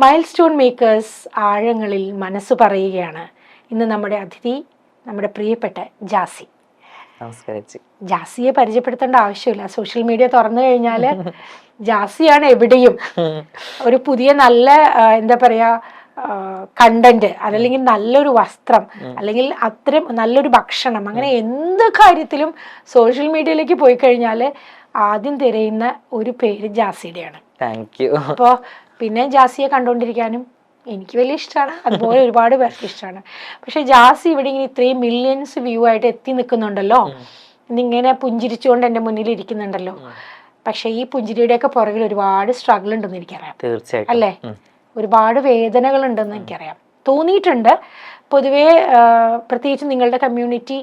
Mile stone makers ആഴങ്ങളിൽ മനസ്സ് പറയുകയാണ്. ഇന്ന് നമ്മുടെ അതിഥി നമ്മുടെ പ്രിയപ്പെട്ട ജാസി. നമസ്കാരം. ജാസിയെ പരിചയപ്പെടുത്തേണ്ട ആവശ്യമില്ല. സോഷ്യൽ മീഡിയ തുറന്നു കഴിഞ്ഞാൽ ജാസിയാണ് എവിടെയും. ഒരു പുതിയ നല്ല എന്താ പറയാ കണ്ടന്റ്, അതല്ലെങ്കിൽ നല്ലൊരു വസ്ത്രം, അല്ലെങ്കിൽ അത്തരം നല്ലൊരു ഭക്ഷണം, അങ്ങനെ എന്ത് കാര്യത്തിലും സോഷ്യൽ മീഡിയയിലേക്ക് പോയി കഴിഞ്ഞാൽ ആദ്യം തിരയുന്ന ഒരു പേര് ജാസിയുടെയാണ്. അപ്പോൾ പിന്നെ ജാസിയെ കണ്ടുകൊണ്ടിരിക്കാനും എനിക്ക് വലിയ ഇഷ്ടമാണ്, അതുപോലെ ഒരുപാട് പേർക്ക് ഇഷ്ടമാണ്. പക്ഷെ ജാസി ഇവിടെ ഇങ്ങനെ ഇത്രയും മില്യൺസ് വ്യൂ ആയിട്ട് എത്തി നിൽക്കുന്നുണ്ടല്ലോ, ഇന്നിങ്ങനെ പുഞ്ചിരിച്ചുകൊണ്ട് എൻ്റെ മുന്നിൽ ഇരിക്കുന്നുണ്ടല്ലോ. പക്ഷെ ഈ പുഞ്ചിരിയുടെയൊക്കെ പുറകിൽ ഒരുപാട് സ്ട്രഗിൾ ഉണ്ടെന്ന് എനിക്കറിയാം. തീർച്ചയായിട്ടും അല്ലേ? ഒരുപാട് വേദനകൾ ഉണ്ടെന്ന് എനിക്കറിയാം, തോന്നിയിട്ടുണ്ട്. പൊതുവേ പ്രത്യേകിച്ച് നിങ്ങളുടെ കമ്മ്യൂണിറ്റി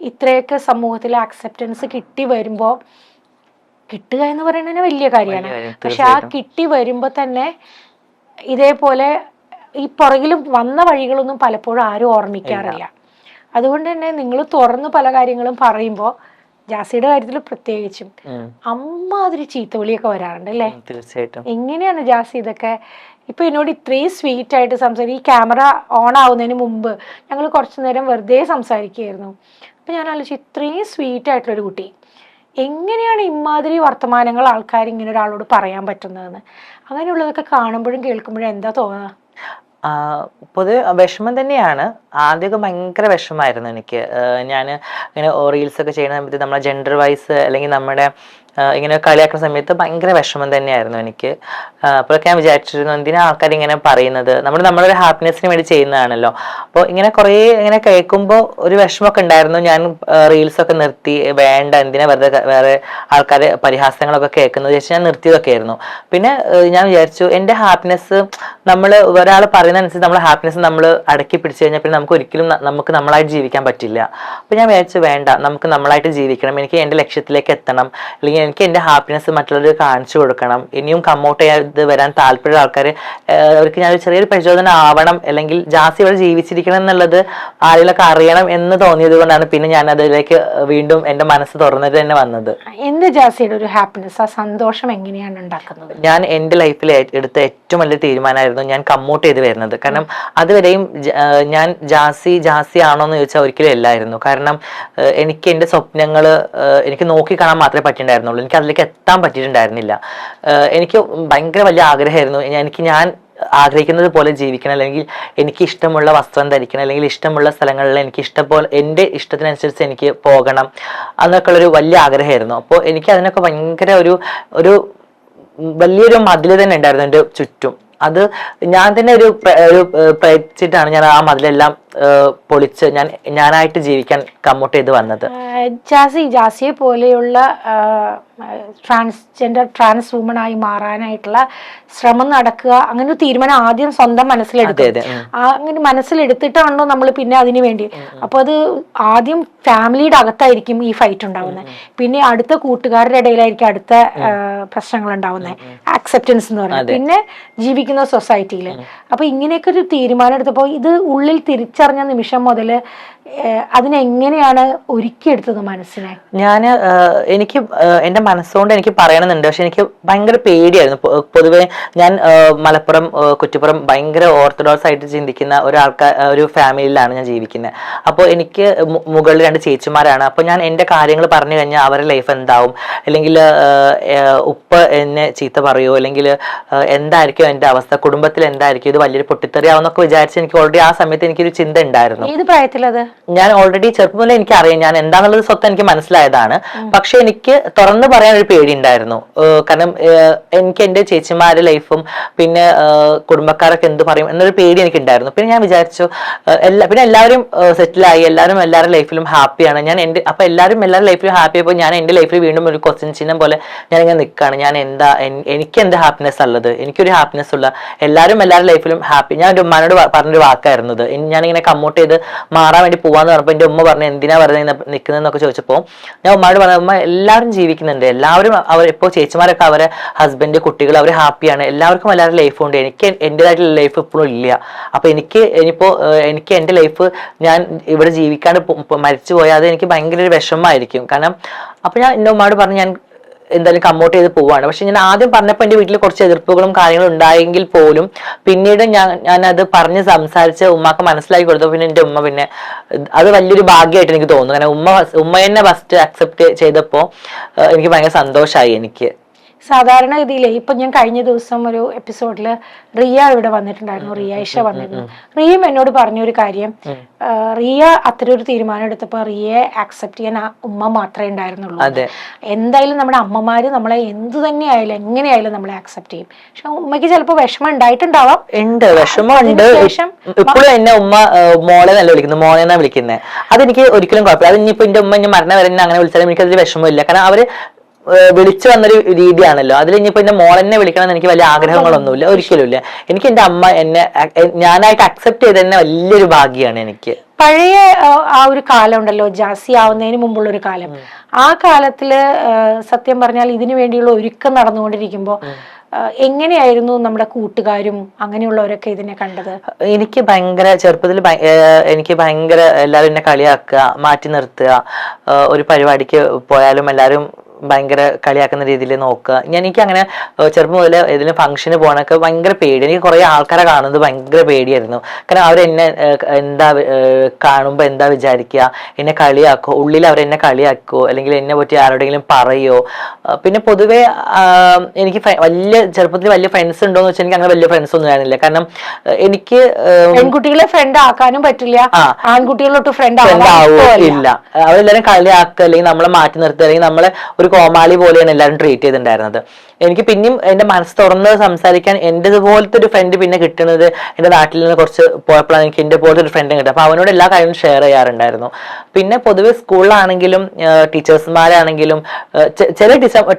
ഇത്രയൊക്കെ സമൂഹത്തിൽ അക്സെപ്റ്റൻസ് കിട്ടി വരുമ്പോൾ, കിട്ടുക എന്ന് പറയുന്നത് വലിയ കാര്യമാണ്. പക്ഷെ ആ കിട്ടി വരുമ്പോൾ തന്നെ ഇതേപോലെ ഈ പുറകിലും വന്ന വഴികളൊന്നും പലപ്പോഴും ആരും ഓർമ്മിക്കാറില്ല. അതുകൊണ്ട് തന്നെ നിങ്ങൾ തുറന്ന് പല കാര്യങ്ങളും പറയുമ്പോൾ, ജാസിയുടെ കാര്യത്തിൽ പ്രത്യേകിച്ചും അമ്മാതിരി ചീത്തവിളിയൊക്കെ വരാറുണ്ട് അല്ലേ? തീർച്ചയായിട്ടും. എങ്ങനെയാണ് ജാസി ഇതൊക്കെ? ഇപ്പൊ എന്നോട് ഇത്രയും സ്വീറ്റ് ആയിട്ട് സംസാരിക്കും. ഈ ക്യാമറ ഓൺ ആവുന്നതിന് മുമ്പ് ഞങ്ങൾ കുറച്ചു നേരം വെറുതെ സംസാരിക്കുകയായിരുന്നു. അപ്പൊ ഞാൻ ആലോചിച്ചു, ഇത്രയും സ്വീറ്റ് ആയിട്ടുള്ളൊരു കുട്ടി എങ്ങനെയാണ് ഇമാതിരി വർത്തമാനങ്ങൾ ആൾക്കാർ ഇങ്ങനെ ഒരാളോട് പറയാൻ പറ്റുന്നതെന്ന്. അങ്ങനെയുള്ളതൊക്കെ കാണുമ്പോഴും കേൾക്കുമ്പോഴും എന്താ തോന്നുക? പൊതുവെ വിഷമം തന്നെയാണ്. ആദ്യമൊക്കെ ഭയങ്കര വിഷമമായിരുന്നു എനിക്ക്. ഞാൻ ഇങ്ങനെ റീൽസൊക്കെ ചെയ്യുന്ന സമയത്ത് നമ്മളെ ജെൻഡർ വൈസ് അല്ലെങ്കിൽ നമ്മുടെ ഇങ്ങനെ കളിയാക്കുന്ന സമയത്ത് ഭയങ്കര വിഷമം തന്നെയായിരുന്നു എനിക്ക്. അപ്പോഴൊക്കെ ഞാൻ വിചാരിച്ചിരുന്നു, എന്തിനാ ആൾക്കാർ ഇങ്ങനെ പറയുന്നത്, നമ്മളൊരു ഹാപ്പിനെസ്സിന് വേണ്ടി ചെയ്യുന്നതാണല്ലോ. അപ്പോൾ ഇങ്ങനെ കുറേ ഇങ്ങനെ കേൾക്കുമ്പോൾ ഒരു വിഷമമൊക്കെ ഉണ്ടായിരുന്നു. ഞാൻ റീൽസൊക്കെ നിർത്തി, വേണ്ട എന്തിനാ വെറുതെ വേറെ ആൾക്കാർ പരിഹാസങ്ങളൊക്കെ കേൾക്കുന്നത് വെച്ച് ഞാൻ നിർത്തിയതൊക്കെ ആയിരുന്നു. പിന്നെ ഞാൻ വിചാരിച്ചു, എൻ്റെ ഹാപ്പിനെസ് നമ്മൾ ഒരാൾ പറയുന്നതനുസരിച്ച് നമ്മുടെ ഹാപ്പിനെസ് നമ്മൾ അടക്കി പിടിച്ചു കഴിഞ്ഞാൽ പിന്നെ നമുക്ക് ഒരിക്കലും നമുക്ക് നമ്മളായിട്ട് ജീവിക്കാൻ പറ്റില്ല. അപ്പോൾ ഞാൻ വിചാരിച്ചു, വേണ്ട, നമുക്ക് നമ്മളായിട്ട് ജീവിക്കണം, എനിക്ക് എൻ്റെ ലക്ഷ്യത്തിലേക്ക് എത്തണം, അല്ലെങ്കിൽ എനിക്ക് എൻ്റെ ഹാപ്പിനെസ് മറ്റുള്ളവർ കാണിച്ചു കൊടുക്കണം, ഇനിയും കമ്മൗട്ട് ചെയ്ത് വരാൻ താല്പര്യമുള്ള ആൾക്കാർ അവർക്ക് ഞാൻ ചെറിയൊരു പ്രചോദനം ആവണം, അല്ലെങ്കിൽ ജാസി ഇവിടെ ജീവിച്ചിരിക്കണം എന്നുള്ളത് ആളുകളൊക്കെ അറിയണം എന്ന് തോന്നിയത് കൊണ്ടാണ് പിന്നെ ഞാൻ അതിലേക്ക് വീണ്ടും എൻ്റെ മനസ്സ് തുറന്നിട്ട് തന്നെ വന്നത്. എന്ത് ജാസിയുടെ ഒരു ഹാപ്പിനെസ്, ആ സന്തോഷം എങ്ങനെയാണ് ഉണ്ടാക്കുന്നത്? ഞാൻ എൻ്റെ ലൈഫിൽ എടുത്ത ഏറ്റവും വലിയ തീരുമാനമായിരുന്നു ഞാൻ കമ്മൗട്ട് ചെയ്ത് വരുന്നത്. കാരണം അതുവരെയും ഞാൻ ജാസി ആണോ എന്ന് ചോദിച്ചാൽ ഒരിക്കലും അല്ലായിരുന്നു. കാരണം എനിക്ക് എൻ്റെ സ്വപ്നങ്ങൾ എനിക്ക് നോക്കി കാണാൻ മാത്രമേ പറ്റിയിട്ടുണ്ടായിരുന്നുള്ളൂ, എനിക്ക് അതിലേക്ക് എത്താൻ പറ്റിയിട്ടുണ്ടായിരുന്നില്ല. എനിക്ക് ഭയങ്കര വലിയ ആഗ്രഹമായിരുന്നു, ഞാൻ ആഗ്രഹിക്കുന്നത് പോലെ ജീവിക്കണം, അല്ലെങ്കിൽ എനിക്ക് ഇഷ്ടമുള്ള വസ്ത്രം ധരിക്കണം, അല്ലെങ്കിൽ ഇഷ്ടമുള്ള സ്ഥലങ്ങളിൽ എനിക്ക് ഇഷ്ടംപോലെ എൻ്റെ ഇഷ്ടത്തിനനുസരിച്ച് എനിക്ക് പോകണം എന്നൊക്കെ ഉള്ളൊരു വലിയ ആഗ്രഹമായിരുന്നു. അപ്പോൾ എനിക്ക് അതിനൊക്കെ ഭയങ്കര ഒരു വലിയൊരു മതിൽ തന്നെ ഉണ്ടായിരുന്നു എൻ്റെ ചുറ്റും. അത് ഞാൻ തന്നെ ഒരു പ്രയത്നിച്ചിട്ടാണ് ഞാൻ ആ മതിലെല്ലാം പൊളിച്ച് ഞാനായിട്ട് ജീവിക്കാൻ കമ്മൗട്ട് ചെയ്ത് വന്നത്. ജാസിയെ പോലെയുള്ള ട്രാൻസ് വുമൺ ആയി മാറാനായിട്ടുള്ള ശ്രമം നടക്കുക, അങ്ങനെ ഒരു തീരുമാനം ആദ്യം സ്വന്തം മനസ്സിലെടുക്കുക. അങ്ങനെ മനസ്സിലെടുത്തിട്ടാണല്ലോ നമ്മൾ പിന്നെ അതിന് വേണ്ടി. അപ്പൊ അത് ആദ്യം ഫാമിലിയുടെ അകത്തായിരിക്കും ഈ ഫൈറ്റ് ഉണ്ടാവുന്നത്, പിന്നെ അടുത്ത കൂട്ടുകാരുടെ ഇടയിലായിരിക്കും അടുത്ത പ്രശ്നങ്ങൾ ഉണ്ടാവുന്നത്, അക്സെപ്റ്റൻസ് എന്ന് പറയുന്നത്, പിന്നെ ജീവിക്കുന്ന സൊസൈറ്റിയിൽ. അപ്പൊ ഇങ്ങനെയൊക്കെ ഒരു തീരുമാനം എടുത്തപ്പോൾ ഇത് ഉള്ളിൽ തിരിച്ചറിഞ്ഞ നിമിഷം മുതൽ അതിനെങ്ങനെയാണ് ഒരുക്കിയെടുത്തത് മനസ്സിനെ? എനിക്ക് എൻ്റെ മനസ്സുകൊണ്ട് എനിക്ക് പറയണമെന്നുണ്ട്, പക്ഷെ എനിക്ക് ഭയങ്കര പേടിയായിരുന്നു. പൊതുവെ ഞാൻ മലപ്പുറം കുറ്റിപ്പുറം ഭയങ്കര ഓർത്തഡോക്സ് ആയിട്ട് ചിന്തിക്കുന്ന ഒരു ഫാമിലിയിലാണ് ഞാൻ ജീവിക്കുന്നത്. അപ്പോൾ എനിക്ക് മുകളിൽ 2 ചേച്ചിമാരാണ്. അപ്പോൾ ഞാൻ എൻ്റെ കാര്യങ്ങൾ പറഞ്ഞു കഴിഞ്ഞാൽ അവരുടെ ലൈഫ് എന്താവും, അല്ലെങ്കിൽ ഉപ്പ എന്നെ ചീത്ത പറയുമോ, അല്ലെങ്കിൽ എന്തായിരിക്കും എൻ്റെ അവസ്ഥ, കുടുംബത്തിൽ എന്തായിരിക്കും, ഇത് വലിയൊരു പൊട്ടിത്തെറിയാവുന്നൊക്കെ വിചാരിച്ച് എനിക്ക് ഓൾറെഡി ആ സമയത്ത് എനിക്കൊരു ചിന്ത ഉണ്ടായിരുന്നു. ഏത് പ്രായത്തിലത്? ഞാൻ ഓൾറെഡി ചെറുപ്പം മുതലേ എനിക്കറിയാം ഞാൻ എന്താണെന്നുള്ളത് സ്വത്ത് എനിക്ക് മനസ്സിലായതാണ്. പക്ഷെ എനിക്ക് തുറന്നു പറയാൻ ഒരു പേടി ഉണ്ടായിരുന്നു. കാരണം എനിക്ക് എൻ്റെ ചേച്ചിമാരുടെ ലൈഫും പിന്നെ കുടുംബക്കാരൊക്കെ എന്ത് പറയും എന്നൊരു പേടി എനിക്കുണ്ടായിരുന്നു. പിന്നെ ഞാൻ വിചാരിച്ചു, പിന്നെ എല്ലാവരും സെറ്റിലായി, എല്ലാവരുടെ ലൈഫിലും ഹാപ്പിയാണ്. അപ്പൊ എല്ലാവരുടെ ലൈഫിലും ഹാപ്പി ആയപ്പോൾ ഞാൻ എൻ്റെ ലൈഫിൽ വീണ്ടും ഒരു ക്വസ്റ്റ്യൻ ചിഹ്നം പോലെ ഞാൻ ഇങ്ങനെ നിൽക്കുകയാണ്. എനിക്ക് എന്ത് ഹാപ്പിനെസ് ഉള്ളത്, എനിക്കൊരു ഹാപ്പിനെസ് ഉള്ള, എല്ലാവരുടെ ലൈഫിലും ഹാപ്പി. ഞാൻ എൻ്റെ ഉമ്മാനോട് പറഞ്ഞൊരു വാക്കായിരുന്നു ഇത്. ഞാനിങ്ങനെ കമ്മൗട്ട് ചെയ്ത് മാറാൻ വേണ്ടി പോവാന്ന് പറഞ്ഞപ്പോൾ എൻ്റെ ഉമ്മ പറഞ്ഞു, എന്തിനാ വെറുതെ നിൽക്കുന്നതെന്നൊക്കെ ചോദിച്ചപ്പോൾ ഞാൻ ഉമ്മയോട് പറഞ്ഞ, ഉമ്മ എല്ലാവരും ജീവിക്കുന്നുണ്ട്, എല്ലാവരും ഇപ്പോൾ ചേച്ചിമാരൊക്കെ അവരെ ഹസ്ബൻഡ് കുട്ടികൾ അവർ ഹാപ്പിയാണ്, എല്ലാവർക്കും എല്ലാവരുടെ ലൈഫുണ്ട്, എനിക്ക് എൻ്റെതായിട്ടുള്ള ലൈഫ് ഇപ്പോഴും ഇല്ല. അപ്പൊ എനിക്ക് എൻ്റെ ലൈഫ് ഞാൻ ഇവിടെ ജീവിക്കാണ്ട് മരിച്ചു പോയാൽ അത് എനിക്ക് ഭയങ്കര ഒരു വിഷമമായിരിക്കും. കാരണം അപ്പൊ ഞാൻ എൻ്റെ ഉമ്മയോട് പറഞ്ഞു, എന്തായാലും കമ്മോട്ട് ചെയ്ത് പോവാണ്. പക്ഷെ ഞാൻ ആദ്യം പറഞ്ഞപ്പോൾ എന്റെ വീട്ടിൽ കുറച്ച് എതിർപ്പുകളും കാര്യങ്ങളും ഉണ്ടായെങ്കിൽ പോലും പിന്നീട് ഞാനത് പറഞ്ഞ് സംസാരിച്ച് ഉമ്മക്ക് മനസ്സിലാക്കി കൊടുത്തു. പിന്നെ എന്റെ ഉമ്മ പിന്നെ അത് വലിയൊരു ഭാഗ്യമായിട്ട് എനിക്ക് തോന്നുന്നു. കാരണം ഉമ്മ തന്നെ ഫസ്റ്റ് അക്സെപ്റ്റ് ചെയ്തപ്പോ എനിക്ക് ഭയങ്കര സന്തോഷമായി. എനിക്ക് സാധാരണഗതിയിലേ ഇപ്പൊ ഞാൻ കഴിഞ്ഞ ദിവസം ഒരു എപ്പിസോഡില് റിയ ഇവിടെ വന്നിട്ടുണ്ടായിരുന്നു, റിയ വന്നിരുന്നു. റിയയും എന്നോട് പറഞ്ഞൊരു കാര്യം, റിയ അത്തരം ഒരു തീരുമാനം എടുത്തപ്പോ റിയയെ ആക്സെപ്റ്റ് ചെയ്യാൻ ഉമ്മ മാത്രമേ ഉണ്ടായിരുന്നുള്ളൂ. എന്തായാലും നമ്മുടെ അമ്മമാര് നമ്മളെ എന്ത് തന്നെയായാലും എങ്ങനെയായാലും നമ്മളെ ആക്സെപ്റ്റ് ചെയ്യും. പക്ഷെ ഉമ്മയ്ക്ക് ചിലപ്പോ വിഷമം ഉണ്ടായിട്ടുണ്ടാവാം. വിഷമം ഉണ്ട്. ഇപ്പോഴും എന്നെ ഉമ്മ മോളെ നല്ല വിളിക്കുന്നത്, മോളെ എന്നാ വിളിക്കുന്നത്. അതെനിക്ക് ഒരിക്കലും കുഴപ്പമില്ല. അത് ഇനിയിപ്പോ എന്റെ ഉമ്മ ഇനി മരണ വരെ അങ്ങനെ വിളിച്ചാലും എനിക്കതിൽ വിഷമമില്ല. കാരണം അവര് വിളിച്ചു വന്നൊരു രീതിയാണല്ലോ. അതിൽ ഇനിയിപ്പോ എന്റെ മോളെന്നെ വിളിക്കണം എന്ന് എനിക്ക് വലിയ ആഗ്രഹങ്ങളൊന്നുമില്ല, ഒരിക്കലും ഇല്ല. എനിക്ക് എന്റെ അമ്മ എന്നെ ഞാനായിട്ട് അക്സെപ്റ്റ് ചെയ്ത് തന്നെ വലിയൊരു ഭാഗ്യമാണ് എനിക്ക്. പഴയ ആ ഒരു കാലം ഉണ്ടല്ലോ, ജാസി ആവുന്നതിന് മുമ്പുള്ള ഒരു കാലം, ആ കാലത്തില് സത്യം പറഞ്ഞാൽ ഇതിനു വേണ്ടിയുള്ള ഒരുക്കം നടന്നുകൊണ്ടിരിക്കുമ്പോ എങ്ങനെയായിരുന്നു നമ്മുടെ കൂട്ടുകാരും അങ്ങനെയുള്ളവരൊക്കെ ഇതിനെ കണ്ടത്? എനിക്ക് ഭയങ്കര ചെറുപ്പത്തിൽ എനിക്ക് ഭയങ്കര എല്ലാവരും എന്നെ കളിയാക്കുക, മാറ്റി നിർത്തുക. ഒരു പരിപാടിക്ക് പോയാലും എല്ലാവരും ഭയങ്കര കളിയാക്കുന്ന രീതിയിൽ നോക്കുക. എനിക്ക് അങ്ങനെ ചെറുപ്പം മുതൽ ഏതെങ്കിലും ഫംഗ്ഷന് പോകണൊക്കെ ഭയങ്കര പേടി. എനിക്ക് കുറെ ആൾക്കാരെ കാണുന്നത് ഭയങ്കര പേടിയായിരുന്നു. കാരണം അവരെന്നെ എന്താ കാണുമ്പോൾ എന്താ വിചാരിക്കുക, എന്നെ കളിയാക്കോ, ഉള്ളിൽ അവരെന്നെ കളിയാക്കോ, അല്ലെങ്കിൽ എന്നെ പറ്റി ആരോടെങ്കിലും പറയോ. പിന്നെ പൊതുവെ എനിക്ക് ചെറുപ്പത്തിൽ വലിയ ഫ്രണ്ട്സ് ഉണ്ടോന്ന് വെച്ചാൽ എനിക്ക് അങ്ങനെ വലിയ ഫ്രണ്ട്സ് ഒന്നും ആയിരുന്നില്ല. കാരണം എനിക്ക് പെൺകുട്ടികളെ ഫ്രണ്ട് ആക്കാനും പറ്റില്ല, ആൺകുട്ടികളോട്ട് ഫ്രണ്ട് ഇല്ല. അവരെല്ലാരും കളിയാക്കുക, അല്ലെങ്കിൽ നമ്മളെ മാറ്റി നിർത്തുക, അല്ലെങ്കിൽ നമ്മളെ ഒരു കോമാളി പോലെയാണ് എല്ലാവരും ട്രീറ്റ് ചെയ്തിട്ടുണ്ടായിരുന്നത്. എനിക്ക് പിന്നെയും എന്റെ മനസ്സ് തുറന്ന് സംസാരിക്കാൻ എന്റേതുപോലത്തെ ഒരു ഫ്രണ്ട് പിന്നെ കിട്ടുന്നത് എന്റെ നാട്ടിൽ നിന്ന് കുറച്ച് പോയപ്പോഴാണ് എനിക്ക് എന്റെ പോലത്തെ ഒരു ഫ്രണ്ട് കിട്ടുക. അപ്പൊ അവനോട് എല്ലാ കാര്യവും ഷെയർ ചെയ്യാറുണ്ടായിരുന്നു. പിന്നെ പൊതുവെ സ്കൂളിലാണെങ്കിലും ടീച്ചേഴ്സ്മാരാണെങ്കിലും ചില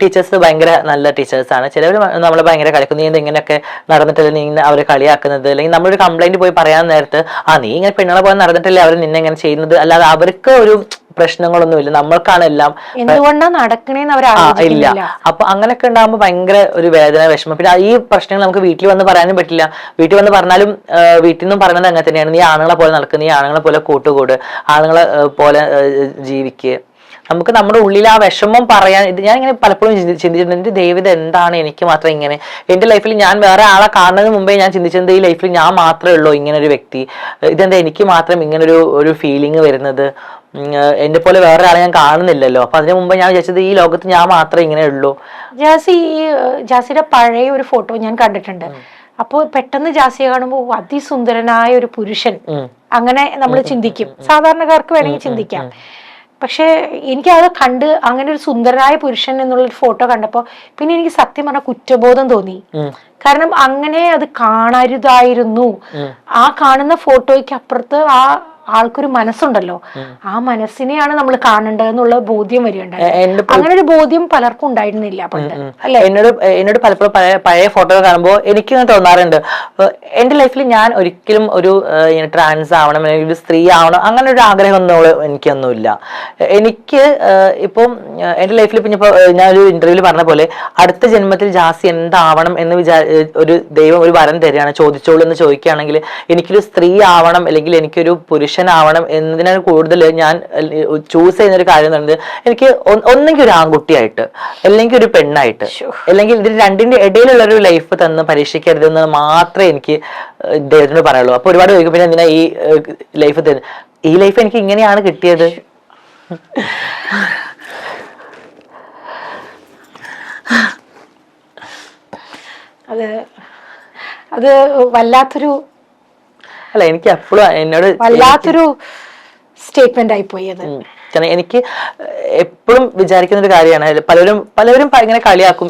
ടീച്ചേഴ്സ് ഭയങ്കര നല്ല ടീച്ചേഴ്സാണ്. ചിലവർ നമ്മളെ ഭയങ്കര കളിക്കും. നീ ഇങ്ങനെയൊക്കെ നടന്നിട്ടില്ല, നീ അവരെ കളിയാക്കുന്നത്, അല്ലെങ്കിൽ നമ്മളൊരു കംപ്ലൈന്റ് പോയി പറയാൻ നേരത്ത് നീ ഇങ്ങനെ പെണ്ണുങ്ങളെ പോലെ നടന്നിട്ടില്ലേ അവർ നിന്നെ ഇങ്ങനെ ചെയ്യുന്നത്, അല്ലാതെ അവർക്ക് ഒരു പ്രശ്നങ്ങളൊന്നുമില്ല, നമ്മൾക്കാണ് എല്ലാം. എന്തുകൊണ്ടാണ് നടക്കണേന്ന് ഇല്ല. അപ്പൊ അങ്ങനെയൊക്കെ ഉണ്ടാകുമ്പോൾ ഭയങ്കര ഒരു വേദന, വിഷമം. പിന്നെ ഈ പ്രശ്നങ്ങൾ നമുക്ക് വീട്ടിൽ വന്ന് പറയാനും പറ്റില്ല. വീട്ടിൽ വന്ന് പറഞ്ഞാലും വീട്ടിൽ നിന്നും പറയുന്നത് അങ്ങനെ തന്നെയാണ്, നീ ആണുങ്ങളെ പോലെ നടക്കുക, നീ ആണുങ്ങളെ പോലെ കൂട്ടുകൂട്, ആണുങ്ങളെ പോലെ ജീവിക്കുക. നമുക്ക് നമ്മുടെ ഉള്ളിൽ ആ വിഷമം പറയാൻ ഞാൻ ഇങ്ങനെ പലപ്പോഴും ചിന്തിച്ചിട്ടുണ്ട്, എന്റെ ദൈവം എന്താണ് എനിക്ക് മാത്രം ഇങ്ങനെ. എന്റെ ലൈഫിൽ ഞാൻ വേറെ ആളെ കാണുന്നതിന് മുമ്പേ ഞാൻ ചിന്തിച്ചത് ഈ ലൈഫിൽ ഞാൻ മാത്രമേ ഉള്ളൂ ഇങ്ങനെ ഒരു വ്യക്തി, ഇതെന്താ എനിക്ക് മാത്രം ഇങ്ങനെ ഒരു ഫീലിംഗ് വരുന്നത്, എന്നെ പോലെ വേറെ ആളെ ഞാൻ കാണുന്നില്ലല്ലോ. അപ്പൊ അതിനു മുമ്പ് ഞാൻ വിചാരിച്ചത് ഈ ലോകത്ത് ഞാൻ മാത്രമേ ഇങ്ങനെ ഉള്ളൂ. ജാസിയുടെ പഴയ ഒരു ഫോട്ടോ ഞാൻ കണ്ടിട്ടുണ്ട്. അപ്പൊ പെട്ടെന്ന് ജാസിയെ കാണുമ്പോൾ അതിസുന്ദരനായ ഒരു പുരുഷൻ, അങ്ങനെ നമ്മൾ ചിന്തിക്കും, സാധാരണക്കാർക്ക് വേണമെങ്കിൽ ചിന്തിക്കാം. പക്ഷെ എനിക്ക് അത് കണ്ട് അങ്ങനെ ഒരു സുന്ദരനായ പുരുഷൻ എന്നുള്ളൊരു ഫോട്ടോ കണ്ടപ്പോ പിന്നെ എനിക്ക് സത്യം പറഞ്ഞ കുറ്റബോധം തോന്നി. കാരണം അങ്ങനെ അത് കാണരുതായിരുന്നു. ആ കാണുന്ന ഫോട്ടോയ്ക്ക് അപ്പുറത്ത് ആ ആൾക്കൊരു മനസ്സുണ്ടല്ലോ, ആ മനസ്സിനെയാണ് നമ്മൾ കാണേണ്ടത് എന്നുള്ള ബോധ്യം വരികയുണ്ടായി. അങ്ങനെ ഒരു ബോധ്യം പലർക്കും ഉണ്ടായിരുന്നില്ല പണ്ട്, അല്ലെ? എന്നോട് പലപ്പോഴും പഴയ ഫോട്ടോ കാണുമ്പോൾ എനിക്ക് തോന്നാറുണ്ട്, എന്റെ ലൈഫിൽ ഞാൻ ഒരിക്കലും ഒരു ട്രാൻസ് ആവണം, അല്ലെങ്കിൽ ഒരു സ്ത്രീ ആവണം, അങ്ങനെ ഒരു ആഗ്രഹമൊന്നും എനിക്കൊന്നുമില്ല. എനിക്ക് ഇപ്പം എന്റെ ലൈഫിൽ ഇപ്പൊ ഞാനൊരു ഇന്റർവ്യൂവിൽ പറഞ്ഞ പോലെ അടുത്ത ജന്മത്തിൽ ജാസി എന്താവണം എന്ന് ഒരു ദൈവം ഒരു വരം തരികയാണ്, ചോദിച്ചോളൂ എന്ന് ചോദിക്കുകയാണെങ്കിൽ എനിക്കൊരു സ്ത്രീ ആവണം, അല്ലെങ്കിൽ എനിക്കൊരു പുരുഷനാവണം എന്നതിനാണ് കൂടുതൽ ഞാൻ ചൂസ് ചെയ്യുന്നൊരു കാര്യം എന്ന് പറയുന്നത്. എനിക്ക് ഒന്നെങ്കിൽ ഒരു ആൺകുട്ടിയായിട്ട്, അല്ലെങ്കിൽ ഒരു പെണ്ണായിട്ട്, അല്ലെങ്കിൽ ഇതിന് രണ്ടിന്റെ ഇടയിലുള്ള ഒരു ലൈഫ് തന്ന് പരീക്ഷിക്കരുതെന്ന് മാത്രമേ എനിക്ക് ദൈവത്തിനോട് പറയുള്ളൂ. അപ്പൊ ഒരുപാട് ചോദിക്കും, പിന്നെ എന്തിനാ ഈ ലൈഫ് തരുന്നത്? ഈ ലൈഫ് എനിക്ക് ഇങ്ങനെയാണ് കിട്ടിയത്. അത് വല്ലാത്തൊരു, അല്ല എനിക്ക് എപ്പോഴും എന്നോട് വല്ലാത്തൊരു സ്റ്റേറ്റ്മെന്റ് ആയി പോയി അത്. എനിക്ക് എപ്പോഴും വിചാരിക്കുന്ന ഒരു കാര്യമാണ്, പലരും ഇങ്ങനെ കളിയാക്കും,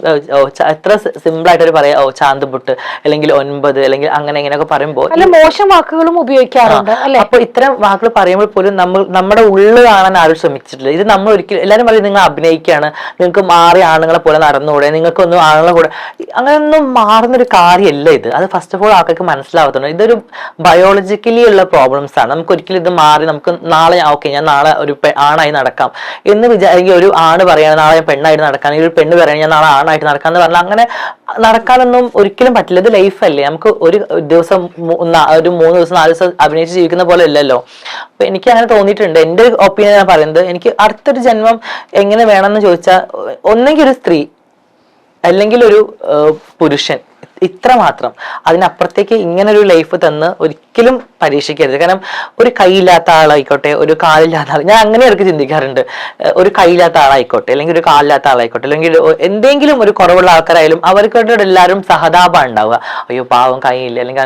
എത്ര സിമ്പിൾ ആയിട്ട് പറയാ ചാന്തുപുട്ട്, അല്ലെങ്കിൽ 9, അല്ലെങ്കിൽ അങ്ങനെ ഇങ്ങനെയൊക്കെ പറയുമ്പോൾ മോശം വാക്കുകളും ഉപയോഗിക്കാറുണ്ട്. അപ്പൊ ഇത്തരം വാക്കുകൾ പറയുമ്പോൾ പോലും നമ്മുടെ ഉള്ളു കാണാൻ ആരും ശ്രമിച്ചിട്ടില്ല. ഇത് നമ്മൾ ഒരിക്കലും, എല്ലാവരും പറയും നിങ്ങൾ അഭിനയിക്കുകയാണ്, നിങ്ങൾക്ക് മാറി ആണുങ്ങളെ പോലെ നടന്നുകൂടെ, നിങ്ങൾക്കൊന്നും ആണുങ്ങളെ കൂടെ, അങ്ങനെയൊന്നും മാറുന്നൊരു കാര്യമല്ല ഇത്. അത് ഫസ്റ്റ് ഓഫ് ഓൾ ആൾക്കാർക്ക് മനസ്സിലാവത്തുണ്ട്. ഇതൊരു ബയോളജിക്കലി ഉള്ള പ്രോബ്ലംസ് ആണ്. നമുക്ക് ഒരിക്കലും ഇത് മാറി നമുക്ക് നാളെ ഓക്കെ ഞാൻ നാളെ ഒരു ആണായി നടക്കാം എന്ന് വിചാരിക്കുക. ഒരു ആണ് പറയാണ് നാളെ ഞാൻ പെണ്ണായിട്ട് നടക്കാൻ, ഒരു പെണ്ണ് പറയാണ് ഞാൻ നാളെ ആണായിട്ട് നടക്കാന്ന് പറഞ്ഞാൽ അങ്ങനെ നടക്കാനൊന്നും ഒരിക്കലും പറ്റില്ല. ഇത് ലൈഫല്ലേ, നമുക്ക് ഒരു ദിവസം ഒരു 3 ദിവസം 4 ദിവസം അഭിനയിച്ച് ജീവിക്കുന്ന പോലെ അല്ലല്ലോ. അപ്പൊ എനിക്ക് അങ്ങനെ തോന്നിയിട്ടുണ്ട്. എന്റെ ഒരു ഒപ്പീനിയൻ ഞാൻ പറയുന്നത്, എനിക്ക് അടുത്തൊരു ജന്മം എങ്ങനെ വേണമെന്ന് ചോദിച്ചാൽ ഒന്നെങ്കിൽ ഒരു സ്ത്രീ അല്ലെങ്കിൽ ഒരു പുരുഷൻ, ഇത്ര മാത്രം. അതിനപ്പുറത്തേക്ക് ഇങ്ങനെ ഒരു ലൈഫ് തന്ന് ഒരിക്കലും പരീക്ഷിക്കരുത്. കാരണം ഒരു കൈയില്ലാത്ത ആളായിക്കോട്ടെ, ഒരു കാലില്ലാത്ത ആൾ, ഞാൻ അങ്ങനെ ഇടയ്ക്ക് ചിന്തിക്കാറുണ്ട്. ഒരു കൈയില്ലാത്ത ആളായിക്കോട്ടെ, അല്ലെങ്കിൽ ഒരു കാലില്ലാത്ത ആളായിക്കോട്ടെ, അല്ലെങ്കിൽ എന്തെങ്കിലും ഒരു കുറവുള്ള ആൾക്കാരായാലും അവർക്കോട് എല്ലാവരും സഹതാപം ഉണ്ടാവുക. അയ്യോ പാവം കൈയില്ല, അല്ലെങ്കിൽ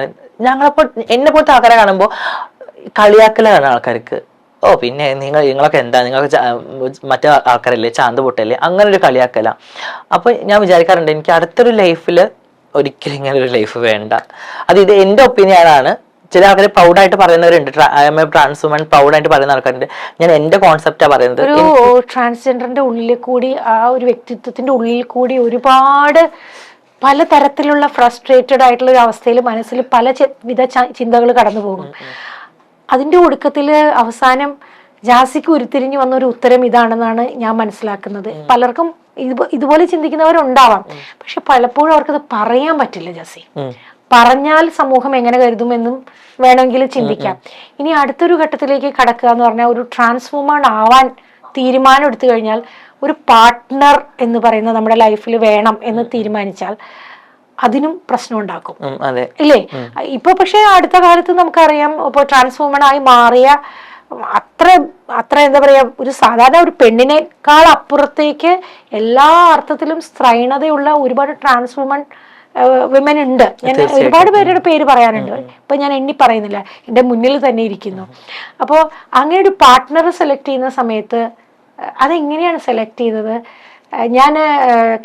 എന്നെ പോലത്തെ ആൾക്കാരെ കാണുമ്പോൾ കളിയാക്കലാണ് ആൾക്കാർക്ക്. ഓ പിന്നെ നിങ്ങളൊക്കെ എന്താ, നിങ്ങൾക്ക് മറ്റേ ആൾക്കാരല്ലേ, ചാന്ത് പൊട്ടല്ലേ, അങ്ങനെ ഒരു കളിയാക്കല. അപ്പൊ ഞാൻ വിചാരിക്കാറുണ്ട് എനിക്ക് അടുത്തൊരു ലൈഫില് ഒരിക്കലും ഇങ്ങനെ ഒരു ലൈഫ് വേണ്ട. ഇത് എന്റെ ഒപ്പീനിയനാണ്. ചില ആൾക്കാർ പ്രൗഡായിട്ട് പറയുന്നവരുണ്ട്, ട്രാൻസ് വുമൺ പ്രൗഡായിട്ട് പറയുന്ന ആൾക്കാരുണ്ട്. ഞാൻ എന്റെ കോൺസെപ്റ്റാ പറയുന്നത്. ഒരു ട്രാൻസ്ജെൻഡറിന്റെ ഉള്ളിൽ കൂടി, ആ ഒരു വ്യക്തിത്വത്തിന്റെ ഉള്ളിൽ കൂടി ഒരുപാട് പലതരത്തിലുള്ള ഫ്രസ്ട്രേറ്റഡ് ആയിട്ടുള്ള ഒരു അവസ്ഥയിൽ മനസ്സിൽ പല വിധ ചിന്തകൾ കടന്നു പോകും. അതിന്റെ ഒടുക്കത്തില് അവസാനം ജാസിക്ക് ഉരുത്തിരിഞ്ഞു വന്ന ഒരു ഉത്തരം ഇതാണെന്നാണ് ഞാൻ മനസ്സിലാക്കുന്നത്. പലർക്കും ഇതുപോലെ ചിന്തിക്കുന്നവരുണ്ടാവാം, പക്ഷെ പലപ്പോഴും അവർക്കത് പറയാൻ പറ്റില്ല. ജാസി പറഞ്ഞാൽ സമൂഹം എങ്ങനെ കരുതുമെന്നും വേണമെങ്കിൽ ചിന്തിക്കാം. ഇനി അടുത്തൊരു ഘട്ടത്തിലേക്ക് കടക്കുക എന്ന് പറഞ്ഞാൽ, ഒരു ട്രാൻസ്ഫോമേഡ് ആവാൻ തീരുമാനം എടുത്തു കഴിഞ്ഞാൽ, ഒരു പാർട്ട്ണർ എന്ന് പറയുന്ന നമ്മുടെ ലൈഫിൽ വേണം എന്ന് തീരുമാനിച്ചാൽ അതിനും പ്രശ്നം ഉണ്ടാക്കും, ഇല്ലേ? ഇപ്പൊ പക്ഷെ അടുത്ത കാലത്ത് നമുക്കറിയാം, ഇപ്പൊ ട്രാൻസ്ഫോമേഡ് ആയി മാറിയ അത്ര എന്താ പറയാ, ഒരു സാധാരണ ഒരു പെണ്ണിനേക്കാൾ അപ്പുറത്തേക്ക് എല്ലാ അർത്ഥത്തിലും സ്ത്രൈണതയുള്ള ഒരുപാട് ട്രാൻസ്ഫോമൺ വിമൻ ഉണ്ട്. ഞാൻ ഒരുപാട് പേരുടെ പേര് പറയാനുണ്ട്, ഇപ്പൊ ഞാൻ എണ്ണി പറയുന്നില്ല, എന്റെ മുന്നിൽ തന്നെ ഇരിക്കുന്നു. അപ്പോൾ അങ്ങനെ ഒരു പാർട്ട്ണർ സെലക്ട് ചെയ്യുന്ന സമയത്ത് അതെങ്ങനെയാണ് സെലക്ട് ചെയ്തത്? ഞാൻ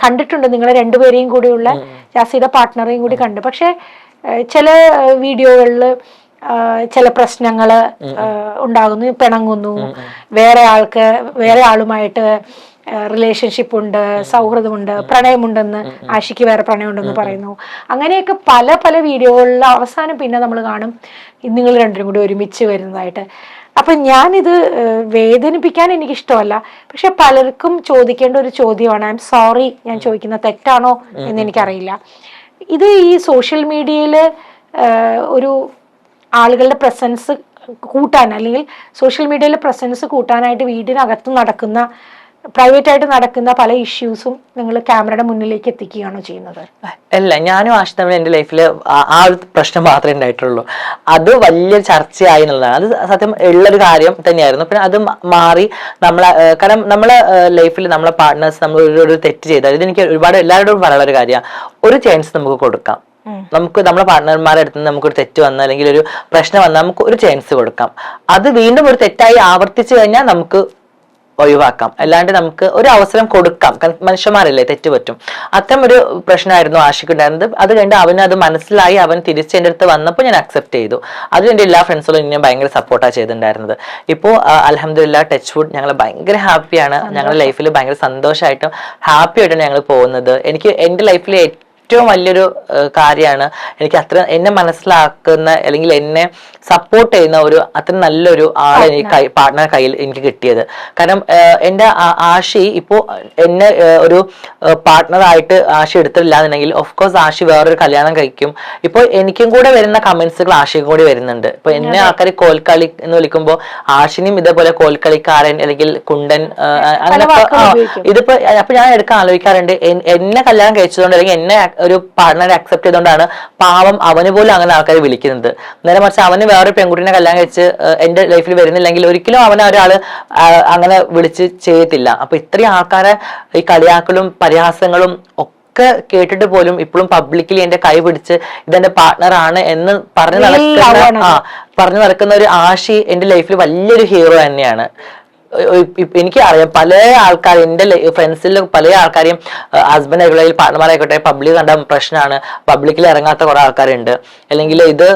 കണ്ടിട്ടുണ്ട് നിങ്ങളെ രണ്ടുപേരെയും കൂടിയുള്ള, ജാസിയുടെ പാർട്ട്ണറെയും കൂടി കണ്ടു. പക്ഷെ ചില വീഡിയോകളിൽ ചില പ്രശ്നങ്ങൾ ഉണ്ടാകുന്നു, പിണങ്ങുന്നു, വേറെ ആളുമായിട്ട് റിലേഷൻഷിപ്പ് ഉണ്ട്, സൗഹൃദമുണ്ട്, പ്രണയമുണ്ടെന്ന്, ആഷിക്ക് വേറെ പ്രണയമുണ്ടെന്ന് പറയുന്നു. അങ്ങനെയൊക്കെ പല പല വീഡിയോകളിൽ അവസാനം പിന്നെ നമ്മൾ കാണും നിങ്ങൾ രണ്ടും കൂടി ഒരുമിച്ച് വരുന്നതായിട്ട്. അപ്പൊ ഞാനിത് വേദനിപ്പിക്കാൻ എനിക്കിഷ്ടമല്ല, പക്ഷെ പലർക്കും ചോദിക്കേണ്ട ഒരു ചോദ്യമാണ്. ഐ എം സോറി, ഞാൻ ചോദിക്കുന്ന തെറ്റാണോ എന്ന് എനിക്കറിയില്ല. ഇത് ഈ സോഷ്യൽ മീഡിയയിൽ ഒരു ആളുകളുടെ പ്രസൻസ് കൂട്ടാൻ, അല്ലെങ്കിൽ സോഷ്യൽ മീഡിയയിലെ പ്രസൻസ് കൂട്ടാനായിട്ട് വീടിനകത്ത് നടക്കുന്ന, പ്രൈവറ്റ് ആയിട്ട് നടക്കുന്ന പല ഇഷ്യൂസും നിങ്ങൾ ക്യാമറയുടെ മുന്നിലേക്ക് എത്തിക്കുകയാണോ ചെയ്യുന്നത്? അല്ല, ഞാനും ആഷ് തമ്മിൽ എന്റെ ലൈഫിൽ ആ ഒരു പ്രശ്നം മാത്രമേ ഉണ്ടായിട്ടുള്ളൂ. അത് വലിയ ചർച്ചയായി എന്നുള്ളതാണ്. അത് സത്യം ഉള്ളൊരു കാര്യം തന്നെയായിരുന്നു. പിന്നെ അത് മാറി കാരണം നമ്മളെ ലൈഫിൽ നമ്മളെ പാർട്ട്നേഴ്സ് നമ്മൾ ഒരു തെറ്റ് ചെയ്താൽ, ഇതെനിക്ക് ഒരുപാട് എല്ലാവരോടും പറയാനുള്ള ഒരു കാര്യമാണ്, ഒരു ചാൻസ് നമുക്ക് കൊടുക്കാം. നമുക്ക് നമ്മളെ പാർട്ട്ണർമാരുടെ അടുത്ത് നിന്ന് നമുക്കൊരു തെറ്റ് വന്നാൽ, അല്ലെങ്കിൽ ഒരു പ്രശ്നം വന്നാൽ നമുക്ക് ഒരു ചാൻസ് കൊടുക്കാം. അത് വീണ്ടും ഒരു തെറ്റായി ആവർത്തിച്ചു കഴിഞ്ഞാൽ നമുക്ക് ഒഴിവാക്കാം. അല്ലാണ്ട് നമുക്ക് ഒരു അവസരം കൊടുക്കാം. മനുഷ്യന്മാരല്ലേ, തെറ്റ് പറ്റും. അത്തരം ഒരു പ്രശ്നമായിരുന്നു ആഷിക്ക് ഉണ്ടായിരുന്നത്. അത് കഴിഞ്ഞ് അവന് അത് മനസ്സിലായി, അവൻ തിരിച്ച് എൻ്റെ അടുത്ത് വന്നപ്പോൾ ഞാൻ അക്സെപ്റ്റ് ചെയ്തു. അതും എൻ്റെ എല്ലാ ഫ്രണ്ട്സുകളും എന്നെ ഭയങ്കര സപ്പോർട്ടാണ് ചെയ്തിട്ടുണ്ടായിരുന്നത്. ഇപ്പോൾ അൽഹംദുലില്ലാഹ്, ടച്ച് വുഡ്, ഞങ്ങൾ ഭയങ്കര ഹാപ്പിയാണ്. ഞങ്ങളുടെ ലൈഫിൽ ഭയങ്കര സന്തോഷമായിട്ടും ഹാപ്പി ആയിട്ടാണ് ഞങ്ങൾ പോകുന്നത്. എനിക്ക് എൻ്റെ ലൈഫിൽ ഏറ്റവും വലിയൊരു കാര്യമാണ് എനിക്ക് എന്നെ മനസ്സിലാക്കുന്ന, അല്ലെങ്കിൽ എന്നെ സപ്പോർട്ട് ചെയ്യുന്ന അത്ര നല്ലൊരു ആളെ എനിക്ക് പാർട്ട്ണർ കയ്യിൽ എനിക്ക് കിട്ടിയത്. കാരണം എൻ്റെ ആഷി ഇപ്പോൾ എന്നെ ഒരു പാർട്ട്ണറായിട്ട് ആഷി എടുത്തില്ല എന്നുണ്ടെങ്കിൽ ഓഫ്കോഴ്സ് ആഷി വേറൊരു കല്യാണം കഴിക്കും. ഇപ്പോൾ എനിക്കും കൂടെ വരുന്ന കമന്റ്സുകൾ ആഷിക്കും കൂടി വരുന്നുണ്ട്. ഇപ്പൊ എന്നെ ആൾക്കാർ കോൽക്കളി എന്ന് വിളിക്കുമ്പോൾ ആഷിനും ഇതേപോലെ കോൽക്കളിക്കാരൻ അല്ലെങ്കിൽ കുണ്ടൻ അങ്ങനെയൊക്കെ ഇതിപ്പോ അപ്പൊ ഞാൻ എടുക്കാൻ ആലോചിക്കാറുണ്ട്, എന്നെ കല്യാണം കഴിച്ചതുകൊണ്ട് അല്ലെങ്കിൽ എന്നെ ഒരു പാർട്ട്ണറെ അക്സെപ്റ്റ് ചെയ്തുകൊണ്ടാണ് പാവം അവന് പോലും അങ്ങനെ ആൾക്കാർ വിളിക്കുന്നത്. നേരെ മറിച്ച് അവന് വേറൊരു പെൺകുട്ടിനെ കല്യാണം കഴിച്ച് എന്റെ ലൈഫിൽ വരുന്നില്ലെങ്കിൽ ഒരിക്കലും അവനെ ഒരാള് അങ്ങനെ വിളിച്ച് ചെയ്യത്തില്ല. അപ്പൊ ഇത്രയും ആൾക്കാരെ ഈ കളിയാക്കലും പരിഹാസങ്ങളും ഒക്കെ കേട്ടിട്ട് പോലും ഇപ്പോഴും പബ്ലിക്കലി എന്റെ കൈ പിടിച്ച് ഇതെന്റെ പാർട്ട്ണർ ആണ് എന്ന് പറഞ്ഞു നടക്കുന്ന ഒരു ആഷി എന്റെ ലൈഫിൽ വലിയൊരു ഹീറോ തന്നെയാണ്. എനിക്ക് അറിയാം പല ആൾക്കാർ, എന്റെ ഫ്രണ്ട്സിൽ പല ആൾക്കാരെയും ഹസ്ബൻഡ് ആയിക്കോട്ടെ പാർട്ട്ണർമാരായിക്കോട്ടെ പബ്ലിക് കണ്ട പ്രശ്നമാണ്, പബ്ലിക്കിൽ ഇറങ്ങാത്ത കുറെ ആൾക്കാരുണ്ട്. അല്ലെങ്കിൽ ഇത്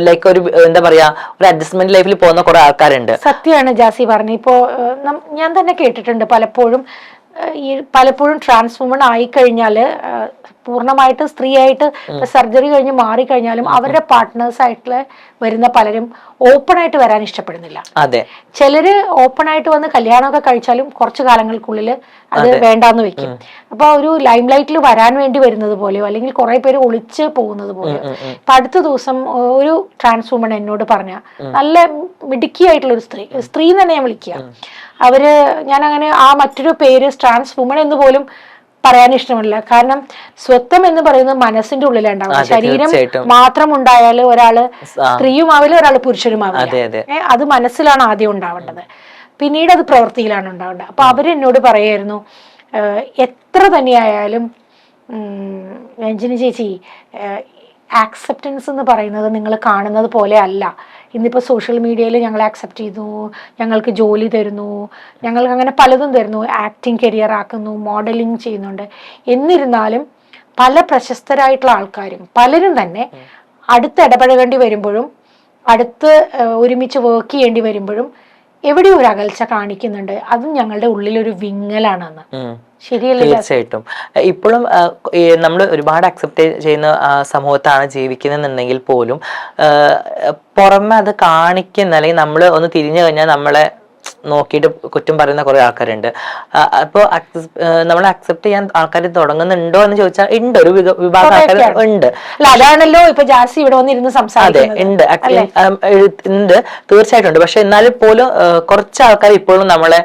ലൈക്ക് ഒരു എന്താ പറയാ, ഒരു അഡ്ജസ്റ്റ്മെന്റ് ലൈഫിൽ പോകുന്ന കുറെ ആൾക്കാരുണ്ട്. സത്യമാണ് ജാസി പറഞ്ഞു. ഇപ്പോ ഞാൻ തന്നെ കേട്ടിട്ടുണ്ട് പലപ്പോഴും ട്രാൻസ്ഫോമൺ ആയിക്കഴിഞ്ഞാല് പൂർണ്ണമായിട്ട് സ്ത്രീയായിട്ട് സർജറി കഴിഞ്ഞ് മാറിക്കഴിഞ്ഞാലും അവരുടെ പാർട്ട്നേഴ്സ് ആയിട്ടുള്ള വരുന്ന പലരും ഓപ്പൺ ആയിട്ട് വരാൻ ഇഷ്ടപ്പെടുന്നില്ല. അതെ, ചിലര് ഓപ്പൺ ആയിട്ട് വന്ന് കല്യാണമൊക്കെ കഴിച്ചാലും കുറച്ചു കാലങ്ങൾക്കുള്ളിൽ അത് വേണ്ടാന്ന് വെക്കും. അപ്പൊ ഒരു ലൈം ലൈറ്റിൽ വരാൻ വേണ്ടി വരുന്നത് പോലെയോ അല്ലെങ്കിൽ കുറെ പേര് ഒളിച്ച് പോകുന്നത് പോലെയോ. ഇപ്പൊ അടുത്ത ദിവസം ഒരു ട്രാൻസ് വുമൺ എന്നോട് പറഞ്ഞ നല്ല മിടുക്കിയായിട്ടുള്ള ഒരു സ്ത്രീ തന്നെ ഞാൻ വിളിക്കുക. അവര് ഞാൻ അങ്ങനെ ആ മറ്റൊരു പേര് ട്രാൻസ് വുമൺ എന്ന് പോലും പറയാൻ ഇഷ്ടമല്ല. കാരണം സ്വത്വം എന്ന് പറയുന്നത് മനസ്സിന്റെ ഉള്ളിലുണ്ടാവും. ശരീരം മാത്രം ഉണ്ടായാൽ ഒരാള് സ്ത്രീയുമാവില്ല, ഒരാള് പുരുഷനുമാവില്ല. അത് മനസ്സിലാണ് ആദ്യം ഉണ്ടാവേണ്ടത്, പിന്നീട് അത് പ്രവൃത്തിയിലാണ് ഉണ്ടാവേണ്ടത്. അപ്പൊ അവരെന്നോട് പറയായിരുന്നു, എത്ര തന്നെയായാലും രഞ്ജിനി ചേച്ചി, ആക്സെപ്റ്റൻസ് എന്ന് പറയുന്നത് നിങ്ങൾ കാണുന്നത് പോലെ അല്ല. ഇന്നിപ്പോൾ സോഷ്യൽ മീഡിയയിൽ ഞങ്ങളെ ആക്സെപ്റ്റ് ചെയ്തു, ഞങ്ങൾക്ക് ജോലി തരുന്നു, ഞങ്ങൾക്ക് അങ്ങനെ പലതും തരുന്നു, ആക്ടിങ് കരിയർ ആക്കുന്നു, മോഡലിംഗ് ചെയ്യുന്നുണ്ട്. എന്നിരുന്നാലും പല പ്രശസ്തരായിട്ടുള്ള ആൾക്കാരും പലരും തന്നെ അടുത്ത് ഇടപഴകേണ്ടി വരുമ്പോഴും അടുത്ത് ഒരുമിച്ച് വർക്ക് ചെയ്യേണ്ടി വരുമ്പോഴും എവിടെയോ ഒരു അകൽച്ച കാണിക്കുന്നുണ്ട്. അതും ഞങ്ങളുടെ ഉള്ളിലൊരു വിങ്ങലാണെന്ന്. ശരിയല്ലേ? തീർച്ചയായിട്ടും. ഇപ്പോഴും നമ്മൾ ഒരുപാട് അക്സെപ്റ്റ് ചെയ്യുന്ന സമൂഹത്താണ് ജീവിക്കുന്നുണ്ടെങ്കിൽ പോലും പുറമെ അത് കാണിക്കുന്ന, അല്ലെങ്കിൽ നമ്മൾ ഒന്ന് തിരിഞ്ഞു കഴിഞ്ഞാൽ നമ്മളെ നോക്കിയിട്ട് കുറ്റം പറയുന്ന കുറെ ആൾക്കാരുണ്ട്. അപ്പോൾ നമ്മൾ അക്സെപ്റ്റ് ചെയ്യാൻ ആൾക്കാർ തുടങ്ങുന്നുണ്ടോ എന്ന് ചോദിച്ചാൽ ഉണ്ട്, ഒരു വിഭാഗം ആൾക്കാർ ഉണ്ട്. അതാണല്ലോ ഇപ്പൊ ജാസി ഇവിടെ വന്നിരുന്ന് സംസാരിക്കുന്നത്. ഉണ്ട്, തീർച്ചയായിട്ടും ഉണ്ട്. പക്ഷെ എന്നാലും പോലും കുറച്ച് ആൾക്കാർ ഇപ്പോഴും നമ്മളെ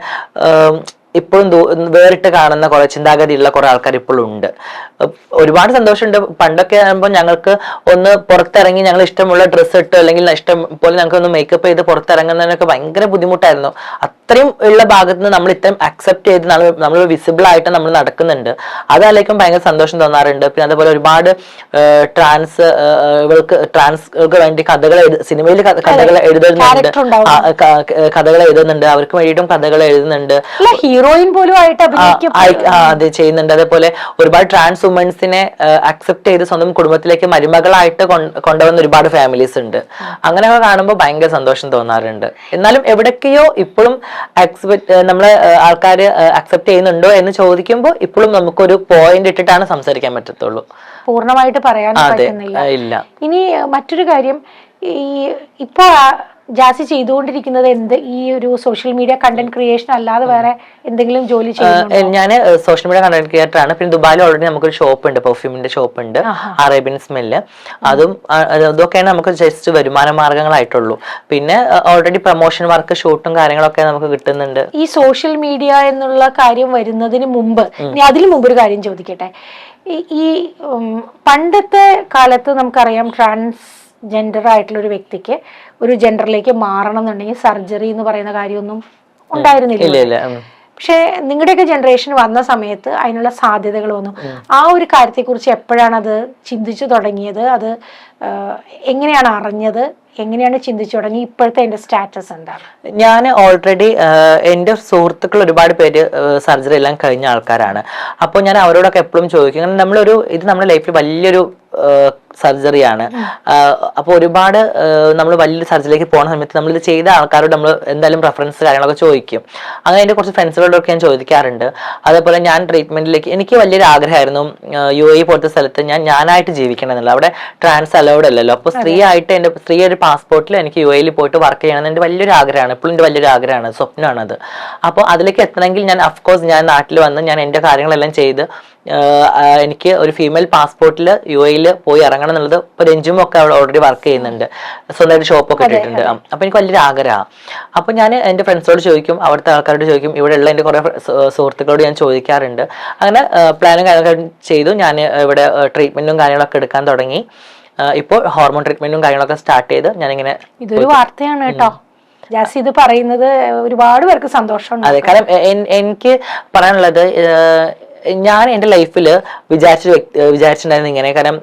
ഇപ്പോഴും വേറിട്ട് കാണുന്ന കുറെ ചിന്താഗതിയുള്ള കുറെ ആൾക്കാർ ഇപ്പോഴും ഉണ്ട്. ഒരുപാട് സന്തോഷമുണ്ട്. പണ്ടൊക്കെ ആകുമ്പോൾ ഞങ്ങൾക്ക് ഒന്ന് പുറത്തിറങ്ങി ഞങ്ങൾ ഇഷ്ടമുള്ള ഡ്രസ്സ് ഇട്ട് അല്ലെങ്കിൽ ഇഷ്ടം പോലെ ഞങ്ങൾക്ക് ഒന്ന് മേക്കപ്പ് ചെയ്ത് പുറത്തിറങ്ങുന്നതിനൊക്കെ ഭയങ്കര ബുദ്ധിമുട്ടായിരുന്നു. അത്രയും ഉള്ള ഭാഗത്ത് നിന്ന് നമ്മൾ ഇത്രയും അക്സെപ്റ്റ് ചെയ്ത് നമ്മൾ വിസിബിൾ ആയിട്ട് നമ്മൾ നടക്കുന്നുണ്ട്. അതാലേക്കും ഭയങ്കര സന്തോഷം തോന്നാറുണ്ട്. പിന്നെ അതുപോലെ ഒരുപാട് ട്രാൻസ്കൾക്ക് വേണ്ടി കഥകൾ സിനിമയിൽ കഥകൾ എഴുതുന്നുണ്ട്, കഥകൾ എഴുതുന്നുണ്ട്, അവർക്ക് വേണ്ടിയിട്ടും കഥകൾ എഴുതുന്നുണ്ട്, ഹീറോയിൻ പോലും ആയിട്ട് അത് ചെയ്യുന്നുണ്ട്. അതേപോലെ ഒരുപാട് ട്രാൻസ് വുമൻസിനെ അക്സെപ്റ്റ് ചെയ്ത് സ്വന്തം കുടുംബത്തിലേക്ക് മരുമകളായിട്ട് കൊണ്ടുവന്ന ഒരുപാട് ഫാമിലീസ് ഉണ്ട്. അങ്ങനെയൊക്കെ കാണുമ്പോൾ ഭയങ്കര സന്തോഷം തോന്നാറുണ്ട്. എന്നാലും എവിടൊക്കെയോ ഇപ്പോഴും നമ്മളെ ആൾക്കാര് അക്സെപ്റ്റ് ചെയ്യുന്നുണ്ടോ എന്ന് ചോദിക്കുമ്പോൾ ഇപ്പോഴും നമുക്കൊരു പോയിന്റ് ഇട്ടിട്ടാണ് സംസാരിക്കാൻ പറ്റത്തുള്ളൂ. പൂർണ്ണമായിട്ട് പറയാൻ പറ്റുന്നില്ല. ഇനി മറ്റൊരു കാര്യം, ഈ ഇപ്പൊ ജാസി ചെയ്തുകൊണ്ടിരിക്കുന്നത് എന്ത്? ഈ ഒരു സോഷ്യൽ മീഡിയ കണ്ടന്റ് ക്രിയേഷൻ അല്ലാതെ വേറെ എന്തെങ്കിലും ജോലി ചെയ്യുന്നുണ്ടോ? ഞാൻ സോഷ്യൽ മീഡിയ കണ്ടന്റ് ക്രിയേറ്റർ ആണ്. പിന്നെ ദുബായിൽ ഓൾറെഡി നമുക്കൊരു ഷോപ്പ് ഉണ്ട്, പെർഫ്യൂമിന്റെ ഷോപ്പ് ഉണ്ട്, അറേബ്യൻ സ്മെല്ല്. അതൊക്കെയാണ് നമുക്ക് ജസ്റ്റ് വരുമാന മാർഗങ്ങളായിട്ടുള്ളൂ. പിന്നെ ഓൾറെഡി പ്രൊമോഷൻ വർക്ക്, ഷൂട്ടും കാര്യങ്ങളൊക്കെ നമുക്ക് കിട്ടുന്നുണ്ട്. ഈ സോഷ്യൽ മീഡിയ എന്നുള്ള കാര്യം വരുന്നതിന് മുമ്പ്, ഇനി അതിനു മുമ്പ് ഒരു കാര്യം ചോദിക്കട്ടെ. ഈ പണ്ടത്തെ കാലത്ത് നമുക്കറിയാം ജെൻഡർ ആയിട്ടുള്ള ഒരു വ്യക്തിക്ക് ഒരു ജെൻഡറിലേക്ക് മാറണം എന്നുണ്ടെങ്കിൽ സർജറി എന്ന് പറയുന്ന കാര്യമൊന്നും ഉണ്ടായിരുന്നില്ല. പക്ഷെ നിങ്ങളുടെയൊക്കെ ജനറേഷൻ വന്ന സമയത്ത് അതിനുള്ള സാധ്യതകൾ വന്നു. ആ ഒരു കാര്യത്തെക്കുറിച്ച് എപ്പോഴാണ് അത് ചിന്തിച്ചു തുടങ്ങിയത്? അത് എങ്ങനെയാണ് അറിഞ്ഞത്? എങ്ങനെയാണ് ചിന്തിച്ചു തുടങ്ങി? ഇപ്പോഴത്തെ എന്റെ സ്റ്റാറ്റസ് എന്താണ്? ഞാൻ ഓൾറെഡി എൻ്റെ സുഹൃത്തുക്കൾ ഒരുപാട് പേര് സർജറി എല്ലാം കഴിഞ്ഞ ആൾക്കാരാണ്. അപ്പോൾ ഞാൻ അവരോടൊക്കെ എപ്പോഴും ചോദിക്കും, കാരണം ഇത് നമ്മുടെ ലൈഫിൽ വലിയൊരു സർജറിയാണ്. അപ്പോൾ ഒരുപാട് നമ്മൾ വലിയൊരു സർജറിയിലേക്ക് പോകുന്ന സമയത്ത് നമ്മൾ ഇത് ചെയ്ത ആൾക്കാരോട് നമ്മൾ എന്തായാലും റെഫറൻസ് കാര്യങ്ങളൊക്കെ ചോദിക്കും. അങ്ങനെ എൻ്റെ കുറച്ച് ഫ്രണ്ട്സുകളോടൊക്കെ ഞാൻ ചോദിക്കാറുണ്ട്. അതേപോലെ ഞാൻ ട്രീറ്റ്മെന്റിലേക്ക്, എനിക്ക് വലിയൊരു ആഗ്രഹമായിരുന്നു UAE പോലത്തെ സ്ഥലത്ത് ഞാനായിട്ട് ജീവിക്കണം എന്നുള്ളത്. അവിടെ ട്രാൻസ് അലൗഡ് അല്ലല്ലോ. അപ്പോൾ സ്ത്രീ ഒരു പാസ്പോർട്ടിൽ എനിക്ക് UAE പോയിട്ട് വർക്ക് ചെയ്യണം എൻ്റെ വലിയൊരു ആഗ്രഹമാണ്. ഇപ്പോഴും എൻ്റെ വലിയൊരു ആഗ്രഹമാണ്, സ്വപ്നമാണത്. അപ്പോൾ അതിലേക്ക് എത്തണമെങ്കിൽ ഞാൻ അഫ്കോഴ്സ് ഞാൻ നാട്ടിൽ വന്ന് ഞാൻ എൻ്റെ കാര്യങ്ങളെല്ലാം ചെയ്ത് എനിക്ക് ഒരു ഫീമെയിൽ പാസ്പോർട്ടിൽ UAE പോയി ഇറങ്ങണം എന്നുള്ളത്. ഇപ്പൊ രഞ്ജും ഒക്കെ അവിടെ ഓൾറെഡി വർക്ക് ചെയ്യുന്നുണ്ട്, സ്വന്തമായിട്ട് ഷോപ്പൊക്കെ ഇട്ടിട്ടുണ്ട്. അപ്പൊ എനിക്ക് വലിയൊരു ആഗ്രഹമാണ്. അപ്പൊ ഞാൻ എൻ്റെ ഫ്രണ്ട്സോട് ചോദിക്കും, അവിടുത്തെ ആൾക്കാരോട് ചോദിക്കും, ഇവിടെ ഉള്ള എൻ്റെ കുറെ സുഹൃത്തുക്കളോട് ഞാൻ ചോദിക്കാറുണ്ട്. അങ്ങനെ പ്ലാനും കാര്യങ്ങളൊക്കെ ചെയ്തു. ഞാൻ ഇവിടെ ട്രീറ്റ്മെന്റും കാര്യങ്ങളൊക്കെ എടുക്കാൻ തുടങ്ങി. ഇപ്പോൾ ഹോർമോൺ ട്രീറ്റ്മെന്റും കാര്യങ്ങളൊക്കെ സ്റ്റാർട്ട് ചെയ്ത് ഞാനിങ്ങനെ. ഇതൊരു വാർത്തയാണ് കേട്ടോ ജാസി, ഇത് പറയുന്നത് ഒരുപാട് പേർക്ക് സന്തോഷം. അതെ, കാരണം എനിക്ക് പറയാനുള്ളത്, ഞാൻ എൻ്റെ ലൈഫിൽ വിചാരിച്ചിട്ടുണ്ടായിരുന്നു ഇങ്ങനെ, കാരണം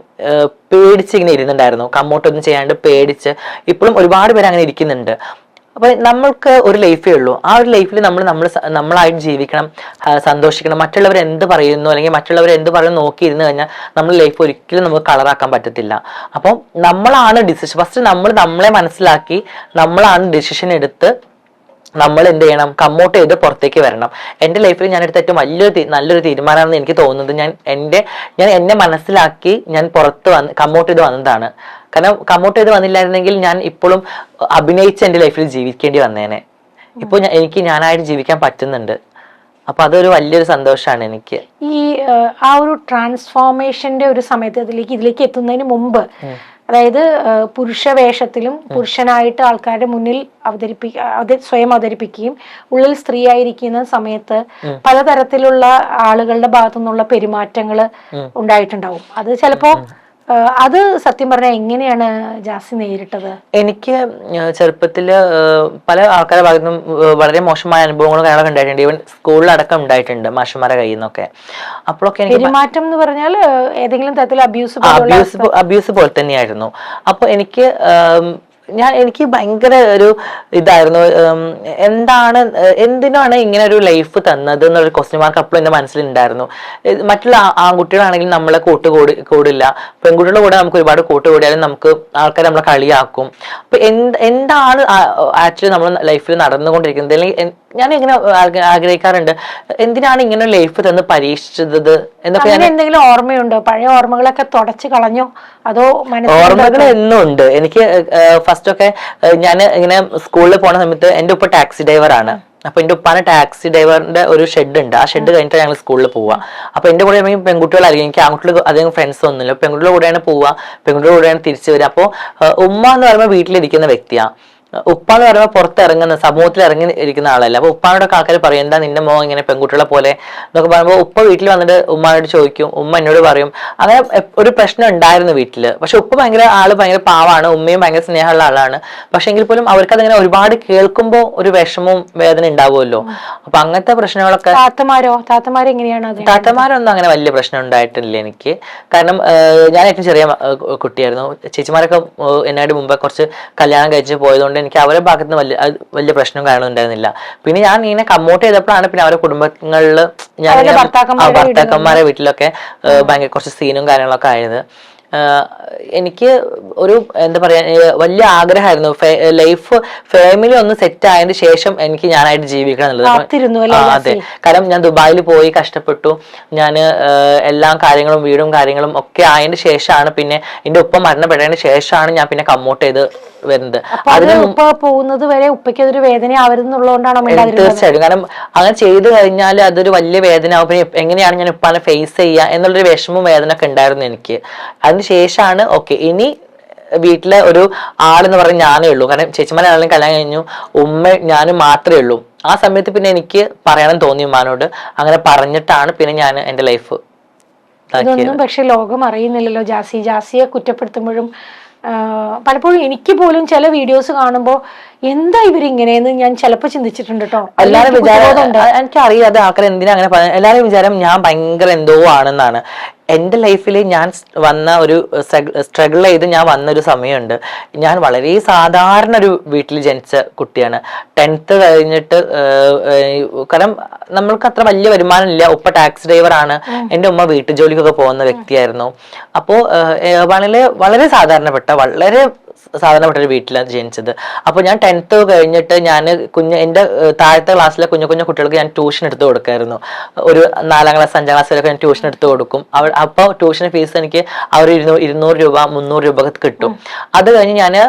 പേടിച്ചിങ്ങനെ ഇരുന്നുണ്ടായിരുന്നു, കമ്മോട്ടൊന്നും ചെയ്യാണ്ട് പേടിച്ച്. ഇപ്പോഴും ഒരുപാട് പേര് അങ്ങനെ ഇരിക്കുന്നുണ്ട്. അപ്പൊ നമ്മൾക്ക് ഒരു ലൈഫേ ഉള്ളൂ. ആ ഒരു ലൈഫിൽ നമ്മളായിട്ട് ജീവിക്കണം, സന്തോഷിക്കണം. മറ്റുള്ളവർ എന്ത് പറയുന്നു അല്ലെങ്കിൽ മറ്റുള്ളവർ എന്ത് പറയുന്നു നോക്കിയിരുന്നു കഴിഞ്ഞാൽ നമ്മുടെ ലൈഫ് ഒരിക്കലും നമുക്ക് കളറാക്കാൻ പറ്റത്തില്ല. അപ്പം നമ്മളാണ് ഡിസിഷൻ, ഫസ്റ്റ് നമ്മളെ മനസ്സിലാക്കി നമ്മളാണ് ഡിസിഷൻ എടുത്ത് നമ്മൾ എന്ത് ചെയ്യണം, കമ്മോട്ട് ചെയ്ത് പുറത്തേക്ക് വരണം. എൻ്റെ ലൈഫിൽ ഞാൻ എടുത്ത ഏറ്റവും നല്ലൊരു തീരുമാനമാണെന്ന് എനിക്ക് തോന്നുന്നത്, ഞാൻ എന്നെ മനസ്സിലാക്കി ഞാൻ പുറത്ത് കമ്മോട്ട് ചെയ്ത് വന്നതാണ്. കാരണം കമ്മോട്ട് ചെയ്ത് വന്നില്ലായിരുന്നെങ്കിൽ ഞാൻ ഇപ്പോഴും അഭിനയിച്ച് എൻ്റെ ലൈഫിൽ ജീവിക്കേണ്ടി വന്നേനെ. ഇപ്പോൾ എനിക്ക് ഞാനായിട്ട് ജീവിക്കാൻ പറ്റുന്നുണ്ട്. അപ്പൊ അതൊരു വലിയൊരു സന്തോഷമാണ് എനിക്ക്. ഈ ആ ഒരു ട്രാൻസ്ഫോർമേഷന്റെ ഒരു സമയത്ത് ഇതിലേക്ക് എത്തുന്നതിന് മുമ്പ്, അതായത് പുരുഷ വേഷത്തിലും പുരുഷനായിട്ട് ആൾക്കാരുടെ മുന്നിൽ സ്വയം അവതരിപ്പിക്കുകയും ഉള്ളിൽ സ്ത്രീ ആയിരിക്കുന്ന സമയത്ത് പലതരത്തിലുള്ള ആളുകളുടെ ഭാഗത്തു നിന്നുള്ള പെരുമാറ്റങ്ങൾ ഉണ്ടായിട്ടുണ്ടാവും. അത് ചിലപ്പോ അത് സത്യം പറഞ്ഞാൽ എങ്ങനെയാണ് ജാസി നേരിട്ടത്? എനിക്ക് ചെറുപ്പത്തില് പല ആൾക്കാരുടെ ഭാഗത്തു നിന്നും വളരെ മോശമായ അനുഭവങ്ങളും കാര്യങ്ങളൊക്കെ ഉണ്ടായിട്ടുണ്ട്. ഈവൻ സ്കൂളിലടക്കം ഉണ്ടായിട്ടുണ്ട് മാഷന്മാരുടെ കയ്യിൽ നിന്നൊക്കെ. അപ്പോഴൊക്കെ പെരുമാറ്റം എന്ന് പറഞ്ഞാൽ ഏതെങ്കിലും തരത്തിൽ അബ്യൂസ് പോലെ തന്നെയായിരുന്നു. അപ്പൊ എനിക്ക് ഭയങ്കര ഒരു ഇതായിരുന്നു, എന്തിനാണ് ഇങ്ങനെ ഒരു ലൈഫ് തന്നത് എന്നൊരു ക്വസ്റ്റ്യൻ മാർക്ക് അപ്പോഴും എന്റെ മനസ്സിലുണ്ടായിരുന്നു. മറ്റുള്ള ആൺകുട്ടികളാണെങ്കിൽ നമ്മളെ കൂടില്ല, പെൺകുട്ടികളുടെ കൂടെ നമുക്ക് ഒരുപാട് കൂട്ടുകൂടിയാലും നമുക്ക് ആൾക്കാർ നമ്മളെ കളിയാക്കും. അപ്പൊ എന്താണ് ആക്ച്വലി നമ്മൾ ലൈഫിൽ നടന്നുകൊണ്ടിരിക്കുന്നത്? അല്ലെങ്കിൽ ഞാൻ ഇങ്ങനെ ആഗ്രഹിക്കാറുണ്ട്, എന്തിനാണ് ഇങ്ങനെ ലൈഫ് തന്ന് പരീക്ഷിച്ചത് എന്നൊക്കെ. എന്തെങ്കിലും ഓർമ്മയുണ്ടോ? പഴയ ഓർമ്മകളൊക്കെ തുടച്ചു കളഞ്ഞോ അതോ? ഓർമ്മകൾ എന്നും ഉണ്ട് എനിക്ക്. ഫസ്റ്റ് ഒക്കെ ഞാൻ ഇങ്ങനെ സ്കൂളിൽ പോണ സമയത്ത് എൻ്റെ ഉപ്പ ടാക്സി ഡ്രൈവറാണ്. അപ്പൊ എന്റെ ഉപ്പാന് ടാക്സി ഡ്രൈവറിന്റെ ഒരു ഷെഡ് ഉണ്ട്. ആ ഷെഡ് കഴിഞ്ഞിട്ട് ഞങ്ങൾ സ്കൂളിൽ പോവുക. അപ്പൊ എന്റെ കൂടെ പെൺകുട്ടികളായിരിക്കും, എനിക്ക് ആൺകുട്ടികൾ അധികം ഫ്രണ്ട്സ് ഒന്നുമില്ല. പെൺകുട്ടികളുടെ കൂടെയാണ് പോവുക, പെൺകുട്ടികളുടെ കൂടെയാണ് തിരിച്ചു വരിക. അപ്പോൾ ഉമ്മ എന്ന് പറയുമ്പോൾ വീട്ടിലിരിക്കുന്ന വ്യക്തിയാണ്. ഉപ്പ എന്ന് പറയുമ്പോൾ പുറത്തിറങ്ങുന്ന, സമൂഹത്തിൽ ഇറങ്ങി ഇരിക്കുന്ന ആളല്ല. അപ്പൊ ഉപ്പാനോട് ആൾക്കാർ പറയും, എന്താ നിന്റെ മോൻ ഇങ്ങനെ പെൺകുട്ടികളെ പോലെ എന്നൊക്കെ പറയുമ്പോൾ ഉപ്പ വീട്ടിൽ വന്നിട്ട് ഉമ്മാനോട് ചോദിക്കും, ഉമ്മ എന്നോട് പറയും. അങ്ങനെ ഒരു പ്രശ്നം ഉണ്ടായിരുന്നു വീട്ടില്. പക്ഷെ ഉപ്പ ഭയങ്കര പാവാണ്, ഉമ്മയും ഭയങ്കര സ്നേഹമുള്ള ആളാണ്. പക്ഷെ എങ്കിൽ പോലും അവർക്ക് അതിങ്ങനെ ഒരുപാട് കേൾക്കുമ്പോൾ ഒരു വിഷമവും വേദന ഉണ്ടാവുമല്ലോ. അപ്പൊ അങ്ങനത്തെ പ്രശ്നങ്ങളൊക്കെ. താത്തമാരൊന്നും അങ്ങനെ വലിയ പ്രശ്നം ഉണ്ടായിട്ടില്ല എനിക്ക്. കാരണം ഞാൻ ഏറ്റവും ചെറിയ കുട്ടിയായിരുന്നു. ചേച്ചിമാരൊക്കെ എന്നോട് മുമ്പേ കുറച്ച് കല്യാണം കഴിച്ച് പോയതുകൊണ്ട് എനിക്ക് അവരുടെ ഭാഗത്ത് നിന്ന് വലിയ പ്രശ്നവും കാര്യങ്ങളും ഉണ്ടായിരുന്നില്ല. പിന്നെ ഞാൻ ഇങ്ങനെ കമ്മോട്ട് ചെയ്തപ്പോഴാണ് പിന്നെ അവരുടെ കുടുംബങ്ങളില് ഞാൻ ഭർത്താക്കന്മാരെ വീട്ടിലൊക്കെ ഭയങ്കര കുറച്ച് സീനും കാര്യങ്ങളൊക്കെ ആയത്. എനിക്ക് ഒരു എന്താ പറയാ വലിയ ആഗ്രഹമായിരുന്നു ലൈഫ് ഫാമിലി ഒന്ന് സെറ്റ് ആയതിനു ശേഷം എനിക്ക് ഞാനായിട്ട് ജീവിക്കണം എന്നുള്ളത്. അതെ, കാരണം ഞാൻ ദുബായിൽ പോയി കഷ്ടപ്പെട്ടു. ഞാൻ എല്ലാ കാര്യങ്ങളും വീടും കാര്യങ്ങളും ഒക്കെ ആയതിനു ശേഷമാണ്, പിന്നെ എന്റെ ഉപ്പ മരണപ്പെട്ടതിന് ശേഷമാണ് ഞാൻ പിന്നെ കമ്മോട്ട് ചെയ്ത് വരുന്നത്. പോകുന്നത് വരെ ഉപ്പയ്ക്ക് അതൊരു വേദന ആവരുന്നുള്ളതുകൊണ്ടാണോ? തീർച്ചയായിട്ടും, കാരണം അങ്ങനെ ചെയ്തു കഴിഞ്ഞാൽ അതൊരു വലിയ വേദന ആവും. പിന്നെ എങ്ങനെയാണ് ഞാൻ ഉപ്പാനെ ഫേസ് ചെയ്യുക എന്നുള്ളൊരു വിഷമവും വേദന ഒക്കെ ഉണ്ടായിരുന്നു എനിക്ക്. അതിനുശേഷമാണ് ഓക്കെ, ഇനി വീട്ടിലെ ഒരു ആളെന്ന് പറഞ്ഞാൽ ഞാനേ ഉള്ളൂ. കാരണം ചേച്ചിമാരാണെങ്കിലും കല്യാണം കഴിഞ്ഞു, ഉമ്മ ഞാനും മാത്രമേ ഉള്ളൂ. ആ സമയത്ത് പിന്നെ എനിക്ക് പറയണം തോന്നി ഉമ്മാനോട്. അങ്ങനെ പറഞ്ഞിട്ടാണ് പിന്നെ ഞാൻ എന്റെ ലൈഫ്. ഇതൊന്നും പക്ഷെ ലോകം അറിയുന്നില്ലല്ലോ ജാസിയെ കുറ്റപ്പെടുത്തുമ്പോഴും പലപ്പോഴും എനിക്ക് പോലും ചില വീഡിയോസ് കാണുമ്പോൾ എന്താ ഇവരിങ്ങനെയെന്ന് ഞാൻ ചിലപ്പോൾ ചിന്തിച്ചിട്ടുണ്ട് കേട്ടോ. എല്ലാവരും വിചാരം എനിക്കറിയാതെ ആൾക്കാർ എന്തിനാ അങ്ങനെ പറയാം. എല്ലാവരും വിചാരം ഞാൻ ഭയങ്കര എന്തോ ആണെന്നാണ്. എൻ്റെ ലൈഫിൽ ഞാൻ വന്ന ഒരു സ്ട്രഗിൾ ചെയ്ത് ഞാൻ വന്നൊരു സമയമുണ്ട്. ഞാൻ വളരെ സാധാരണ ഒരു വീട്ടിൽ ജനിച്ച കുട്ടിയാണ്. 10th കഴിഞ്ഞിട്ട്, കാരണം നമ്മൾക്ക് അത്ര വലിയ വരുമാനം ഇല്ല. ഉപ്പ ടാക്സി ഡ്രൈവറാണ്, എൻ്റെ ഉമ്മ വീട്ടു ജോലിക്കൊക്കെ പോകുന്ന വ്യക്തിയായിരുന്നു. അപ്പോൾ വളരെ സാധാരണപ്പെട്ട ഒരു വീട്ടിലാണ് ജനിച്ചത്. അപ്പൊ ഞാൻ 10th കഴിഞ്ഞിട്ട് ഞാൻ എൻ്റെ താഴത്തെ ക്ലാസ്സിലെ കുഞ്ഞു കുട്ടികൾക്ക് ഞാൻ ട്യൂഷൻ എടുത്ത് കൊടുക്കായിരുന്നു. ഒരു 4ാം ക്ലാസ് 5ാം ക്ലാസ് വരെയൊക്കെ ഞാൻ ട്യൂഷൻ എടുത്ത് കൊടുക്കും. അപ്പോൾ ട്യൂഷൻ ഫീസ് എനിക്ക് അവർ 200 രൂപ 300 രൂപ കിട്ടും. അത് കഴിഞ്ഞ്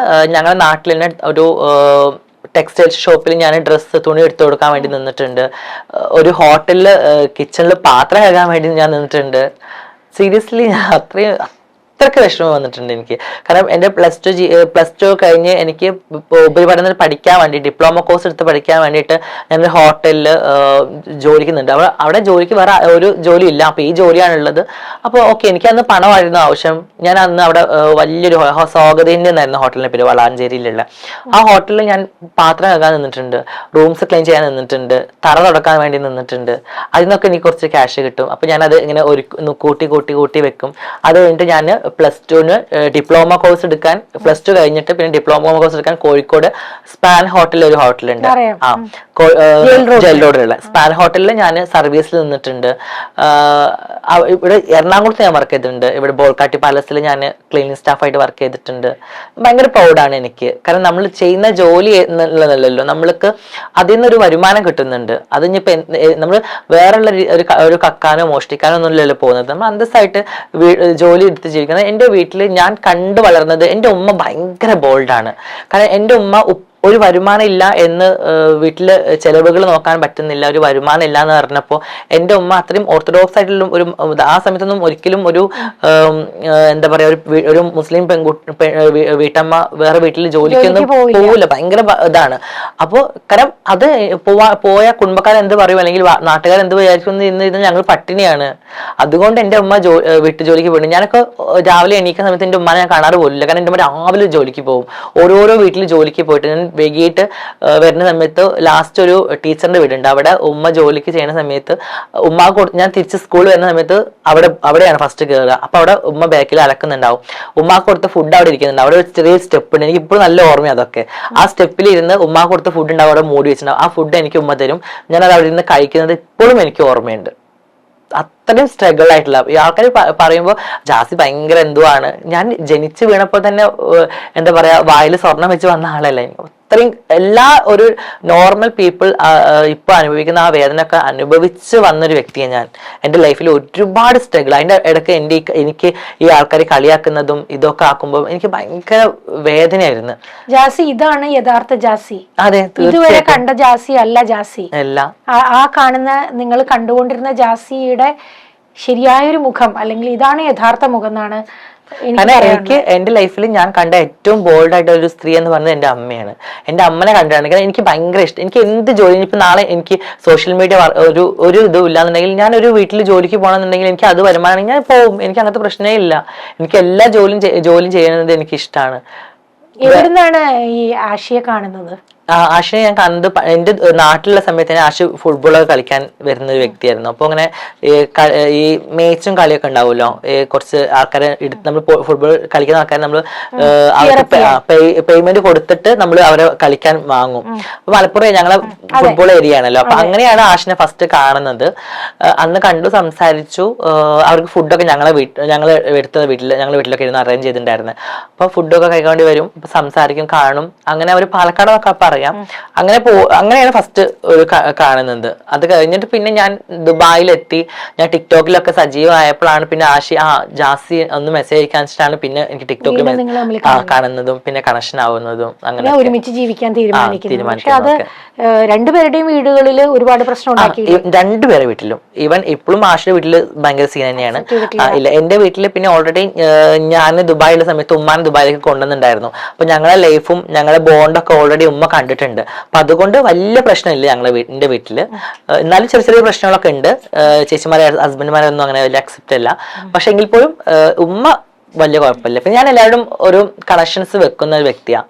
ഞങ്ങളുടെ നാട്ടിൽ തന്നെ ഒരു ടെക്സ്റ്റൈൽസ് ഷോപ്പിൽ ഞാൻ തുണി എടുത്തു കൊടുക്കാൻ വേണ്ടി നിന്നിട്ടുണ്ട്. ഒരു ഹോട്ടലില് കിച്ചണിൽ പാത്രം കഴുകാൻ വേണ്ടി ഞാൻ നിന്നിട്ടുണ്ട്. സീരിയസ്ലി ഞാൻ അത്രയ്ക്ക് വിഷമം വന്നിട്ടുണ്ട് എനിക്ക്. കാരണം എൻ്റെ പ്ലസ് ടു കഴിഞ്ഞ് എനിക്ക് ഉപരിപഠനത്തിൽ പഠിക്കാൻ വേണ്ടി ഡിപ്ലോമ കോഴ്സ് എടുത്ത് പഠിക്കാൻ വേണ്ടിയിട്ട് ഞാനൊരു ഹോട്ടലിൽ ജോലിക്കുന്നുണ്ട്. അവിടെ ജോലിക്ക് വേറെ ഒരു ജോലി ഇല്ല, അപ്പൊ ഈ ജോലിയാണുള്ളത്. അപ്പോൾ ഓക്കെ, എനിക്ക് അന്ന് പണമായിരുന്നു ആവശ്യം. ഞാൻ അന്ന് അവിടെ വലിയൊരു സ്വാഗതീൻ്റെ എന്നായിരുന്നു ഹോട്ടലിന്റെ പേര്, വളാഞ്ചേരിയിലുള്ള. ആ ഹോട്ടലിൽ ഞാൻ പാത്രം കഴുകാൻ നിന്നിട്ടുണ്ട്, റൂംസ് ക്ലീൻ ചെയ്യാൻ നിന്നിട്ടുണ്ട്, തറ തുടക്കാൻ വേണ്ടി നിന്നിട്ടുണ്ട്. അതിനൊക്കെ എനിക്ക് കുറച്ച് ക്യാഷ് കിട്ടും. അപ്പൊ ഞാനത് ഇങ്ങനെ കൂട്ടി വെക്കും. അത് കഴിഞ്ഞിട്ട് ഞാൻ +2 ഡിപ്ലോമ കോഴ്സ് എടുക്കാൻ, +2 കഴിഞ്ഞിട്ട് പിന്നെ ഡിപ്ലോമ കോഴ്സ് എടുക്കാൻ കോഴിക്കോട് സ്പാൻ ഹോട്ടലിൽ ഒരു ഹോട്ടലുണ്ട്, ജയിൽ റോഡിലുള്ള സ്പാൻ ഹോട്ടലിൽ ഞാൻ സർവീസിൽ നിന്നിട്ടുണ്ട്. ഇവിടെ എറണാകുളത്ത് ഞാൻ വർക്ക് ചെയ്തിട്ടുണ്ട്. ഇവിടെ ബോൾക്കാട്ടി പാലസിൽ ഞാൻ ക്ലീനിങ് സ്റ്റാഫായിട്ട് വർക്ക് ചെയ്തിട്ടുണ്ട്. ഭയങ്കര പ്രൗഡാണ് എനിക്ക്. കാരണം നമ്മൾ ചെയ്യുന്ന ജോലി എന്നുള്ളതല്ലോ, നമ്മൾക്ക് അതിൽ നിന്നൊരു വരുമാനം കിട്ടുന്നുണ്ട്. അത് ഇനിയിപ്പോ നമ്മൾ വേറെയുള്ള ഒരു കക്കാനോ മോഷ്ടിക്കാനോ ഒന്നുമില്ലല്ലോ പോകുന്നത്. നമ്മൾ അന്തസ്സായിട്ട് ജോലി എടുത്ത് ജീവിക്കുന്നത്. എൻ്റെ വീട്ടിൽ ഞാൻ കണ്ടു വളർന്നത്, എൻ്റെ ഉമ്മ ഭയങ്കര ബോൾഡാണ്. കാരണം എൻ്റെ ഉമ്മ ഒരു വരുമാനം ഇല്ല എന്ന്, വീട്ടില് ചെലവുകൾ നോക്കാൻ പറ്റുന്നില്ല, ഒരു വരുമാനം ഇല്ല എന്ന് പറഞ്ഞപ്പോൾ എൻ്റെ ഉമ്മ അത്രയും ഓർത്തഡോക്സ് ആയിട്ടുള്ള ഒരു, ആ സമയത്തൊന്നും ഒരിക്കലും ഒരു എന്താ പറയാ, ഒരു മുസ്ലിം വീട്ടമ്മ വേറെ വീട്ടിൽ ജോലിക്കൊന്നും പോവില്ല. ഭയങ്കര ഇതാണ്. അപ്പോൾ കാരണം അത് പോയ കുടുംബക്കാർ എന്ത് പറയും, അല്ലെങ്കിൽ നാട്ടുകാർ എന്ത് വിചാരിക്കും, ഇന്ന് ഞങ്ങൾ പട്ടിണിയാണ്. അതുകൊണ്ട് എൻ്റെ ഉമ്മ വീട്ടു ജോലിക്ക് പോയി. ഞാനൊക്കെ രാവിലെ എണീക്കുന്ന സമയത്ത് എൻ്റെ ഉമ്മനെ ഞാൻ കാണാറ് പോലില്ല. കാരണം എൻ്റെ ഉമ്മ രാവിലെ ജോലിക്ക് പോകും. ഓരോരോ വീട്ടിൽ ജോലിക്ക് പോയിട്ട് ഞാൻ വൈകിട്ട് വരുന്ന സമയത്ത് ലാസ്റ്റ് ഒരു ടീച്ചറിന്റെ വീടുണ്ട്. അവിടെ ഉമ്മ ജോലിക്ക് ചെയ്യുന്ന സമയത്ത് ഞാൻ തിരിച്ച് സ്കൂളിൽ വരുന്ന സമയത്ത് അവിടെയാണ് ഫസ്റ്റ് കയറുക. അപ്പൊ അവിടെ ഉമ്മ ബാക്കിൽ അലക്കുന്നുണ്ടാവും. ഉമ്മാക്ക് കൊടുത്ത ഫുഡ് അവിടെ ഇരിക്കുന്നുണ്ട്. അവിടെ ഒരു ചെറിയ സ്റ്റെപ്പ് ഉണ്ട്, എനിക്ക് ഇപ്പോഴും നല്ല ഓർമ്മ അതൊക്കെ. ആ സ്റ്റെപ്പിൽ ഇരുന്ന് ഉമ്മാക്ക് കൊടുത്ത ഫുഡ് ഉണ്ടാവും, അവിടെ മൂടി വെച്ചിട്ടുണ്ടാവും. ആ ഫുഡ് എനിക്ക് ഉമ്മ തരും. ഞാൻ അത് അവിടെ ഇരുന്ന് കഴിക്കുന്നത് ഇപ്പോഴും എനിക്ക് ഓർമ്മയുണ്ട്. അത്രയും സ്ട്രഗിൾ ആയിട്ടുള്ള ഈ ആൾക്കാർ പറയുമ്പോൾ ജാസി ഭയങ്കര എന്തോ ആണ്. ഞാൻ ജനിച്ചു വീണപ്പോൾ തന്നെ എന്താ പറയാ, വായിൽ സ്വർണം വെച്ച് വന്ന ആളല്ലേ. അത്രയും എല്ലാ ഒരു നോർമൽ പീപ്പിൾ ഇപ്പൊ അനുഭവിക്കുന്ന ആ വേദന ഒക്കെ അനുഭവിച്ച് വന്നൊരു വ്യക്തിയാണ് ഞാൻ. എൻ്റെ ലൈഫിൽ ഒരുപാട് സ്ട്രഗിൾ. അതിന്റെ ഇടയ്ക്ക് എനിക്ക് ഈ ആൾക്കാർ കളിയാക്കുന്നതും ഇതൊക്കെ ആക്കുമ്പോൾ എനിക്ക് ഭയങ്കര വേദനയായിരുന്നു. ജാസി ഇതാണ് യഥാർത്ഥ ജാസി. അതെ, ഇതുവരെ കണ്ട ജാസി അല്ല ജാസി. അല്ല, ആ കാണുന്ന നിങ്ങൾ കണ്ടുകൊണ്ടിരുന്ന ജാസിയുടെ ശരിയായൊരു മുഖം, അല്ലെങ്കിൽ ഇതാണ് യഥാർത്ഥ മുഖം എന്നാണ് എനിക്ക് എന്റെ ലൈഫിൽ ഞാൻ കണ്ട ഏറ്റവും ബോൾഡ് ആയിട്ട് ഒരു സ്ത്രീ എന്ന് പറഞ്ഞത് എന്റെ അമ്മയാണ്. എന്റെ അമ്മനെ കണ്ടാണ്. കാരണം എനിക്ക് ഭയങ്കര ഇഷ്ടം. എനിക്ക് എന്ത് ജോലി, ഇപ്പൊ നാളെ എനിക്ക് സോഷ്യൽ മീഡിയ ഒരു ഇതും ഇല്ലാന്നുണ്ടെങ്കിൽ, ഞാൻ ഒരു വീട്ടിൽ ജോലിക്ക് പോകണമെന്നുണ്ടെങ്കിൽ എനിക്ക് അത് വരുമാനം ഞാൻ പോകും. എനിക്ക് അങ്ങനത്തെ പ്രശ്നമേ ഇല്ല. എനിക്ക് എല്ലാ ജോലിയും ചെയ്യുന്നത് എനിക്ക് ഇഷ്ടമാണ്. എവിടുന്നാണ് ഈ ആശയെ കാണുന്നത്? ആശയെ ഞാൻ കണ്ടത് എൻ്റെ നാട്ടിലുള്ള സമയത്ത് തന്നെ ആശ ഫുട്ബോളൊക്കെ കളിക്കാൻ വരുന്ന ഒരു വ്യക്തിയായിരുന്നു. അപ്പൊ അങ്ങനെ ഈ മേച്ചും കളിയൊക്കെ ഉണ്ടാവുമല്ലോ, കുറച്ച് ആൾക്കാരെ നമ്മൾ ഫുട്ബോൾ കളിക്കുന്ന ആൾക്കാരെ നമ്മൾ പേയ്മെന്റ് കൊടുത്തിട്ട് നമ്മൾ അവരെ കളിക്കാൻ വാങ്ങും. അപ്പൊ മലപ്പുറം ഞങ്ങളെ ഫുട്ബോൾ ഏരിയ ആണല്ലോ. അപ്പൊ അങ്ങനെയാണ് ആശിനെ ഫസ്റ്റ് കാണുന്നത്. അന്ന് കണ്ടു, സംസാരിച്ചു. അവർക്ക് ഫുഡൊക്കെ ഞങ്ങളെ വീട്ടിലൊക്കെ ഇരുന്ന് അറേഞ്ച് ചെയ്തിട്ടുണ്ടായിരുന്നു. അപ്പൊ ഫുഡൊക്കെ കഴിക്കേണ്ടി വരും, സംസാരിക്കും, കാണും. അങ്ങനെ അവർ പാലക്കാടൊക്കെ അറിയാം. അങ്ങനെയാണ് ഫസ്റ്റ് ഒരു കാണുന്നത്. അത് കഴിഞ്ഞിട്ട് പിന്നെ ഞാൻ ദുബായിലെത്തി. ഞാൻ ടിക്ടോക്കിലൊക്കെ സജീവമായപ്പോഴാണ് പിന്നെ ജാസി ഒന്ന് മെസ്സേജ് അയക്കാൻ വെച്ചിട്ടാണ് പിന്നെ എനിക്ക് ടിക്ടോക്കിൽ കാണുന്നതും പിന്നെ കണക്ഷൻ ആവുന്നതും. അങ്ങനെ ഒരുമിച്ച് ജീവിക്കാൻ തീരുമാനിക്കുന്നത്. രണ്ടുപേരുടെയും വീടുകളിൽ ഒരുപാട് പ്രശ്നം ഉണ്ടാക്കി. രണ്ടുപേരുടെ വീട്ടിലും. ഈവൻ ഇപ്പോഴും ആഷിയുടെ വീട്ടില് ഭയങ്കര സീൻ തന്നെയാണ്. ഇല്ല, എന്റെ വീട്ടില് പിന്നെ ഓൾറെഡി ഞാൻ ദുബായിലുള്ള സമയത്ത് ഉമ്മാനെ ദുബായിലേക്ക് കൊണ്ടുവന്നിട്ടുണ്ടായിരുന്നു. അപ്പൊ ഞങ്ങളെ ലൈഫും ഞങ്ങളെ ബോണ്ടൊക്കെ ഓൾറെഡി ഉമ്മ കണ്ടിട്ടുണ്ട്. അപ്പൊ അതുകൊണ്ട് വലിയ പ്രശ്നമില്ല എന്റെ വീട്ടില്. എന്നാലും ചെറിയ ചെറിയ പ്രശ്നങ്ങളൊക്കെ ഉണ്ട്. ചേച്ചിമാരെ ഹസ്ബൻഡ്മാരൊന്നും അങ്ങനെ വലിയ അക്സെപ്റ്റ് അല്ല. പക്ഷെ എങ്കിൽ പോലും ഉമ്മ വലിയ കുഴപ്പമില്ല. പിന്നെ ഞാൻ എല്ലാവരും ഒരു കണക്ഷൻസ് വെക്കുന്ന ഒരു വ്യക്തിയാണ്.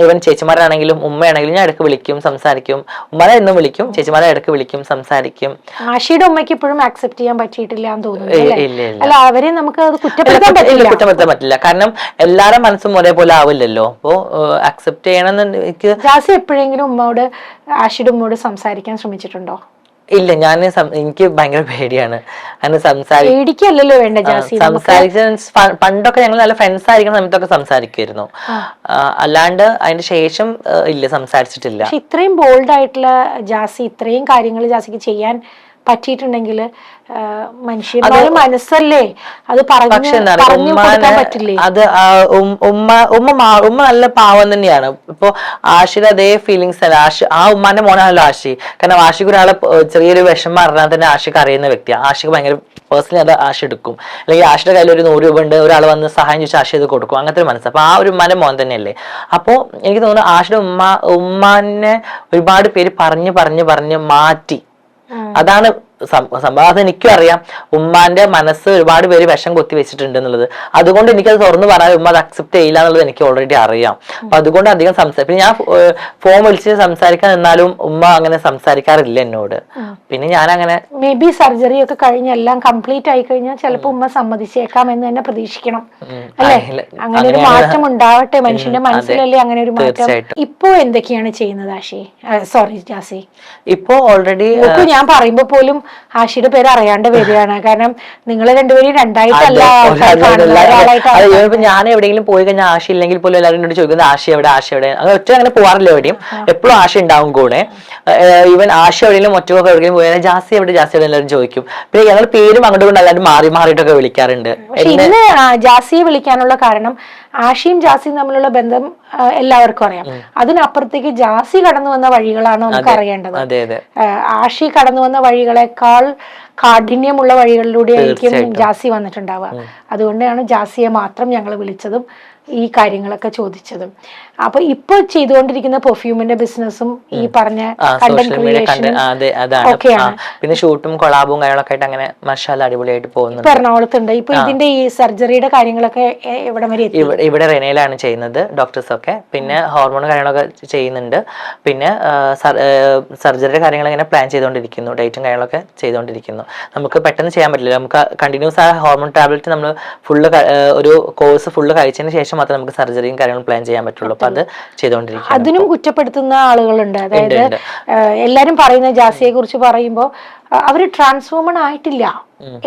ഇവൻ ചേച്ചിമാരാണെങ്കിലും ഉമ്മയാണെങ്കിലും ഞാൻ ഇടയ്ക്ക് വിളിക്കും, സംസാരിക്കും. ഉമ്മനെ എന്നും വിളിക്കും, ചേച്ചിമാരെ ഇടയ്ക്ക് വിളിക്കും, സംസാരിക്കും. ആഷിയുടെ ഉമ്മയ്ക്ക് ഇപ്പോഴും ആക്സെപ്റ്റ് ചെയ്യാൻ പറ്റിയിട്ടില്ല എന്ന് തോന്നുന്നു. അല്ല, അവരെ നമുക്ക് കുറ്റപ്പെടുത്താൻ പറ്റില്ല. കാരണം എല്ലാവരുടെ മനസ്സും ഒരേപോലെ ആവില്ലല്ലോ. അപ്പോ അക്സെപ്റ്റ് ചെയ്യണമെന്ന് എനിക്ക്. ജാസി എപ്പോഴെങ്കിലും ഉമ്മയോട്, ആഷിയുടെ ഉമ്മയോട് സംസാരിക്കാൻ ശ്രമിച്ചിട്ടുണ്ടോ? ഇല്ല, എനിക്ക് ഭയങ്കര പേടിയാണ്. അങ്ങനെ പേടിക്കല്ലോ വേണ്ട ജാസി. പണ്ടൊക്കെ ഞങ്ങൾ നല്ല ഫ്രണ്ട്സ് ആയിരിക്കുന്ന സമയത്തൊക്കെ സംസാരിക്കുമായിരുന്നു. അല്ലാണ്ട് അതിന്റെ ശേഷം ഇല്ല, സംസാരിച്ചിട്ടില്ല. ഇത്രയും ബോൾഡ് ആയിട്ടുള്ള ജാസി, ഇത്രയും കാര്യങ്ങൾ ജാസിക്ക് ചെയ്യാൻ പറ്റിയിട്ടുണ്ടെങ്കിൽ മനുഷ്യന്മാരുടെ മനസ്സല്ലേ അത് പറഞ്ഞു കൊടുക്കാൻ പറ്റില്ലേ? അത് ഉമ്മ നല്ല പാവം തന്നെയാണ്. ഇപ്പൊ ആഷിയുടെ അതേ ഫീലിങ്സ് അല്ല. ആ ഉമ്മാന്റെ മോനാണല്ലോ ആഷി. കാരണം ആഷിക്ക് ഒരാളെ ചെറിയൊരു വിഷമം അറിഞ്ഞാൽ തന്നെ ആഷിക്ക് അറിയുന്ന വ്യക്തിയാണ്. ആഷിക്ക് ഭയങ്കര പേഴ്സണലി അത് ആഷി എടുക്കും. അല്ലെങ്കിൽ ആഷിയുടെ കയ്യിൽ ഒരു 100 രൂപ ഉണ്ട്, ഒരാൾ വന്ന് സഹായം ചോദിച്ചാൽ ആഷി ഇത് കൊടുക്കും. അങ്ങനത്തെ ഒരു മനസ്സ്. അപ്പൊ ആ ഒരു ഉമ്മാന്റെ മോൻ തന്നെയല്ലേ. അപ്പോ എനിക്ക് തോന്നുന്നു ആഷിയുടെ ഉമ്മാനെ ഒരുപാട് പേര് പറഞ്ഞ് മാറ്റി. അതാണ് സംഭവം അത് എനിക്കും അറിയാം. ഉമ്മാന്റെ മനസ്സ് ഒരുപാട് പേര് വിഷം കൊത്തി വെച്ചിട്ടുണ്ട് എന്നുള്ളത്. അതുകൊണ്ട് എനിക്കത് തുറന്നു പറയാൻ ഉമ്മ അത് അക്സെപ്റ്റ് ചെയ്യില്ല എന്നുള്ളത് എനിക്ക് ഓൾറെഡി അറിയാം. അപ്പൊ അതുകൊണ്ട് അധികം പിന്നെ ഞാൻ ഫോൺ വിളിച്ച് സംസാരിക്കാൻ നിന്നാലും ഉമ്മ അങ്ങനെ സംസാരിക്കാറില്ല എന്നോട്. പിന്നെ ഞാൻ അങ്ങനെ മേ ബി സർജറി ഒക്കെ കഴിഞ്ഞ് എല്ലാം കംപ്ലീറ്റ് ആയി കഴിഞ്ഞാൽ ചിലപ്പോൾ ഉമ്മ സമ്മതിച്ചേക്കാം എന്ന് തന്നെ പ്രതീക്ഷിക്കണം അല്ലെ. അങ്ങനെ ഒരു മാറ്റം ഉണ്ടാവട്ടെ മനുഷ്യന്റെ മനസ്സിലല്ലേ അങ്ങനെ ഒരു മാറ്റം. ഇപ്പോ എന്തൊക്കെയാണ് ചെയ്യുന്നത് ആഷി, സോറി ജാസി? ഇപ്പോ ഓൾറെഡി ഞാൻ പറയുമ്പോ പോലും ആഷിയുടെ പേര് അറിയാണ്ട് വരികയാണ്. കാരണം നിങ്ങൾ രണ്ടുപേരും രണ്ടായിട്ടല്ല, ഞാൻ എവിടെയെങ്കിലും പോയി കഴിഞ്ഞാൽ ആശി ഇല്ലെങ്കിൽ പോലും എല്ലാവരും എന്നോട് ചോദിക്കുന്നത് ആശി എവിടെ, ആശി എവിടെ. അങ്ങനെ ഒറ്റ അങ്ങനെ പോവാറില്ല എവിടെയും. എപ്പോഴും ആശി ഉണ്ടാവും കൂടെ. ഈവൻ ആശി എവിടെയെങ്കിലും ഒറ്റക്കൊക്കെ എവിടെയെങ്കിലും പോയാൽ ജാസി എവിടെ, ജാസി എവിടെ എല്ലാവരും ചോദിക്കും. പിന്നെ ഞങ്ങൾ പേരും അങ്ങോട്ട് കൊണ്ട് എല്ലാവരും മാറി മാറിയിട്ടൊക്കെ വിളിക്കാറുണ്ട്. ഇന്ന് ജാസിയെ വിളിക്കാനുള്ള കാരണം ആഷിയും ജാസിയും തമ്മിലുള്ള ബന്ധം എല്ലാവർക്കും അറിയാം. അതിനപ്പുറത്തേക്ക് ജാസി കടന്നു വന്ന വഴികളാണ് നമുക്ക് അറിയേണ്ടത്. ആഷി കടന്നു വന്ന വഴികളെക്കാൾ കാഠിന്യമുള്ള വഴികളിലൂടെ ആയിരിക്കും ജാസി വന്നിട്ടുണ്ടാവുക. അതുകൊണ്ടാണ് ജാസിയെ മാത്രം ഞങ്ങൾ വിളിച്ചതും ഈ കാര്യങ്ങളൊക്കെ ചോദിച്ചതും. അപ്പൊ ഇപ്പൊ ചെയ്തുകൊണ്ടിരിക്കുന്ന പെർഫ്യൂമിന്റെ ബിസിനസ്സും ഈ പറഞ്ഞ കണ്ടന്റ് ക്രിയേഷനും ഒക്കെയാണ്. പിന്നെ ഷൂട്ടും കൊളാബും കാര്യങ്ങളൊക്കെ ആയിട്ട് അങ്ങനെ മഷാല അടിപൊളിയായിട്ട് പോകുന്നു. ഇപ്പൊ എറണാകുളത്തുണ്ട്. ഇപ്പൊ ഇതിന്റെ ഈ സർജറിയുടെ കാര്യങ്ങളൊക്കെ എവിടെ വരെ എത്തി? ഇവിടെ റെനയിലാണ് ചെയ്യുന്നത് ഡോക്ടേഴ്സ് ഒക്കെ. പിന്നെ ഹോർമോൺ കാര്യങ്ങളൊക്കെ ചെയ്യുന്നുണ്ട്. പിന്നെ സർജറിയുടെ കാര്യങ്ങൾ ഇങ്ങനെ പ്ലാൻ ചെയ്തുകൊണ്ടിരിക്കുന്നു. ഡേറ്റും കാര്യങ്ങളൊക്കെ ചെയ്തുകൊണ്ടിരിക്കുന്നു. നമുക്ക് പെട്ടെന്ന് ചെയ്യാൻ പറ്റില്ല. നമുക്ക് കണ്ടിന്യൂസ് ആ ഹോർമോൺ ടാബ്ലറ്റ് നമ്മൾ ഫുള്ള് ഒരു കോഴ്സ് ഫുള്ള് കഴിച്ചതിന് ശേഷം മാത്രമേ നമുക്ക് സർജറിയും കാര്യങ്ങളും പ്ലാൻ ചെയ്യാൻ പറ്റുള്ളൂ. അപ്പൊ അത് ചെയ്തുകൊണ്ടിരിക്കും. അതിനും കുറ്റപ്പെടുത്തുന്ന ആളുകളുണ്ട്. അതായത് എല്ലാരും പറയുന്ന ജാസിയെ കുറിച്ച് പറയുമ്പോ അവര് ട്രാൻസ്ഫോമൺ ആയിട്ടില്ല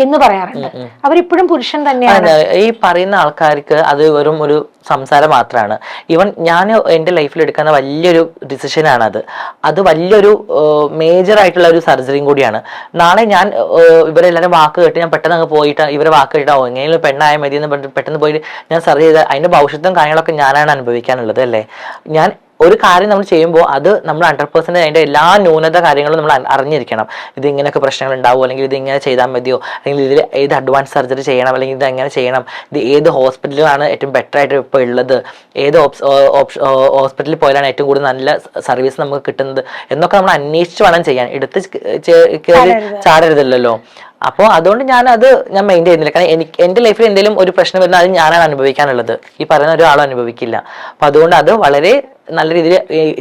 എന്ന് പറയാറുണ്ട്. അവരിപ്പോഴും പുരുഷൻ തന്നെയാണ്. ഈ പറയുന്ന ആൾക്കാർക്ക് അത് വെറും ഒരു സംസാരം മാത്രമാണ്. ഈവൻ ഞാൻ എൻ്റെ ലൈഫിൽ എടുക്കുന്ന വലിയൊരു ഡിസിഷനാണ് അത് വലിയൊരു മേജർ ആയിട്ടുള്ള ഒരു സർജറിയും കൂടിയാണ്. നാളെ ഞാൻ ഇവരെല്ലാവരും വാക്ക് കേട്ട് ഞാൻ പെട്ടെന്ന് അങ്ങ് പോയിട്ട് ഇവരെ വാക്ക് കേട്ടോ എങ്ങനെയും പെണ്ണായ മതി എന്ന് പെട്ടെന്ന് പോയിട്ട് ഞാൻ സർജറി ചെയ്ത അതിന്റെ ഭവിഷ്യത്തും കാര്യങ്ങളൊക്കെ ഞാനാണ് അനുഭവിക്കാനുള്ളത് അല്ലേ. ഞാൻ ഒരു കാര്യം നമ്മൾ ചെയ്യുമ്പോൾ അത് നമ്മൾ 100% അതിന്റെ എല്ലാ ന്യൂനത കാര്യങ്ങളും നമ്മൾ അറിഞ്ഞിരിക്കണം. ഇത് ഇങ്ങനെയൊക്കെ പ്രശ്നങ്ങൾ ഉണ്ടാവും, അല്ലെങ്കിൽ ഇത് ഇങ്ങനെ ചെയ്താൽ മതിയോ, അല്ലെങ്കിൽ ഇതിൽ ഏത് അഡ്വാൻസ് സർജറി ചെയ്യണം, അല്ലെങ്കിൽ ഇത് എങ്ങനെ ചെയ്യണം, ഇത് ഏത് ഹോസ്പിറ്റലിലാണ് ഏറ്റവും ബെറ്റർ ആയിട്ട് ഇപ്പോൾ ഉള്ളത്, ഏത് ഹോസ്പിറ്റലിൽ പോയാലാണ് ഏറ്റവും കൂടുതൽ നല്ല സർവീസ് നമുക്ക് കിട്ടുന്നത് എന്നൊക്കെ നമ്മൾ അന്വേഷിച്ച് വേണം ചെയ്യാൻ. എടുത്ത് കയറി ചാടരുതല്ലോ. അപ്പോൾ അതുകൊണ്ട് ഞാൻ മെയിൻറ്റെയിൻ ചെയ്യുന്നില്ല. കാരണം എനിക്ക് എൻ്റെ ലൈഫിൽ എന്തെങ്കിലും ഒരു പ്രശ്നം വരുന്നത് അത് ഞാനാണ് അനുഭവിക്കാനുള്ളത്, ഈ പറയുന്ന ഒരാളും അനുഭവിക്കില്ല. അപ്പൊ അതുകൊണ്ട് അത് വളരെ നല്ല രീതിയിൽ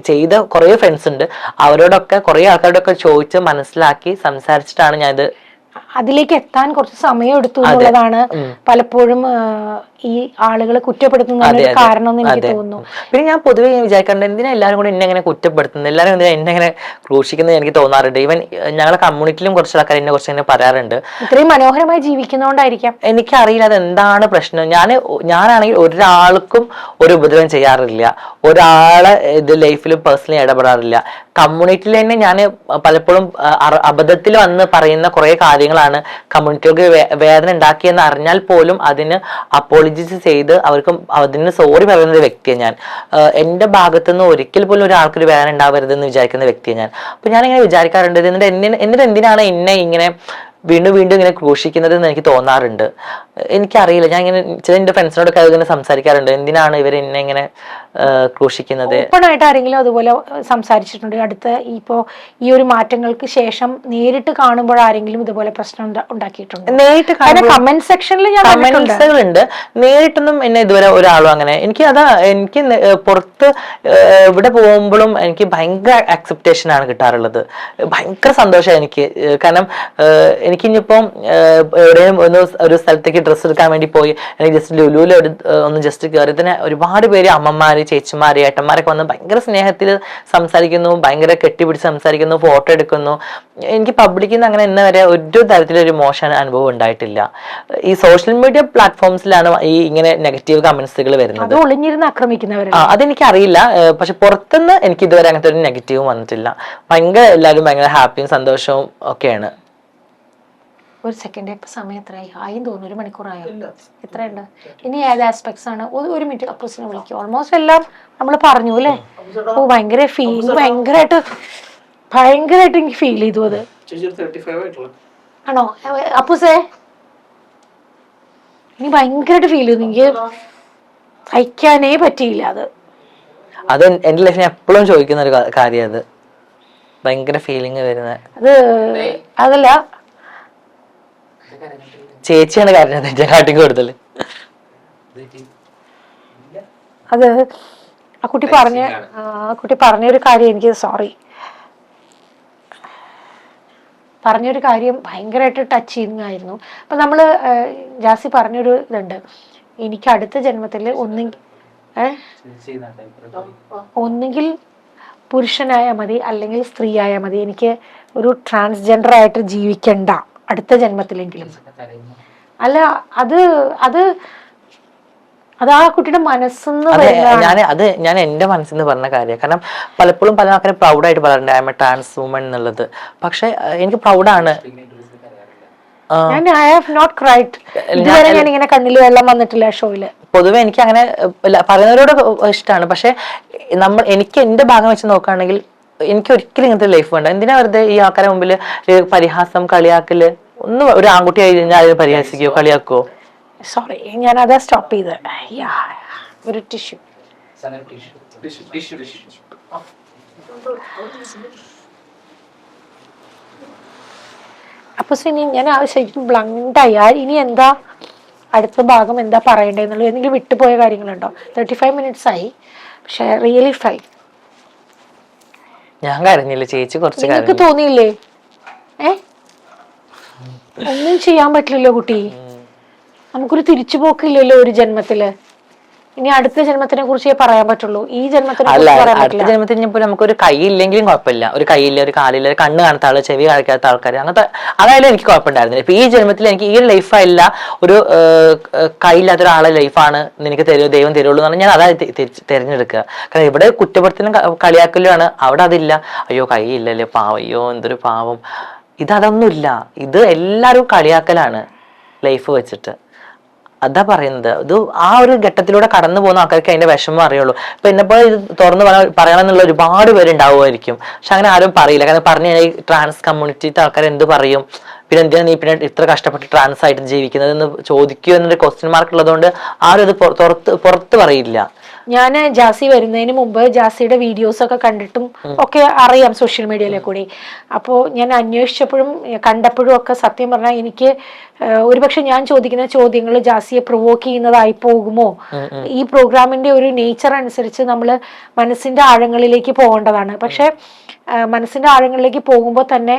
ചെയ്ത കുറേ ഫ്രണ്ട്സ് ഉണ്ട്. അവരോടൊക്കെ കുറേ ആൾക്കാരോടൊക്കെ ചോദിച്ച് മനസ്സിലാക്കി സംസാരിച്ചിട്ടാണ് ഞാനിത് അതിലേക്ക് എത്താൻ കുറച്ച് സമയം എടുത്തു എന്നുള്ളതാണ് പലപ്പോഴും ഈ ആളുകൾ കുറ്റപ്പെടുത്തുന്നതിന് കാരണം എന്ന് എനിക്ക് തോന്നുന്നു. പിന്നെ ഞാൻ പൊതുവെ വിചാരിക്കാറുണ്ട്, എന്തിനാ എല്ലാവരും കൂടെ എന്നെ എങ്ങനെ കുറ്റപ്പെടുത്തുന്നത്, എല്ലാവരും എന്തിനാ എന്നെ എങ്ങനെ ക്രൂശിക്കുന്നത് എനിക്ക് തോന്നാറുണ്ട്. ഈവൻ ഞങ്ങളുടെ കമ്മ്യൂണിറ്റിയിലും കുറച്ച് ആൾക്കാർ എന്നെ കുറച്ച് ഇങ്ങനെ പറയാറുണ്ട്. ഇത്രയും മനോഹരമായി ജീവിക്കുന്നതുകൊണ്ടായിരിക്കാം. എനിക്കറിയില്ല അതെന്താണ് പ്രശ്നം. ഞാനാണെങ്കിൽ ഒരാൾക്കും ഒരു ഉപദ്രവം ചെയ്യാറില്ല, ഒരാളെ ഇത് ലൈഫിൽ പേഴ്സണലി ഇടപെടാറില്ല. കമ്മ്യൂണിറ്റിയിൽ തന്നെ ഞാൻ പലപ്പോഴും അബദ്ധത്തിൽ വന്ന് പറയുന്ന കുറെ കാര്യങ്ങളാണ് കമ്മ്യൂണിറ്റിക്ക് വേദന ഉണ്ടാക്കിയെന്ന് അറിഞ്ഞാൽ പോലും അതിന് അപ്പോളജിസ് ചെയ്ത് അവർക്ക് അതിന് സോറി പറയുന്ന ഒരു വ്യക്തിയാണ് ഞാൻ. എൻ്റെ ഭാഗത്തുനിന്ന് ഒരിക്കൽ പോലും ഒരാൾക്കൊരു വേദന ഉണ്ടാവരുതെന്ന് വിചാരിക്കുന്ന വ്യക്തിയാണ് ഞാൻ. അപ്പൊ ഞാനിങ്ങനെ വിചാരിക്കാറുണ്ട്, എന്നിട്ട് എന്തിനാണ് എന്നെ ഇങ്ങനെ വീണ്ടും വീണ്ടും ഇങ്ങനെ ക്രൂശിക്കുന്നത് എന്ന് എനിക്ക് തോന്നാറുണ്ട്. എനിക്കറിയില്ല. ഞാൻ ഇങ്ങനെ ചില എൻ്റെ ഫ്രണ്ട്സിനോടൊക്കെ ഇങ്ങനെ സംസാരിക്കാറുണ്ട്, എന്തിനാണ് ഇവർ എന്നെ ഇങ്ങനെ ക്രൂശിക്കുന്നത്. ഓപ്പണായിട്ട് ആരെങ്കിലും അതുപോലെ സംസാരിച്ചിട്ടുണ്ട്? അടുത്ത ഈ ഒരു മാറ്റങ്ങൾക്ക് ശേഷം നേരിട്ട് കാണുമ്പോൾ ആരെങ്കിലും ഇതുപോലെ പ്രശ്നം ഉണ്ടാക്കിയിട്ടുണ്ട്? നേരിട്ട് കമന്റ് സെക്ഷനിൽ കമന്റ്സുകളുണ്ട്. നേരിട്ടൊന്നും എന്നെ ഇതുവരെ ഒരാളും അങ്ങനെ എനിക്ക് പുറത്ത് ഇവിടെ പോകുമ്പോഴും എനിക്ക് ഭയങ്കര അക്സെപ്റ്റേഷൻ ആണ് കിട്ടാറുള്ളത്. ഭയങ്കര സന്തോഷമാണ് എനിക്ക്. കാരണം എനിക്കിനിപ്പം എവിടെയും ഒരു സ്ഥലത്തേക്ക് ഡ്രസ്സ് എടുക്കാൻ വേണ്ടി പോയി, എനിക്ക് ജസ്റ്റ് ലുലുവിൽ ഒന്ന് ജസ്റ്റ് കയറി തന്നെ ഒരുപാട് പേര് അമ്മമാര്, ചേച്ചിമാര്, ഏട്ടന്മാരൊക്കെ വന്ന് ഭയങ്കര സ്നേഹത്തിൽ സംസാരിക്കുന്നു, ഭയങ്കര കെട്ടിപ്പിടിച്ച് സംസാരിക്കുന്നു, ഫോട്ടോ എടുക്കുന്നു. എനിക്ക് പബ്ലിക്കിൽ നിന്ന് അങ്ങനെ ഇന്ന് വരെ ഒരു തരത്തിലൊരു മോശം അനുഭവം ഉണ്ടായിട്ടില്ല. ഈ സോഷ്യൽ മീഡിയ പ്ലാറ്റ്ഫോംസിലാണ് ഈ ഇങ്ങനെ നെഗറ്റീവ് കമന്റ്സുകൾ വരുന്നത്. അതെനിക്ക് അറിയില്ല. പക്ഷെ പുറത്തുനിന്ന് എനിക്ക് ഇതുവരെ അങ്ങനത്തെ ഒരു നെഗറ്റീവും വന്നിട്ടില്ല. ഭയങ്കര എല്ലാവരും ഭയങ്കര ഹാപ്പിയും സന്തോഷവും ഒക്കെയാണ്. ഒരു സെക്കൻഡ്, ഇപ്പൊ സമയം എത്രയായി? ആയും തോന്നുന്നു 1 മണിക്കൂറായോ? എത്രയുണ്ട് ഇനി? ഏത് ആസ്പെക്ട്സ് ആണ്? 1 മിനിറ്റ് അപ്പൂസിനെ വിളിക്കും. ഓൾമോസ്റ്റ് എല്ലാം നമ്മൾ പറഞ്ഞു അല്ലേ? ഓ ഭയങ്കരമായിട്ട് എനിക്ക് ഫീൽ ചെയ്തു അത്. ആണോ അപ്പൂസേ? ഇനി ഭയങ്കരമായിട്ട് ഫീൽ ചെയ്തു. എനിക്ക് സഹിക്കാനേ പറ്റിയില്ല അത് എന്റെ ലൈഫിൽ എപ്പോഴും ചോദിക്കുന്ന ഒരു കാര്യം. അത് ഭയങ്കര ഫീലിംഗ് വരുന്നത്. അതല്ല, ചേച്ചിയാണ് കരഞ്ഞത് എന്റെ കാട്ടി കൂടുതൽ. അത് ആ കുട്ടി പറഞ്ഞൊരു കാര്യം എനിക്ക് പറഞ്ഞൊരു കാര്യം ഭയങ്കരമായിട്ട് ടച്ച് ചെയ്യുന്നതായിരുന്നു. അപ്പൊ നമ്മള് ജാസി പറഞ്ഞൊരു ഇതുണ്ട്, എനിക്ക് അടുത്ത ജന്മത്തിൽ ഒന്നുകിൽ പുരുഷനായാൽ മതി അല്ലെങ്കിൽ സ്ത്രീ ആയാൽ മതി, എനിക്ക് ഒരു ട്രാൻസ്ജെൻഡർ ആയിട്ട് ജീവിക്കണ്ട അടുത്ത ജന്മത്തിലെങ്കിലും. അല്ല അത് അത് അത് ആ കുട്ടിയുടെ മനസ്സെന്ന് ഞാൻ എന്റെ മനസ്സിന്ന് പറഞ്ഞ കാര്യം. കാരണം പലപ്പോഴും പല ആൾക്കാരും പ്രൗഡായിട്ട് പറയാറുണ്ട് I am a trans woman എന്നുള്ളത്. പക്ഷെ എനിക്ക് പ്രൗഡാണ്. ഞാൻ ഇങ്ങനെ കണ്ണിൽ വെള്ളം വന്നിട്ടില്ല ഷോയില്. പൊതുവെ എനിക്ക് അങ്ങനെ പറയുന്നവരോട് ഇഷ്ടമാണ്. പക്ഷെ എനിക്ക് എന്റെ ഭാഗം വെച്ച് നോക്കുകയാണെങ്കിൽ എനിക്ക് ഒരിക്കലും ഇങ്ങനത്തെ ലൈഫ് വേണ്ട. എന്തിനാ വെറുതെ ഈ ആൾക്കാരെ മുമ്പിൽ പരിഹാസം, കളിയാക്കല്? ഒന്ന് ഒരു ആൺകുട്ടി ആയി കഴിഞ്ഞാൽ അതിന് പരിഹസിക്കോ കളിയാക്കോ? സോറി, ഞാൻ അതാ സ്റ്റോപ്പ് ചെയ്ത്. ഒരു ടിഷ്യൂ. അപ്പൊ ഇനി ഞാൻ ശരിക്കും ബ്ലണ്ടായി. ഇനി എന്താ അടുത്ത ഭാഗം എന്താ പറയണ്ടെന്നുള്ളത്? എന്തെങ്കിലും വിട്ടുപോയ കാര്യങ്ങളുണ്ടോ? 35 minutes ആയി, പക്ഷെ റിയലി ഫൈൻ. ഞാൻ കരഞ്ഞില്ല ചേച്ചി, കുറച്ച് നിങ്ങൾക്ക് തോന്നിയില്ലേ? ഒന്നും ചെയ്യാൻ പറ്റില്ലല്ലോ കുട്ടി, നമുക്കൊരു തിരിച്ചുപോക്കില്ലല്ലോ ഒരു ജന്മത്തില്. ഇനി അടുത്ത ജന്മത്തിനെ കുറിച്ചേ പറയാൻ പറ്റുള്ളൂ, ഈ ജന്മത്തിനെ അടുത്ത ജന്മത്തിൽ നമുക്കൊരു കൈ ഇല്ലെങ്കിലും കുഴപ്പമില്ല. ഒരു കൈയില്ല, ഒരു കാലില്ല, ഒരു കണ്ണ് കാണാത്ത ആള്, ചെവി കാണിക്കാത്ത ആൾക്കാർ, അങ്ങനത്തെ അതായാലും എനിക്ക് കുഴപ്പമുണ്ടായിരുന്നില്ല. ഇപ്പൊ ഈ ജന്മത്തിൽ എനിക്ക് ഈ ഒരു ലൈഫല്ല, ഒരു കൈയില്ലാത്ത ഒരാളെ ലൈഫാണ് എനിക്ക് ദൈവം തരുള്ളൂ എന്ന് പറഞ്ഞാൽ ഞാൻ അതായത് തിരഞ്ഞെടുക്കുക. കാരണം ഇവിടെ കുറ്റപ്പെടുത്തലും കളിയാക്കലുമാണ്, അവിടെ അതില്ല. അയ്യോ കൈ ഇല്ലല്ലേ പാവം, അയ്യോ എന്തൊരു പാവം. ഇതൊന്നുമില്ല, ഇത് എല്ലാവരും കളിയാക്കലാണ് ലൈഫ് വെച്ചിട്ട്. അതാ പറയുന്നത്. ഇത് ആ ഒരു ഘട്ടത്തിലൂടെ കടന്നു പോകുന്ന ആൾക്കാർക്ക് അതിന്റെ വിഷമം അറിയുള്ളൂ. ഇപ്പൊ എന്നെപ്പോലെ ഇത് തുറന്ന് പറയണമെന്നുള്ള ഒരുപാട് പേരുണ്ടാവുമായിരിക്കും, പക്ഷെ അങ്ങനെ ആരും പറയില്ല. കാരണം പറഞ്ഞു കഴിഞ്ഞാൽ ഈ ട്രാൻസ് കമ്മ്യൂണിറ്റിത്തെ ആൾക്കാർ എന്ത് പറയും, പിന്നെ എന്തിനാ നീ പിന്നെ ഇത്ര കഷ്ടപ്പെട്ട് ട്രാൻസ് ആയിട്ട് ജീവിക്കുന്നത് എന്ന് ചോദിക്കുക എന്നൊരു ക്വസ്റ്റ്യൻ മാർക്ക് ഉള്ളതുകൊണ്ട് ആരും അത് പുറത്ത് പറയില്ല. ഞാൻ ജാസി വരുന്നതിന് മുമ്പ് ജാസിയുടെ വീഡിയോസ് ഒക്കെ കണ്ടിട്ടും ഒക്കെ അറിയാം സോഷ്യൽ മീഡിയയിലെ കൂടി. അപ്പോൾ ഞാൻ അന്വേഷിച്ചപ്പോഴും കണ്ടപ്പോഴും ഒക്കെ സത്യം പറഞ്ഞാൽ എനിക്ക് ഒരുപക്ഷെ ഞാൻ ചോദിക്കുന്ന ചോദ്യങ്ങൾ ജാസിയെ പ്രൊവോക്ക് ചെയ്യുന്നതായി പോകുമോ? ഈ പ്രോഗ്രാമിന്റെ ഒരു നേച്ചർ അനുസരിച്ച് നമ്മൾ മനസ്സിന്റെ ആഴങ്ങളിലേക്ക് പോകേണ്ടതാണ്. പക്ഷെ മനസ്സിന്റെ ആഴങ്ങളിലേക്ക് പോകുമ്പോൾ തന്നെ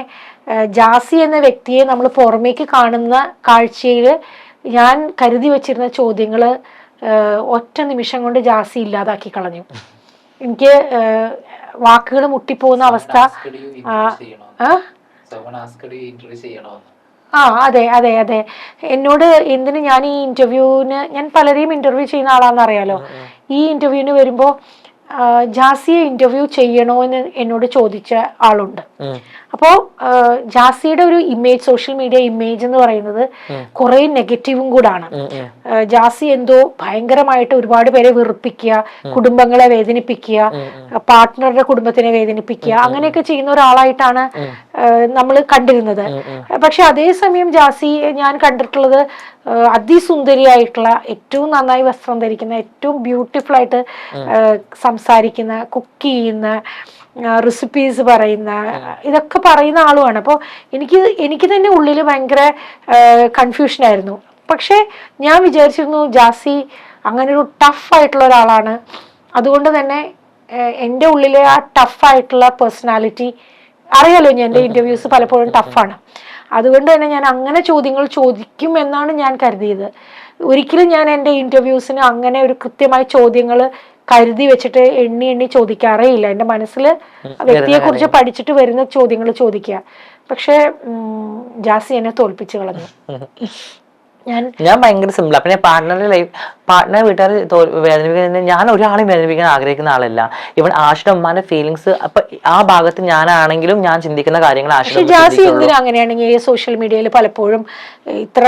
ജാസി എന്ന വ്യക്തിയെ നമ്മൾ പുറമേക്ക് കാണുന്ന കാഴ്ചയിൽ ഞാൻ കരുതി വച്ചിരുന്ന ചോദ്യങ്ങൾ ഒറ്റ നിമിഷം കൊണ്ട് ജാസി ഇല്ലാതാക്കി കളഞ്ഞു. എനിക്ക് വാക്കുകൾ മുട്ടിപ്പോകുന്ന അവസ്ഥ. അതെ അതെ അതെ, എന്നോട് എന്തിന് ഞാൻ ഈ ഇന്റർവ്യൂവിന്, ഞാൻ പലരെയും ഇന്റർവ്യൂ ചെയ്യുന്ന ആളാണെന്ന് അറിയാലോ, ഈ ഇന്റർവ്യൂവിന് വരുമ്പോ ജാസിയെ ഇന്റർവ്യൂ ചെയ്യണോ എന്ന് എന്നോട് ചോദിച്ച ആളുണ്ട്. അപ്പോ ജാസിയുടെ ഒരു ഇമേജ്, സോഷ്യൽ മീഡിയ ഇമേജ് എന്ന് പറയുന്നത് കുറെ നെഗറ്റീവും കൂടാണ്. ജാസി എന്തോ ഭയങ്കരമായിട്ട് ഒരുപാട് പേരെ വെറുപ്പിക്കുക, കുടുംബങ്ങളെ വേദനിപ്പിക്കുക, പാർട്ട്ണറുടെ കുടുംബത്തിനെ വേദനിപ്പിക്കുക, അങ്ങനെയൊക്കെ ചെയ്യുന്ന ഒരാളായിട്ടാണ് നമ്മൾ കണ്ടിരുന്നത്. പക്ഷെ അതേസമയം ജാസി ഞാൻ കണ്ടിട്ടുള്ളത് അതിസുന്ദരിയായിട്ടുള്ള, ഏറ്റവും നന്നായി വസ്ത്രം ധരിക്കുന്ന, ഏറ്റവും ബ്യൂട്ടിഫുൾ ആയിട്ട് സംസാരിക്കുന്ന, കുക്ക് ചെയ്യുന്ന, റെസിപ്പീസ് പറയുന്ന, ഇതൊക്കെ പറയുന്ന ആളുമാണ്. അപ്പോൾ എനിക്ക് തന്നെ ഉള്ളിൽ ഭയങ്കര കൺഫ്യൂഷനായിരുന്നു. പക്ഷെ ഞാൻ വിചാരിച്ചിരുന്നു ജാസി അങ്ങനെ ഒരു ടഫായിട്ടുള്ള ഒരാളാണ്. അതുകൊണ്ട് തന്നെ എൻ്റെ ഉള്ളിലെ ആ ടഫായിട്ടുള്ള പേഴ്സണാലിറ്റി അറിയാലോ, ഞാൻ എൻ്റെ ഇന്റർവ്യൂസ് പലപ്പോഴും ടഫാണ്. അതുകൊണ്ട് തന്നെ ഞാൻ അങ്ങനെ ചോദ്യങ്ങൾ ചോദിക്കും എന്നാണ് ഞാൻ കരുതിയത്. ഒരിക്കലും ഞാൻ എൻ്റെ ഇന്റർവ്യൂസിന് അങ്ങനെ ഒരു കൃത്യമായ ചോദ്യങ്ങൾ കരുതി വെച്ചിട്ട് എണ്ണി ചോദിക്കാറേ ഇല്ല. എൻ്റെ മനസ്സിൽ വ്യക്തിയെ കുറിച്ച് പഠിച്ചിട്ട് വരുന്ന ചോദ്യങ്ങൾ ചോദിക്കുക. പക്ഷെ ജാസി എന്നെ തോൽപ്പിച്ചു കളഞ്ഞു. ഞാൻ ഭയങ്കര സിമ്പിൾ. പിന്നെ പാർട്ട്ണറെ വീട്ടുകാർ വേദനിപ്പിക്കുന്ന, ഞാൻ ഒരാളെയും വേദനിപ്പിക്കാൻ ആഗ്രഹിക്കുന്ന ആളല്ല. ഇവൻ ആഷിയുടെ ഉമ്മാന്റെ ഫീലിങ്സ് അപ്പൊ ആ ഭാഗത്ത് ഞാനാണെങ്കിലും ഞാൻ ചിന്തിക്കുന്ന കാര്യങ്ങൾ ജാസി എന്തിനാ അങ്ങനെയാണെങ്കിൽ സോഷ്യൽ മീഡിയയിൽ പലപ്പോഴും ഇത്ര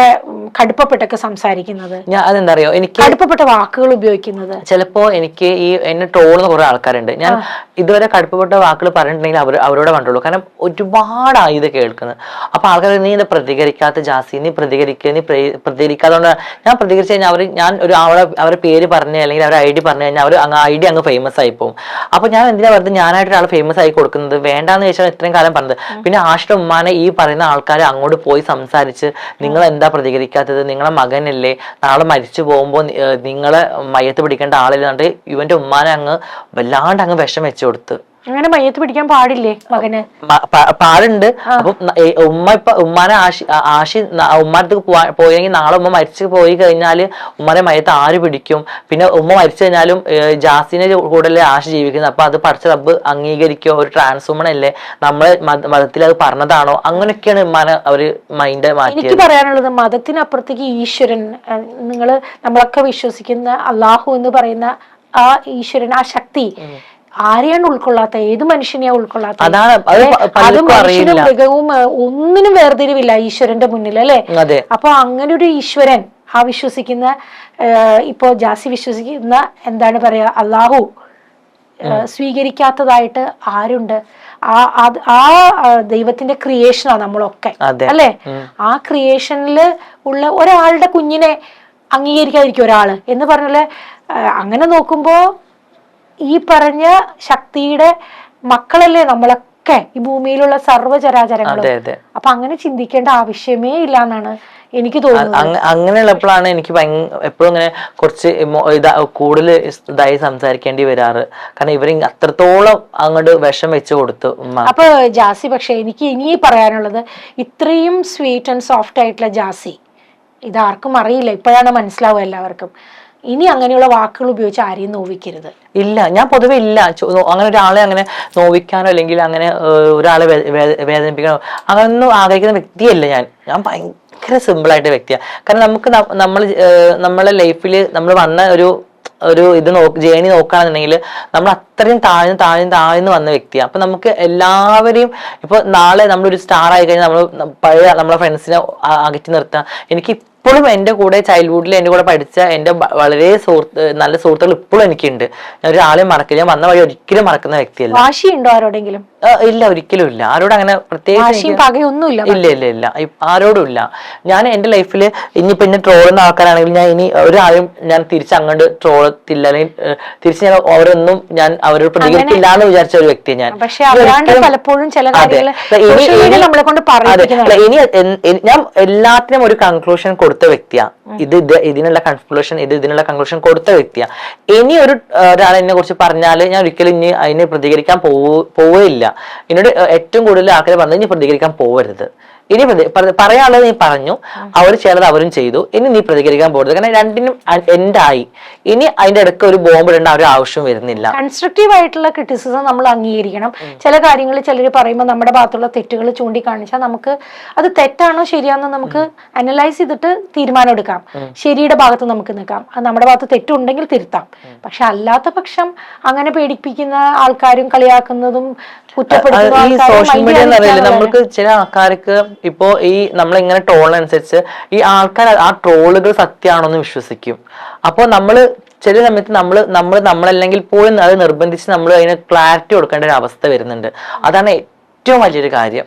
കടുപ്പപ്പെട്ടൊക്കെ സംസാരിക്കുന്നത്? അതെന്താ അറിയോ, എനിക്ക് കടുപ്പപ്പെട്ട വാക്കുകൾ ഉപയോഗിക്കുന്നത്. ചിലപ്പോ എനിക്ക് എന്നെ ട്രോളുന്ന കുറെ ആൾക്കാരുണ്ട്. ഞാൻ ഇതുവരെ കടുപ്പപ്പെട്ട വാക്കുകൾ പറഞ്ഞിട്ടുണ്ടെങ്കിൽ അവരോടെ കണ്ടുള്ളൂ. കാരണം ഒരുപാടായി ഇത് കേൾക്കുന്നത്. അപ്പൊ ആൾക്കാർ നീ ഇത് പ്രതികരിക്കാത്ത ജാസി, നീ പ്രതികരിക്കുക, നീ പ്രതികരിക്കാത്തതുകൊണ്ട് ഞാൻ പ്രതികരിച്ചു കഴിഞ്ഞാൽ ഞാൻ ഒരു അവരുടെ പേര് പറഞ്ഞ് അല്ലെങ്കിൽ അവരുടെ ID പറഞ്ഞു കഴിഞ്ഞാൽ അവർ ID അങ്ങ് ഫേമസ് ആയി പോകും. അപ്പൊ ഞാൻ എന്തിനാ വെറുതെ ഞാനായിട്ട് ഒരാൾ ഫേമസ് ആയി കൊടുക്കുന്നത്, വേണ്ടാന്ന് ചോദിച്ചാൽ ഇത്രയും കാലം പറഞ്ഞത്. പിന്നെ ആഷിയുടെ ഉമ്മാനെ ഈ പറയുന്ന ആൾക്കാർ അങ്ങോട്ട് പോയി സംസാരിച്ച് നിങ്ങൾ എന്താ പ്രതികരിക്കാത്തത്, നിങ്ങളെ മകനല്ലേ, നാളെ മരിച്ചു പോകുമ്പോൾ നിങ്ങളെ മയ്യത്ത് പിടിക്കേണ്ട ആളില്ലാണ്ട് ഇവന്റെ ഉമ്മാനെ അങ്ങ് വല്ലാണ്ട് അങ്ങ് വിഷം വെച്ചു കൊടുത്ത്. അങ്ങനെ മയ്യത്ത് പിടിക്കാൻ പാടില്ലേ മകന്? പാടുണ്ട്. അപ്പൊ ഉമ്മാനെ ആശി ഉമ്മാനത്ത് പോയെങ്കിൽ നാളെ ഉമ്മ മരിച്ചു പോയി കഴിഞ്ഞാല് ഉമ്മാനെ മയത്ത് ആര് പിടിക്കും? പിന്നെ ഉമ്മ മരിച്ചു കഴിഞ്ഞാലും ജാസിനെ കൂടല്ലേ ആശി ജീവിക്കുന്നത്. അപ്പൊ അത് പഠിച്ച റബ്ബ് അംഗീകരിക്കോ? ഒരു ട്രാൻസ്വുമൺ അല്ലേ, നമ്മളെ മതത്തിൽ അത് പറഞ്ഞതാണോ? അങ്ങനെയൊക്കെയാണ് ഉമ്മാനെ അവര് മൈൻഡ് മാറ്റി. എനിക്ക് പറയാനുള്ളത് മതത്തിനപ്പുറത്തേക്ക് ഈശ്വരൻ, നമ്മളൊക്കെ വിശ്വസിക്കുന്ന അള്ളാഹു എന്ന് പറയുന്ന ആ ഈശ്വരൻ, ആ ശക്തി ആരെയാണ് ഉൾക്കൊള്ളാത്ത? ഏത് മനുഷ്യനെയാ ഉൾക്കൊള്ളാത്ത? അത് മനുഷ്യനും മൃഗവും ഒന്നിനും വേർതിരിവില്ല ഈശ്വരന്റെ മുന്നിൽ, അല്ലെ? അപ്പൊ അങ്ങനെ ഒരു ഈശ്വരൻ ആ വിശ്വസിക്കുന്ന, ഇപ്പോ ജാസി വിശ്വസിക്കുന്ന എന്താണ് പറയാ, അള്ളാഹു സ്വീകരിക്കാത്തതായിട്ട് ആരുണ്ട്? ആ ദൈവത്തിന്റെ ക്രിയേഷനാ നമ്മളൊക്കെ, അല്ലെ? ആ ക്രിയേഷനില് ഉള്ള ഒരാളുടെ കുഞ്ഞിനെ അംഗീകരിക്കാതിരിക്കും ഒരാള് എന്ന് പറഞ്ഞാല്, അങ്ങനെ നോക്കുമ്പോ ഈ പറഞ്ഞ ശക്തിയുടെ മക്കളല്ലേ നമ്മളൊക്കെ, ഈ ഭൂമിയിലുള്ള സർവ്വചരാചരങ്ങളും. അപ്പൊ അങ്ങനെ ചിന്തിക്കേണ്ട ആവശ്യമേ ഇല്ല എന്നാണ് എനിക്ക് തോന്നുന്നത്. അങ്ങനെയുള്ളപ്പോഴാണ് എനിക്ക് എപ്പോഴും ഇങ്ങനെ കുറച്ച് കൂടുതൽ ഇതായി സംസാരിക്കേണ്ടി വരാറ്. കാരണം ഇവര് അത്രത്തോളം അങ്ങോട്ട് വിഷം വെച്ച് കൊടുത്തു. അപ്പൊ ജാസി, പക്ഷെ എനിക്ക് ഇനി പറയാനുള്ളത്, ഇത്രയും സ്വീറ്റ് ആൻഡ് സോഫ്റ്റ് ആയിട്ടുള്ള ജാസി, ഇതാർക്കും അറിയില്ല, ഇപ്പോഴാണ് മനസ്സിലാവുക എല്ലാവർക്കും. ഇനി അങ്ങനെയുള്ള വാക്കുകൾ ഉപയോഗിച്ച് ആരെയും നോവിക്കരുത്. ഇല്ല, ഞാൻ പൊതുവെ ഇല്ല അങ്ങനെ ഒരാളെ അങ്ങനെ നോവിക്കാനോ അല്ലെങ്കിൽ അങ്ങനെ ഒരാളെ വേദനിപ്പിക്കാനോ അങ്ങനൊന്നും ആഗ്രഹിക്കുന്ന വ്യക്തിയല്ല ഞാൻ ഭയങ്കര സിമ്പിൾ ആയിട്ട് വ്യക്തിയാണ്. കാരണം നമുക്ക് നമ്മളെ ലൈഫിൽ നമ്മൾ വന്ന ഒരു ഇത് ജേണി നോക്കുകയാണെന്നുണ്ടെങ്കിൽ നമ്മൾ അത്രയും താഴ്ന്ന് വന്ന വ്യക്തിയാണ്. അപ്പൊ നമുക്ക് എല്ലാവരെയും ഇപ്പൊ നാളെ നമ്മളൊരു സ്റ്റാർ ആയി കഴിഞ്ഞാൽ നമ്മൾ നമ്മളെ ഫ്രണ്ട്സിനെ അകറ്റി നിർത്താം. എനിക്ക് ഇപ്പോഴും എൻ്റെ കൂടെ ചൈൽഡ്ഹുഡിൽ എൻ്റെ കൂടെ പഠിച്ച എൻ്റെ വളരെ നല്ല സുഹൃത്തുക്കൾ ഇപ്പോഴും എനിക്കുണ്ട്. ഞാൻ ഒരാളെയും മറക്കില്ല. ഞാൻ വന്ന വഴി ഒരിക്കലും മറക്കുന്ന വ്യക്തിയല്ല. വാശിയുണ്ടോ ആരോടെങ്കിലും? ഇല്ല, ഒരിക്കലും ഇല്ല. ആരോടും അങ്ങനെ പ്രത്യേകിച്ച് ഇല്ല, ആരോടും ഇല്ല. ഞാൻ എൻ്റെ ലൈഫിൽ ഇനിയിപ്പോ എന്നെ ട്രോളുന്ന ആൾക്കാരാണെങ്കിൽ ഞാൻ ഇനി ഒരാളും ഞാൻ തിരിച്ചങ്ങോട്ട് ട്രോളത്തില്ല, അല്ലെങ്കിൽ തിരിച്ച് ഞാൻ അവരൊന്നും ഞാൻ അവരോട് പ്രതികരിക്കില്ല എന്ന് വിചാരിച്ച ഒരു വ്യക്തി ഞാൻ. ഇനി ഞാൻ എല്ലാത്തിനും ഒരു കൺക്ലൂഷൻ കൊടുത്ത വ്യക്തിയാ. ഇതിനുള്ള കൺക്ലൂഷൻ കൊടുത്ത വ്യക്തിയാ. ഇനി ഒരാൾ എന്നെ കുറിച്ച് പറഞ്ഞാല് ഞാൻ ഒരിക്കലും ഇനി അതിനെ പ്രതികരിക്കാൻ പോവുകയില്ല. എന്നോട് ഏറ്റവും കൂടുതൽ ആൾക്കാർ പറഞ്ഞത് ഇനി പ്രതികരിക്കാൻ പോവരുത്, ഇനി പറയാനുള്ളത് നീ പറഞ്ഞു, അവർ ചെയ്തത് അവരും ചെയ്തു, ഇനി നീ പ്രതികരിക്കാൻ പോകരുത്. കാരണം രണ്ടിനും എൻഡായി. ഇനി അതിന്റെ ഇടയ്ക്ക് ഒരു ബോംബ് ഇടേണ്ട ഒരു ആവശ്യം വരുന്നില്ല. കൺസ്ട്രക്റ്റീവ് ആയിട്ടുള്ള ക്രിറ്റിസിസം നമ്മൾ അംഗീകരിക്കണം. ചില കാര്യങ്ങൾ ചിലർ പറയുമ്പോൾ നമ്മുടെ ഭാഗത്തുള്ള തെറ്റുകൾ ചൂണ്ടിക്കാണിച്ചാൽ നമുക്ക് അത് തെറ്റാണോ ശരിയാണോ നമുക്ക് അനലൈസ് ചെയ്തിട്ട് തീരുമാനം എടുക്കാം. ശരിയുടെ ഭാഗത്ത് നമുക്ക് നിൽക്കാം, അത് നമ്മുടെ ഭാഗത്ത് തെറ്റുണ്ടെങ്കിൽ തിരുത്താം. പക്ഷെ അല്ലാത്ത പക്ഷം അങ്ങനെ പേടിപ്പിക്കുന്ന ആൾക്കാരും കളിയാക്കുന്നതും ഈ സോഷ്യൽ മീഡിയ എന്ന് പറയില്ല, നമ്മൾക്ക് ചില ആൾക്കാർക്ക് ഇപ്പോ ഈ നമ്മളിങ്ങനെ ട്രോളിനനുസരിച്ച് ഈ ആൾക്കാർ ആ ട്രോളുകൾ സത്യമാണോന്ന് വിശ്വസിക്കും. അപ്പോൾ ചില സമയത്ത് നമ്മളല്ലെങ്കിൽ പോലും അത് നിർബന്ധിച്ച് നമ്മൾ അതിന് ക്ലാരിറ്റി കൊടുക്കേണ്ട ഒരു അവസ്ഥ വരുന്നുണ്ട്. അതാണ് ഏറ്റവും വലിയൊരു കാര്യം.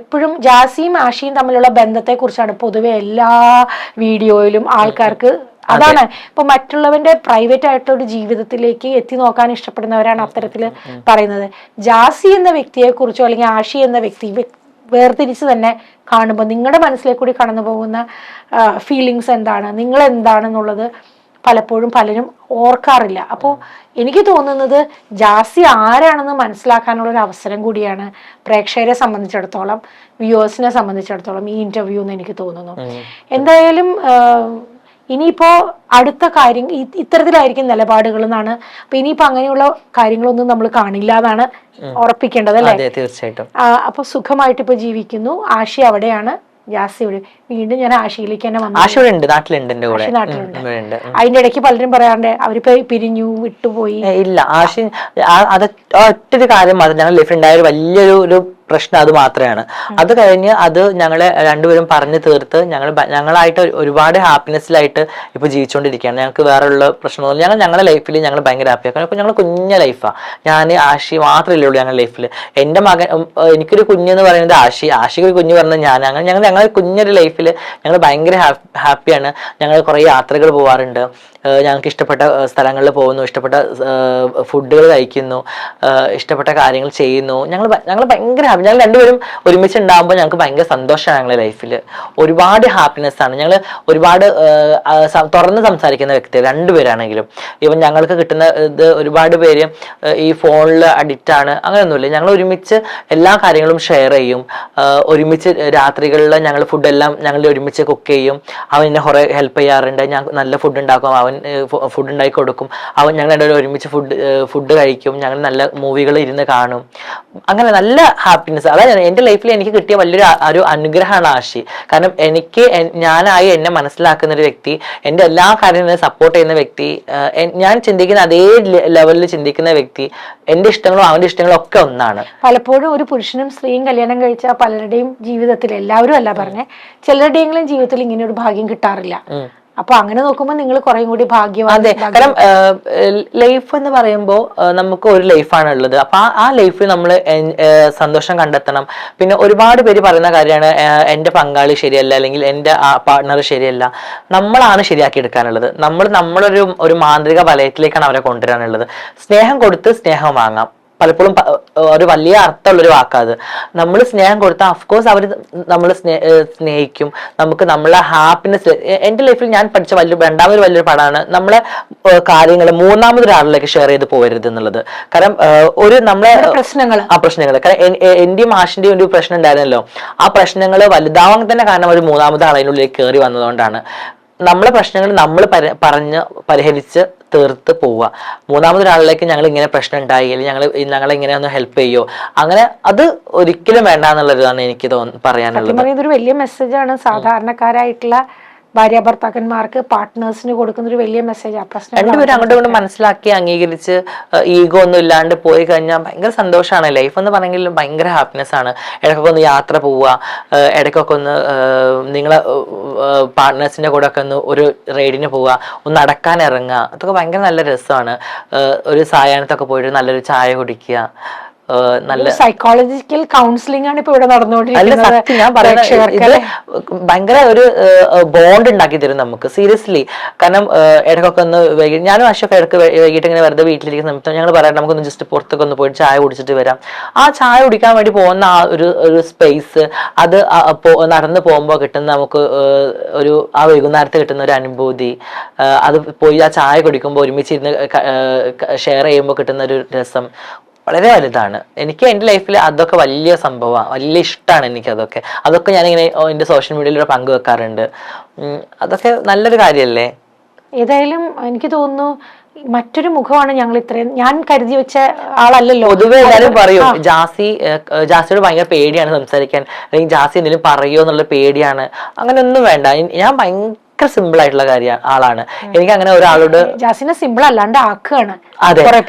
എപ്പോഴും ജാസിയും ആഷിയും തമ്മിലുള്ള ബന്ധത്തെ കുറിച്ചാണ് പൊതുവെ എല്ലാ വീഡിയോയിലും ആൾക്കാർക്ക്. അതാണ് ഇപ്പൊ മറ്റുള്ളവന്റെ പ്രൈവറ്റ് ആയിട്ടുള്ള ഒരു ജീവിതത്തിലേക്ക് എത്തി നോക്കാൻ ഇഷ്ടപ്പെടുന്നവരാണ് അത്തരത്തില് പറയുന്നത്. ജാസി എന്ന വ്യക്തിയെ കുറിച്ചോ അല്ലെങ്കിൽ ആഷി എന്ന വ്യക്തി വേർതിരിച്ച് തന്നെ കാണുമ്പോൾ നിങ്ങളുടെ മനസ്സിലേക്ക് കൂടി കടന്നു പോകുന്ന ഫീലിങ്സ് എന്താണ്, നിങ്ങൾ എന്താണെന്നുള്ളത് പലപ്പോഴും പലരും ഓർക്കാറില്ല. അപ്പോൾ എനിക്ക് തോന്നുന്നത് ജാസി ആരാണെന്ന് മനസ്സിലാക്കാനുള്ള ഒരു അവസരം കൂടിയാണ് പ്രേക്ഷകരെ സംബന്ധിച്ചിടത്തോളം, വ്യൂവേഴ്സിനെ സംബന്ധിച്ചിടത്തോളം ഈ ഇന്റർവ്യൂ എന്ന് എനിക്ക് തോന്നുന്നു. എന്തായാലും ഇനിയിപ്പോ അടുത്ത കാര്യം ഇത്തരത്തിലായിരിക്കും നിലപാടുകൾ എന്നാണ്. അപ്പൊ ഇനിയിപ്പോ അങ്ങനെയുള്ള കാര്യങ്ങളൊന്നും നമ്മൾ കാണില്ല എന്നാണ് ഉറപ്പിക്കേണ്ടത്, അല്ലേ? തീർച്ചയായിട്ടും. അപ്പൊ സുഖമായിട്ട് ഇപ്പൊ ജീവിക്കുന്നു. ആഷി അവിടെയാണ്, ജാസി ഇവിടെ. വീണ്ടും ഞാൻ ആഷിയിലേക്ക് തന്നെ വന്നു. നാട്ടിലുണ്ട്. അതിന്റെ ഇടയ്ക്ക് പലരും പറയാറുണ്ട് അവരിപ്പോ പിരിഞ്ഞു, വിട്ടുപോയി. ഇല്ല, ആഷി ഒറ്റൊരു കാര്യം മാത്രം ഞങ്ങളുടെ ലൈഫിൽ ഉണ്ടായ ഒരു വലിയൊരു പ്രശ്നം അത് മാത്രമാണ്. അത് കഴിഞ്ഞ് അത് ഞങ്ങളെ രണ്ടുപേരും പറഞ്ഞു തീർത്ത് ഞങ്ങളായിട്ട് ഒരുപാട് ഹാപ്പിനെസ്സിലായിട്ട് ഇപ്പൊ ജീവിച്ചുകൊണ്ടിരിക്കുകയാണ്. ഞങ്ങൾക്ക് വേറെയുള്ള പ്രശ്നമൊന്നും ഞങ്ങളുടെ ലൈഫിൽ ഞങ്ങൾ ഭയങ്കര ഹാപ്പിയാണ്. ഇപ്പൊ ഞങ്ങൾ കുഞ്ഞ ലൈഫാണ്. ഞാൻ ആഷി മാത്രമല്ലേ ഉള്ളൂ ഞങ്ങളുടെ ലൈഫിൽ. എൻ്റെ മകൻ, എനിക്കൊരു കുഞ്ഞെന്ന് പറയുന്നത് ആഷിക്ക് ഒരു കുഞ്ഞ് പറഞ്ഞത് ഞാൻ. അങ്ങനെ ഞങ്ങളുടെ കുഞ്ഞൊരു ലൈഫിൽ ഞങ്ങൾ ഭയങ്കര ഹാപ്പിയാണ്. ഞങ്ങൾ കുറേ യാത്രകൾ പോവാറുണ്ട്. ഞങ്ങൾക്ക് ഇഷ്ടപ്പെട്ട സ്ഥലങ്ങളിൽ പോകുന്നു, ഇഷ്ടപ്പെട്ട ഫുഡുകൾ കഴിക്കുന്നു, ഇഷ്ടപ്പെട്ട കാര്യങ്ങൾ ചെയ്യുന്നു. ഞങ്ങൾ ഭയങ്കര ഹാപ്പി. ഞങ്ങൾ രണ്ടുപേരും ഒരുമിച്ച് ഉണ്ടാകുമ്പോൾ ഞങ്ങൾക്ക് ഭയങ്കര സന്തോഷമാണ്. ഞങ്ങളുടെ ലൈഫിൽ ഒരുപാട് ഹാപ്പിനെസ് ആണ്. ഞങ്ങൾ ഒരുപാട് തുറന്ന് സംസാരിക്കുന്ന വ്യക്തികൾ രണ്ടുപേരാണെങ്കിലും. ഇവൻ ഞങ്ങൾക്ക് കിട്ടുന്ന ഇത് ഒരുപാട് പേര് ഈ ഫോണിൽ അഡിക്റ്റ് ആണ്, അങ്ങനെയൊന്നുമില്ല. ഞങ്ങൾ ഒരുമിച്ച് എല്ലാ കാര്യങ്ങളും ഷെയർ ചെയ്യും. ഒരുമിച്ച് രാത്രികളിൽ ഞങ്ങൾ ഫുഡെല്ലാം ഞങ്ങൾ ഒരുമിച്ച് കുക്ക് ചെയ്യും. അവൻ എന്നെ കുറേ ഹെൽപ്പ് ചെയ്യാറുണ്ട്. ഞാൻ നല്ല ഫുഡ് ഉണ്ടാക്കും, അവൻ ഫുഡ് ഉണ്ടാക്കി കൊടുക്കും. ഞങ്ങൾ രണ്ടുപേരും ഒരുമിച്ച് ഫുഡ് കഴിക്കും. ഞങ്ങൾ നല്ല മൂവികൾ ഇരുന്ന് കാണും. അങ്ങനെ നല്ല ഹാപ്പിനെസ്. അതായത് എൻ്റെ ലൈഫിൽ എനിക്ക് കിട്ടിയ വലിയൊരു അനുഗ്രഹമാണ് ആഷി. കാരണം ഞാനായി എന്നെ മനസ്സിലാക്കുന്ന ഒരു വ്യക്തി, എൻ്റെ എല്ലാ കാര്യങ്ങളും സപ്പോർട്ട് ചെയ്യുന്ന വ്യക്തി, ഞാൻ ചിന്തിക്കുന്ന അതേ ലെവലിൽ ചിന്തിക്കുന്ന വ്യക്തി, എൻ്റെ ഇഷ്ടങ്ങളും അവൻ്റെ ഇഷ്ടങ്ങളും ഒക്കെ ഒന്നാണ്. പലപ്പോഴും ഒരു പുരുഷനും സ്ത്രീയും കല്യാണം കഴിച്ച പലരുടെയും ജീവിതത്തിൽ, എല്ലാവരും അല്ല പറഞ്ഞേ, ചിലരുടെയെങ്കിലും ജീവിതത്തിൽ ഇങ്ങനെ ഒരു ഭാഗ്യം കിട്ടാറില്ല. അപ്പൊ അങ്ങനെ നോക്കുമ്പോൾ നിങ്ങൾ കുറേ കൂടി ഭാഗ്യവാൻ. അതെ, കാരണം ലൈഫ് എന്ന് പറയുമ്പോൾ നമുക്ക് ഒരു ലൈഫാണ് ഉള്ളത്. അപ്പൊ ആ ലൈഫിൽ നമ്മൾ സന്തോഷം കണ്ടെത്തണം. പിന്നെ ഒരുപാട് പേര് പറയുന്ന കാര്യമാണ് എൻ്റെ പങ്കാളി ശരിയല്ല, അല്ലെങ്കിൽ എൻ്റെ പാർട്ട്ണർ ശരിയല്ല. നമ്മളാണ് ശരിയാക്കി എടുക്കാനുള്ളത്. നമ്മളൊരു മാന്ത്രിക വലയത്തിലേക്കാണ് അവരെ കൊണ്ടുവരാനുള്ളത്. സ്നേഹം കൊടുത്ത് സ്നേഹം വാങ്ങാം. പലപ്പോഴും ഒരു വലിയ അർത്ഥമുള്ളൊരു വാക്കാത്. നമ്മൾ സ്നേഹം കൊടുത്താൽ അഫ്കോഴ്സ് അവർ നമ്മൾ സ്നേഹിക്കും. നമുക്ക് നമ്മളെ ഹാപ്പിനെസ്. എൻ്റെ ലൈഫിൽ ഞാൻ പഠിച്ച രണ്ടാമതൊരു വലിയൊരു പാഠമാണ് നമ്മളെ കാര്യങ്ങൾ മൂന്നാമതൊരാളിലേക്ക് ഷെയർ ചെയ്ത് പോകരുത് എന്നുള്ളത്. കാരണം നമ്മളെ പ്രശ്നങ്ങൾ കാരണം എന്റെയും ആഷിന്റെയും ഒരു പ്രശ്നം ഉണ്ടായിരുന്നല്ലോ. ആ പ്രശ്നങ്ങൾ വലുതാവാൻ തന്നെ കാരണം ഒരു മൂന്നാമത് ആളിനുള്ളിലേക്ക് കയറി വന്നതുകൊണ്ടാണ്. നമ്മളെ പ്രശ്നങ്ങൾ നമ്മൾ പറഞ്ഞ് പരിഹരിച്ച് തീർത്ത് പോവുക. മൂന്നാമതൊരാളിലേക്ക് ഞങ്ങൾ ഇങ്ങനെ പ്രശ്നം ഉണ്ടായി, അല്ലെങ്കിൽ ഞങ്ങളെ ഇങ്ങനെ ഒന്ന് ഹെൽപ്പ് ചെയ്യോ, അങ്ങനെ അത് ഒരിക്കലും വേണ്ട എന്നുള്ളതാണ് എനിക്ക് പറയാനുള്ളത്. ഇതൊരു വലിയ മെസ്സേജാണ് സാധാരണക്കാരായിട്ടുള്ള ഭാര്യ ഭർത്താക്കന്മാർക്ക് പാർട്ട്നേഴ്സിന് കൊടുക്കുന്ന ഒരു വലിയ മെസ്സേജ്. ആ പ്രശ്നം രണ്ടുപേരും അങ്ങോട്ടും ഇങ്ങോട്ടും മനസ്സിലാക്കി അംഗീകരിച്ച് ഈഗോ ഒന്നും ഇല്ലാണ്ട് പോയി കഴിഞ്ഞാൽ ഭയങ്കര സന്തോഷമാണ്. ലൈഫ് എന്ന് പറഞ്ഞെങ്കിൽ ഭയങ്കര ഹാപ്പിനെസ് ആണ്. ഇടയ്ക്കൊക്കെ ഒന്ന് യാത്ര പോവുക, ഇടയ്ക്കൊക്കെ ഒന്ന് നിങ്ങളെ പാർട്ട്നേഴ്സിന്റെ കൂടെ ഒക്കെ ഒന്ന് ഒരു റൈഡിന് പോവുക, ഒന്ന് നടക്കാൻ ഇറങ്ങുക, അതൊക്കെ ഭയങ്കര നല്ല രസമാണ്. ഒരു സായാഹ്നത്തൊക്കെ പോയിട്ട് നല്ലൊരു ചായ കുടിക്കുക. നല്ല സൈക്കോളജിക്കൽ കൗൺസിലിംഗ് ആണ് ഇപ്പൊ ഇവിടെ നടന്നുകൊണ്ടിരിക്കുന്നത്. ഞാൻ പറയുന്നത് ഭയങ്കര ഒരു ബോണ്ട് ഉണ്ടാക്കി തരും നമുക്ക്, സീരിയസ്ലി. കാരണം ഇടയ്ക്കൊക്കെ ഒന്ന് ഞാനും അശോക് ഇടയ്ക്ക് വൈകിട്ട് ഇങ്ങനെ വെറുതെ വീട്ടിലിരിക്കുന്ന സമയത്ത് ഞങ്ങൾ പറയാം നമുക്കൊന്ന് ജസ്റ്റ് പുറത്തൊക്കെ ഒന്ന് പോയിട്ട് ചായ കുടിച്ചിട്ട് വരാം. ആ ചായ കുടിക്കാൻ വേണ്ടി പോകുന്ന ആ ഒരു സ്പേസ്, അത് നടന്നു പോകുമ്പോൾ കിട്ടുന്ന നമുക്ക് ആ വൈകുന്നേരത്ത് കിട്ടുന്ന ഒരു അനുഭൂതി, അത് പോയി ആ ചായ കുടിക്കുമ്പോൾ ഒരുമിച്ചിരുന്ന് ഷെയർ ചെയ്യുമ്പോൾ കിട്ടുന്ന ഒരു രസം വളരെ വലുതാണ്. എനിക്ക് എൻ്റെ ലൈഫിൽ അതൊക്കെ വലിയ സംഭവമാണ്, വലിയ ഇഷ്ടമാണ് എനിക്ക്. അതൊക്കെ ഞാനിങ്ങനെ എൻ്റെ സോഷ്യൽ മീഡിയയിലൂടെ പങ്കുവെക്കാറുണ്ട്. അതൊക്കെ നല്ലൊരു കാര്യമല്ലേ. ഏതായാലും എനിക്ക് തോന്നുന്നു മറ്റൊരു മുഖമാണ് ഞാൻ കരുതി വെച്ച ആളല്ലല്ലോ. പൊതുവെ എല്ലാവരും പറയും ജാസിയോട് ഭയങ്കര പേടിയാണ് സംസാരിക്കാൻ, അല്ലെങ്കിൽ ജാസി എന്തെങ്കിലും പറയോ എന്നുള്ള പേടിയാണ്. അങ്ങനെ ഒന്നും വേണ്ട. ഞാൻ ഭയങ്കര സിമ്പിൾ ആയിട്ടുള്ള ആളാണ്. എനിക്ക് അങ്ങനെ ഒരാളോട് ജാസിനെ സിമ്പിൾ അല്ലാണ്ട് ആക്കുകയാണ്. അതെ,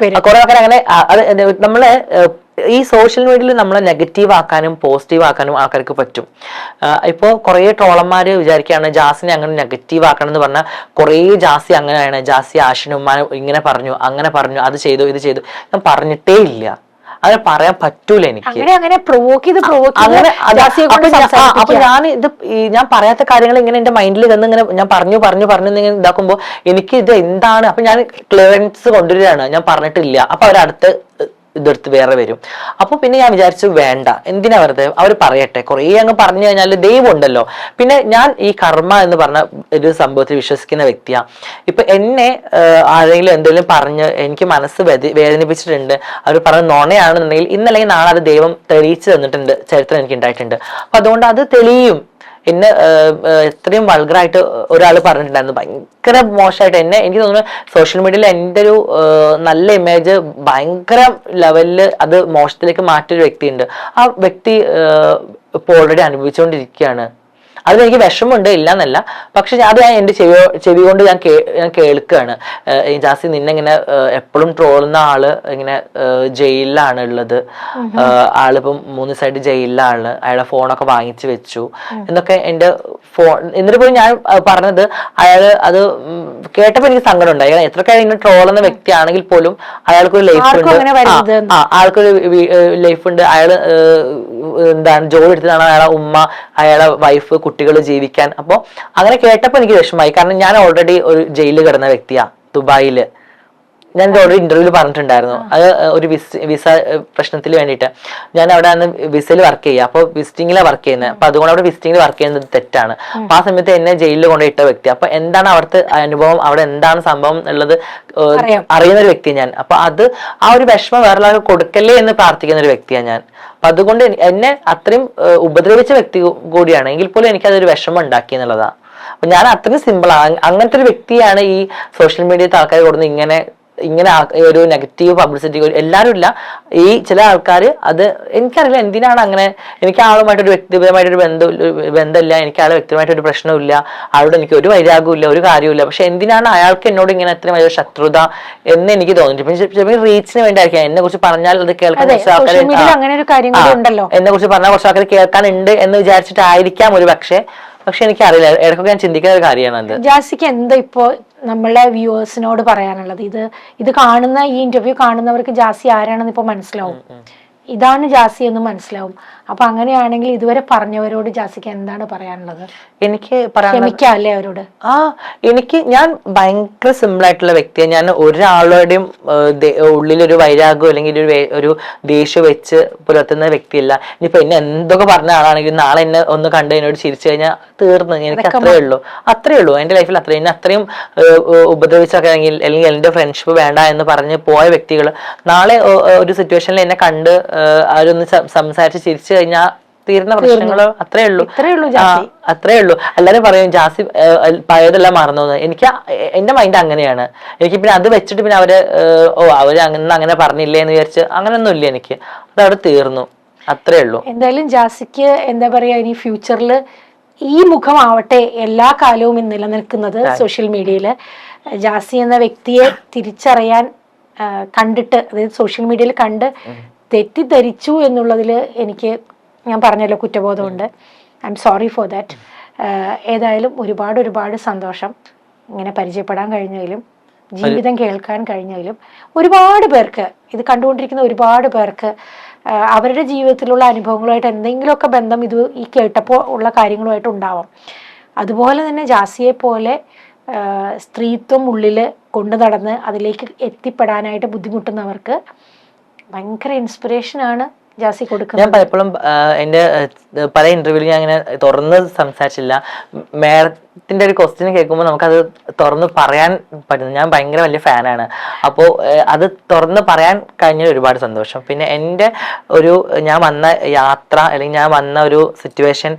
കുറെ ആൾക്കാർ അങ്ങനെ നമ്മളെ ഈ സോഷ്യൽ മീഡിയയിൽ നമ്മളെ നെഗറ്റീവ് ആക്കാനും പോസിറ്റീവ് ആക്കാനും ആൾക്കാർക്ക് പറ്റും. ഇപ്പോൾ കുറേ ട്രോളന്മാര് വിചാരിക്കുകയാണ് ജാസിനെ അങ്ങനെ നെഗറ്റീവ് ആക്കണം എന്ന് പറഞ്ഞാൽ കുറേ ജാസി അങ്ങനെയാണ്, ജാസി ആഷിനും ഉമ്മാനും ഇങ്ങനെ പറഞ്ഞു, അങ്ങനെ പറഞ്ഞു, അത് ചെയ്തു, ഇത് ചെയ്തു. ഞാൻ പറഞ്ഞിട്ടേ ഇല്ല, അങ്ങനെ പറയാൻ പറ്റൂല എനിക്ക്. അപ്പൊ ഞാൻ പറയാത്ത കാര്യങ്ങൾ ഇങ്ങനെ എന്റെ മൈൻഡിൽ വന്ന് ഇങ്ങനെ ഞാൻ പറഞ്ഞു ഇതാക്കുമ്പോ എനിക്ക് ഇത് എന്താണ്, അപ്പൊ ഞാൻ ക്ലിയറൻസ് കൊണ്ടുവരികയാണ്. ഞാൻ പറഞ്ഞിട്ടില്ല, അപ്പൊ അവരടുത്ത് ഇതെടുത്ത് വേറെ വരും. അപ്പൊ പിന്നെ ഞാൻ വിചാരിച്ചു വേണ്ട, എന്തിനാ വെറുതെ അവർ പറയട്ടെ. കുറേ അങ്ങ് പറഞ്ഞു കഴിഞ്ഞാൽ ദൈവം ഉണ്ടല്ലോ. പിന്നെ ഞാൻ ഈ കർമ്മ എന്ന് പറഞ്ഞ ഒരു സംഭവത്തിൽ വിശ്വസിക്കുന്ന വ്യക്തിയാ. ഇപ്പൊ എന്നെ ആരെങ്കിലും എന്തെങ്കിലും പറഞ്ഞ് എനിക്ക് മനസ്സ് വേദനിപ്പിച്ചിട്ടുണ്ട്, അവർ പറഞ്ഞ നുണയാണെന്നുണ്ടെങ്കിൽ ഇന്നല്ലെങ്കിൽ നാളെ അത് ദൈവം തെളിയിച്ചു തന്നിട്ടുണ്ട്, ചരിത്രം എനിക്ക് ഉണ്ടായിട്ടുണ്ട്. അപ്പൊ അതുകൊണ്ട് അത് തെളിയും. എന്നെ എത്രയും വൾഗറായിട്ട് ഒരാൾ പറഞ്ഞിട്ടുണ്ടായിരുന്നു, ഭയങ്കര മോശമായിട്ട്. എനിക്ക് തോന്നുന്നു സോഷ്യൽ മീഡിയയിൽ എൻ്റെ ഒരു നല്ല ഇമേജ് ഭയങ്കര ലെവലില് അത് മോശത്തിലേക്ക് മാറ്റിയൊരു വ്യക്തിയുണ്ട്. ആ വ്യക്തി ഇപ്പോൾ ഓൾറെഡി അനുഭവിച്ചുകൊണ്ടിരിക്കുകയാണ്. അതിലെനിക്ക് വിഷമമുണ്ട്, ഇല്ലാന്നല്ല. പക്ഷെ അത് ഞാൻ എന്റെ ചെവി കൊണ്ട് ഞാൻ കേൾക്കുകയാണ്. ഈ ജാസി നിന്നെ ഇങ്ങനെ എപ്പോഴും ട്രോളുന്ന ആള് ഇങ്ങനെ ജയിലിലാണ് ഉള്ളത്, ആളിപ്പം 3 ദിവസമായിട്ട് ജയിലിലാണ്, അയാളെ ഫോണൊക്കെ വാങ്ങിച്ചു വെച്ചു എന്നൊക്കെ എന്റെ ഫോൺ. എന്നിട്ട് പോലും ഞാൻ പറഞ്ഞത് അയാള് അത് കേട്ടപ്പോ എനിക്ക് സങ്കടം ഉണ്ടായി. എത്രക്കാരും ഇങ്ങനെ ട്രോളുന്ന വ്യക്തിയാണെങ്കിൽ പോലും അയാൾക്കൊരു ലൈഫ് ഉണ്ട്, ആൾക്കൊരു ലൈഫ് ഉണ്ട്. അയാള് എന്താണ് ജോലി എടുത്തതാണ് അയാളെ ഉമ്മ, അയാളെ വൈഫ്, കുട്ടികൾ ജീവിക്കാൻ. അപ്പൊ അങ്ങനെ കേട്ടപ്പോ എനിക്ക് വിഷമമായി. കാരണം ഞാൻ ഓൾറെഡി ഒരു ജയിലിൽ കിടന്ന വ്യക്തിയാ ദുബായില്. ഞാൻ ഓൾറെഡി ഇന്റർവ്യൂല് പറഞ്ഞിട്ടുണ്ടായിരുന്നു. അത് ഒരു വിസ പ്രശ്നത്തിൽ വേണ്ടിയിട്ട് ഞാൻ അവിടെ അന്ന് വിസയിൽ വർക്ക് ചെയ്യുക. അപ്പോൾ വിസിറ്റിംഗിലാണ് വർക്ക് ചെയ്യുന്നത്. അപ്പൊ അതുകൊണ്ട് അവിടെ വിസിറ്റിംഗിൽ വർക്ക് ചെയ്യുന്നത് തെറ്റാണ്. അപ്പൊ ആ സമയത്ത് എന്നെ ജയിലിൽ കൊണ്ടിട്ട വ്യക്തി. അപ്പൊ എന്താണ് അവിടുത്തെ അനുഭവം, അവിടെ എന്താണ് സംഭവം ഉള്ളത് അറിയുന്ന ഒരു വ്യക്തി ഞാൻ. അപ്പൊ അത് ആ ഒരു വിഷമം വേറെ കൊടുക്കല്ലേ എന്ന് പ്രാർത്ഥിക്കുന്ന ഒരു വ്യക്തിയാണ് ഞാൻ. അപ്പൊ അതുകൊണ്ട് എന്നെ അത്രയും ഉപദ്രവിച്ച വ്യക്തി കൂടിയാണ്. എങ്കിൽ പോലും എനിക്ക് അതൊരു വിഷമം ഉണ്ടാക്കി എന്നുള്ളതാണ്. അപ്പൊ ഞാൻ അത്രയും സിമ്പിളാണ്. അങ്ങനത്തെ ഒരു വ്യക്തിയാണ് ഈ സോഷ്യൽ മീഡിയത്തെ ആൾക്കാർ കൊടുന്ന് ഇങ്ങനെ ഒരു നെഗറ്റീവ് പബ്ലിസിറ്റി. എല്ലാവരും ഇല്ല, ഈ ചില ആൾക്കാർ. അത് എനിക്കറിയില്ല എന്തിനാണ് അങ്ങനെ. എനിക്ക് ആളുമായിട്ടൊരു വ്യക്തിപരമായിട്ടൊരു ബന്ധമില്ല, എനിക്ക് ആളെ വ്യക്തിപരമായിട്ടൊരു പ്രശ്നമില്ല, ആളോട് എനിക്ക് ഒരു വൈരാഗ്യവും ഇല്ല, ഒരു കാര്യമില്ല. പക്ഷെ എന്തിനാണ് അയാൾക്ക് എന്നോട് ഇങ്ങനെ അത്രയും വലിയ ശത്രുത എന്ന് എനിക്ക് തോന്നിയിട്ടുണ്ട്. റീച്ചിന് വേണ്ടിയായിരിക്കും. എന്നെ കുറിച്ച് പറഞ്ഞാൽ അത് കേൾക്കാൻ കുറച്ച് ആൾക്കാർ, എന്നെ കുറിച്ച് പറഞ്ഞാൽ കുറച്ച് ആൾക്കാർ കേൾക്കാനുണ്ട് എന്ന് വിചാരിച്ചിട്ടായിരിക്കാം ഒരു പക്ഷെ എനിക്കറിയില്ല. ഇടയ്ക്കൊക്കെ ഞാൻ ചിന്തിക്കുന്ന ഒരു കാര്യമാണ് അത്. ജാസിക്ക് എന്താ ഇപ്പോ നമ്മളെ വ്യൂവേഴ്സിനോട് പറയാനുള്ളത്? ഇത് കാണുന്ന, ഈ ഇന്റർവ്യൂ കാണുന്നവർക്ക് ജാസി ആരാണെന്ന് ഇപ്പൊ മനസ്സിലാവും, ഇതാണ് ജാസി എന്ന് മനസ്സിലാവും. അപ്പൊ അങ്ങനെയാണെങ്കിൽ ഇതുവരെ പറഞ്ഞവരോട് ജാസിക്ക് എന്താണ് പറയാനുള്ളത്? എനിക്ക് ക്ഷമിക്കാല്ലേ അവരോട്? ഞാൻ ഭയങ്കര സിമ്പിൾ ആയിട്ടുള്ള വ്യക്തിയാണ്. ഞാൻ ഒരാളുടെയും ഉള്ളിലൊരു വൈരാഗ്യം അല്ലെങ്കിൽ ഒരു ദേഷ്യം വെച്ച് പുലർത്തുന്ന വ്യക്തിയല്ല. ഇനിയിപ്പോ എന്നെ എന്തൊക്കെ പറഞ്ഞ ആളാണെങ്കിൽ നാളെ എന്നെ ഒന്ന് കണ്ട് എന്നോട് ചിരിച്ചു കഴിഞ്ഞാൽ തീർന്നു. എനിക്ക് അത്രേ ഉള്ളൂ എന്റെ ലൈഫിൽ. എന്നെ അത്രയും ഉപദ്രവിച്ചൊക്കെ അല്ലെങ്കിൽ എന്റെ ഫ്രണ്ട്ഷിപ്പ് വേണ്ട എന്ന് പറഞ്ഞ് പോയ വ്യക്തികൾ നാളെ ഒരു സിറ്റുവേഷനിൽ എന്നെ കണ്ട് അവരൊന്ന് സംസാരിച്ച് ചിരിച്ചു കഴിഞ്ഞാൽ തീരുന്ന പ്രശ്നങ്ങളോ അത്രേ ഉള്ളൂ. എല്ലാരും പറയും ജാസി പഴയതെല്ലാം മറന്നു. എനിക്ക് എന്റെ മൈൻഡ് അങ്ങനെയാണ്. എനിക്ക് പിന്നെ അത് വെച്ചിട്ട് പിന്നെ അവര് അവര് അങ്ങനെ പറഞ്ഞില്ലേ എന്ന് വിചാരിച്ച് അങ്ങനെയൊന്നും ഇല്ല. എനിക്ക് അതവിടെ തീർന്നു, അത്രേ ഉള്ളൂ. എന്തായാലും ജാസിക്ക് എന്താ പറയാ, ഇനി ഫ്യൂച്ചറിൽ ഈ മുഖമാവട്ടെ എല്ലാ കാലവും നിലനിൽക്കുന്നത് സോഷ്യൽ മീഡിയയില്. ജാസി എന്ന വ്യക്തിയെ തിരിച്ചറിയാൻ കണ്ടിട്ട്, അതായത് സോഷ്യൽ മീഡിയയിൽ കണ്ട് തെറ്റിദ്ധരിച്ചു എന്നുള്ളതിൽ എനിക്ക്, ഞാൻ പറഞ്ഞല്ലോ, കുറ്റബോധമുണ്ട്. I am sorry for that. ഏതായാലും ഒരുപാട് സന്തോഷം ഇങ്ങനെ പരിചയപ്പെടാൻ കഴിഞ്ഞതിലും ജീവിതം കേൾക്കാൻ കഴിഞ്ഞതിലും. ഒരുപാട് പേർക്ക്, ഇത് കണ്ടുകൊണ്ടിരിക്കുന്ന ഒരുപാട് പേർക്ക് അവരുടെ ജീവിതത്തിലുള്ള അനുഭവങ്ങളുമായിട്ട് എന്തെങ്കിലുമൊക്കെ ബന്ധം ഈ കേട്ടപ്പോൾ ഉള്ള കാര്യങ്ങളുമായിട്ട് ഉണ്ടാവാം. അതുപോലെ തന്നെ ജാസിയെ പോലെ സ്ത്രീത്വം ഉള്ളിൽ കൊണ്ടു നടന്ന് അതിലേക്ക് എത്തിപ്പെടാനായിട്ട് ബുദ്ധിമുട്ടുന്നവർക്ക് ഭയങ്കര ഇൻസ്പിറേഷനാണ് ജാസി കൊടുക്കുന്നത്. ഞാൻ പലപ്പോഴും എന്റെ പല ഇന്റർവ്യൂവിലും ഞാൻ അങ്ങനെ തുറന്ന് സംസാരിച്ചില്ല. മേഡത്തിന്റെ ഒരു ക്വസ്റ്റ്യൻ കേൾക്കുമ്പോൾ നമുക്കത് തുറന്ന് പറയാൻ പറ്റുന്നു. ഞാൻ ഭയങ്കര വലിയ ഫാനാണ്. അപ്പോൾ അത് തുറന്ന് പറയാൻ കഴിഞ്ഞ ഒരുപാട് സന്തോഷം. പിന്നെ എൻ്റെ ഞാൻ വന്ന യാത്ര അല്ലെങ്കിൽ ഞാൻ വന്ന ഒരു സിറ്റുവേഷൻ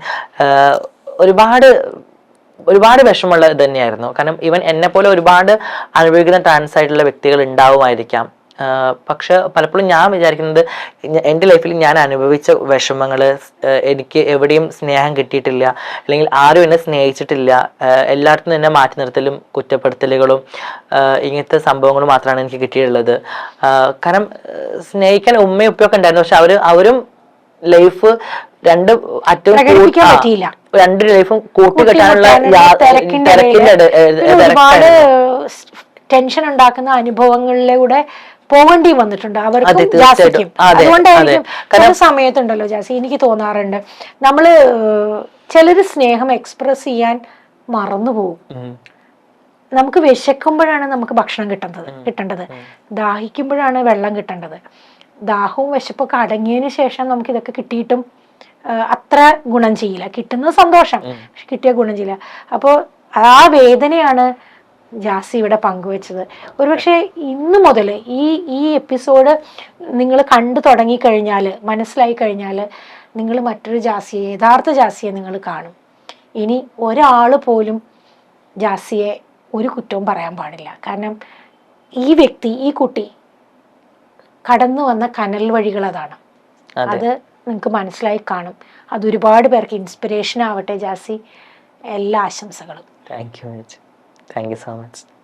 ഒരുപാട് വിഷമമുള്ള ഇത് തന്നെയായിരുന്നു. കാരണം ഈവൻ എന്നെ പോലെ ഒരുപാട് അനുഭവിക്കുന്ന ട്രാൻസ് ആയിട്ടുള്ള വ്യക്തികൾ ഉണ്ടാവുമായിരിക്കാം. പക്ഷെ പലപ്പോഴും ഞാൻ വിചാരിക്കുന്നത് എൻ്റെ ലൈഫിൽ ഞാൻ അനുഭവിച്ച വിഷമങ്ങൾ, എനിക്ക് എവിടെയും സ്നേഹം കിട്ടിയിട്ടില്ല, അല്ലെങ്കിൽ ആരും എന്നെ സ്നേഹിച്ചിട്ടില്ല, എല്ലായിടത്തും എന്നെ മാറ്റി നിർത്തലും കുറ്റപ്പെടുത്തലുകളും ഇങ്ങനത്തെ സംഭവങ്ങൾ മാത്രമാണ് എനിക്ക് കിട്ടിയിട്ടുള്ളത്. കാരണം സ്നേഹിക്കാൻ ഉമ്മയും ഉപ്പയൊക്കെ ഉണ്ടായിരുന്നു. പക്ഷെ അവരും ലൈഫ് രണ്ട് ലൈഫും കൂട്ടുകെട്ടാനുള്ള ഒരുപാട് ടെൻഷൻ ഉണ്ടാക്കുന്ന അനുഭവങ്ങളിലൂടെ പോകേണ്ടി വന്നിട്ടുണ്ട് അവർക്ക്, ജാസിക്കും. അതുകൊണ്ടായിരിക്കും ചില സമയത്തുണ്ടല്ലോ ജാസി, എനിക്ക് തോന്നാറുണ്ട് നമ്മള് ചിലര് സ്നേഹം എക്സ്പ്രസ് ചെയ്യാൻ മറന്നുപോകും. നമുക്ക് വിശക്കുമ്പോഴാണ് നമുക്ക് ഭക്ഷണം കിട്ടേണ്ടത്, ദാഹിക്കുമ്പോഴാണ് വെള്ളം കിട്ടേണ്ടത്. ദാഹവും വിശപ്പൊക്കെ അടങ്ങിയതിന് ശേഷം നമുക്ക് ഇതൊക്കെ കിട്ടിയിട്ടും അത്ര ഗുണം ചെയ്യില്ല. കിട്ടുന്നത് സന്തോഷം, പക്ഷെ കിട്ടിയ ഗുണം ചെയ്യില്ല. അപ്പോൾ ആ വേദനയാണ് ജാസി ഇവിടെ പങ്കുവെച്ചത്. ഒരുപക്ഷെ ഇന്നു മുതൽ ഈ എപ്പിസോഡ് നിങ്ങൾ കണ്ടു തുടങ്ങിക്കഴിഞ്ഞാൽ, മനസ്സിലായി കഴിഞ്ഞാൽ, നിങ്ങൾ മറ്റൊരു ജാസിയെ, യഥാർത്ഥ ജാസിയെ നിങ്ങൾ കാണും. ഇനി ഒരാൾ പോലും ജാസിയെ ഒരു കുറ്റവും പറയാൻ പാടില്ല. കാരണം ഈ വ്യക്തി, ഈ കുട്ടി കടന്നു വന്ന കനൽ വഴികൾ അതാണ്. അത് നിങ്ങൾക്ക് മനസ്സിലായി കാണും. അത് ഒരുപാട് പേർക്ക് ഇൻസ്പിറേഷൻ ആവട്ടെ ജാസി. എല്ലാ ആശംസകളും. Thank you so much.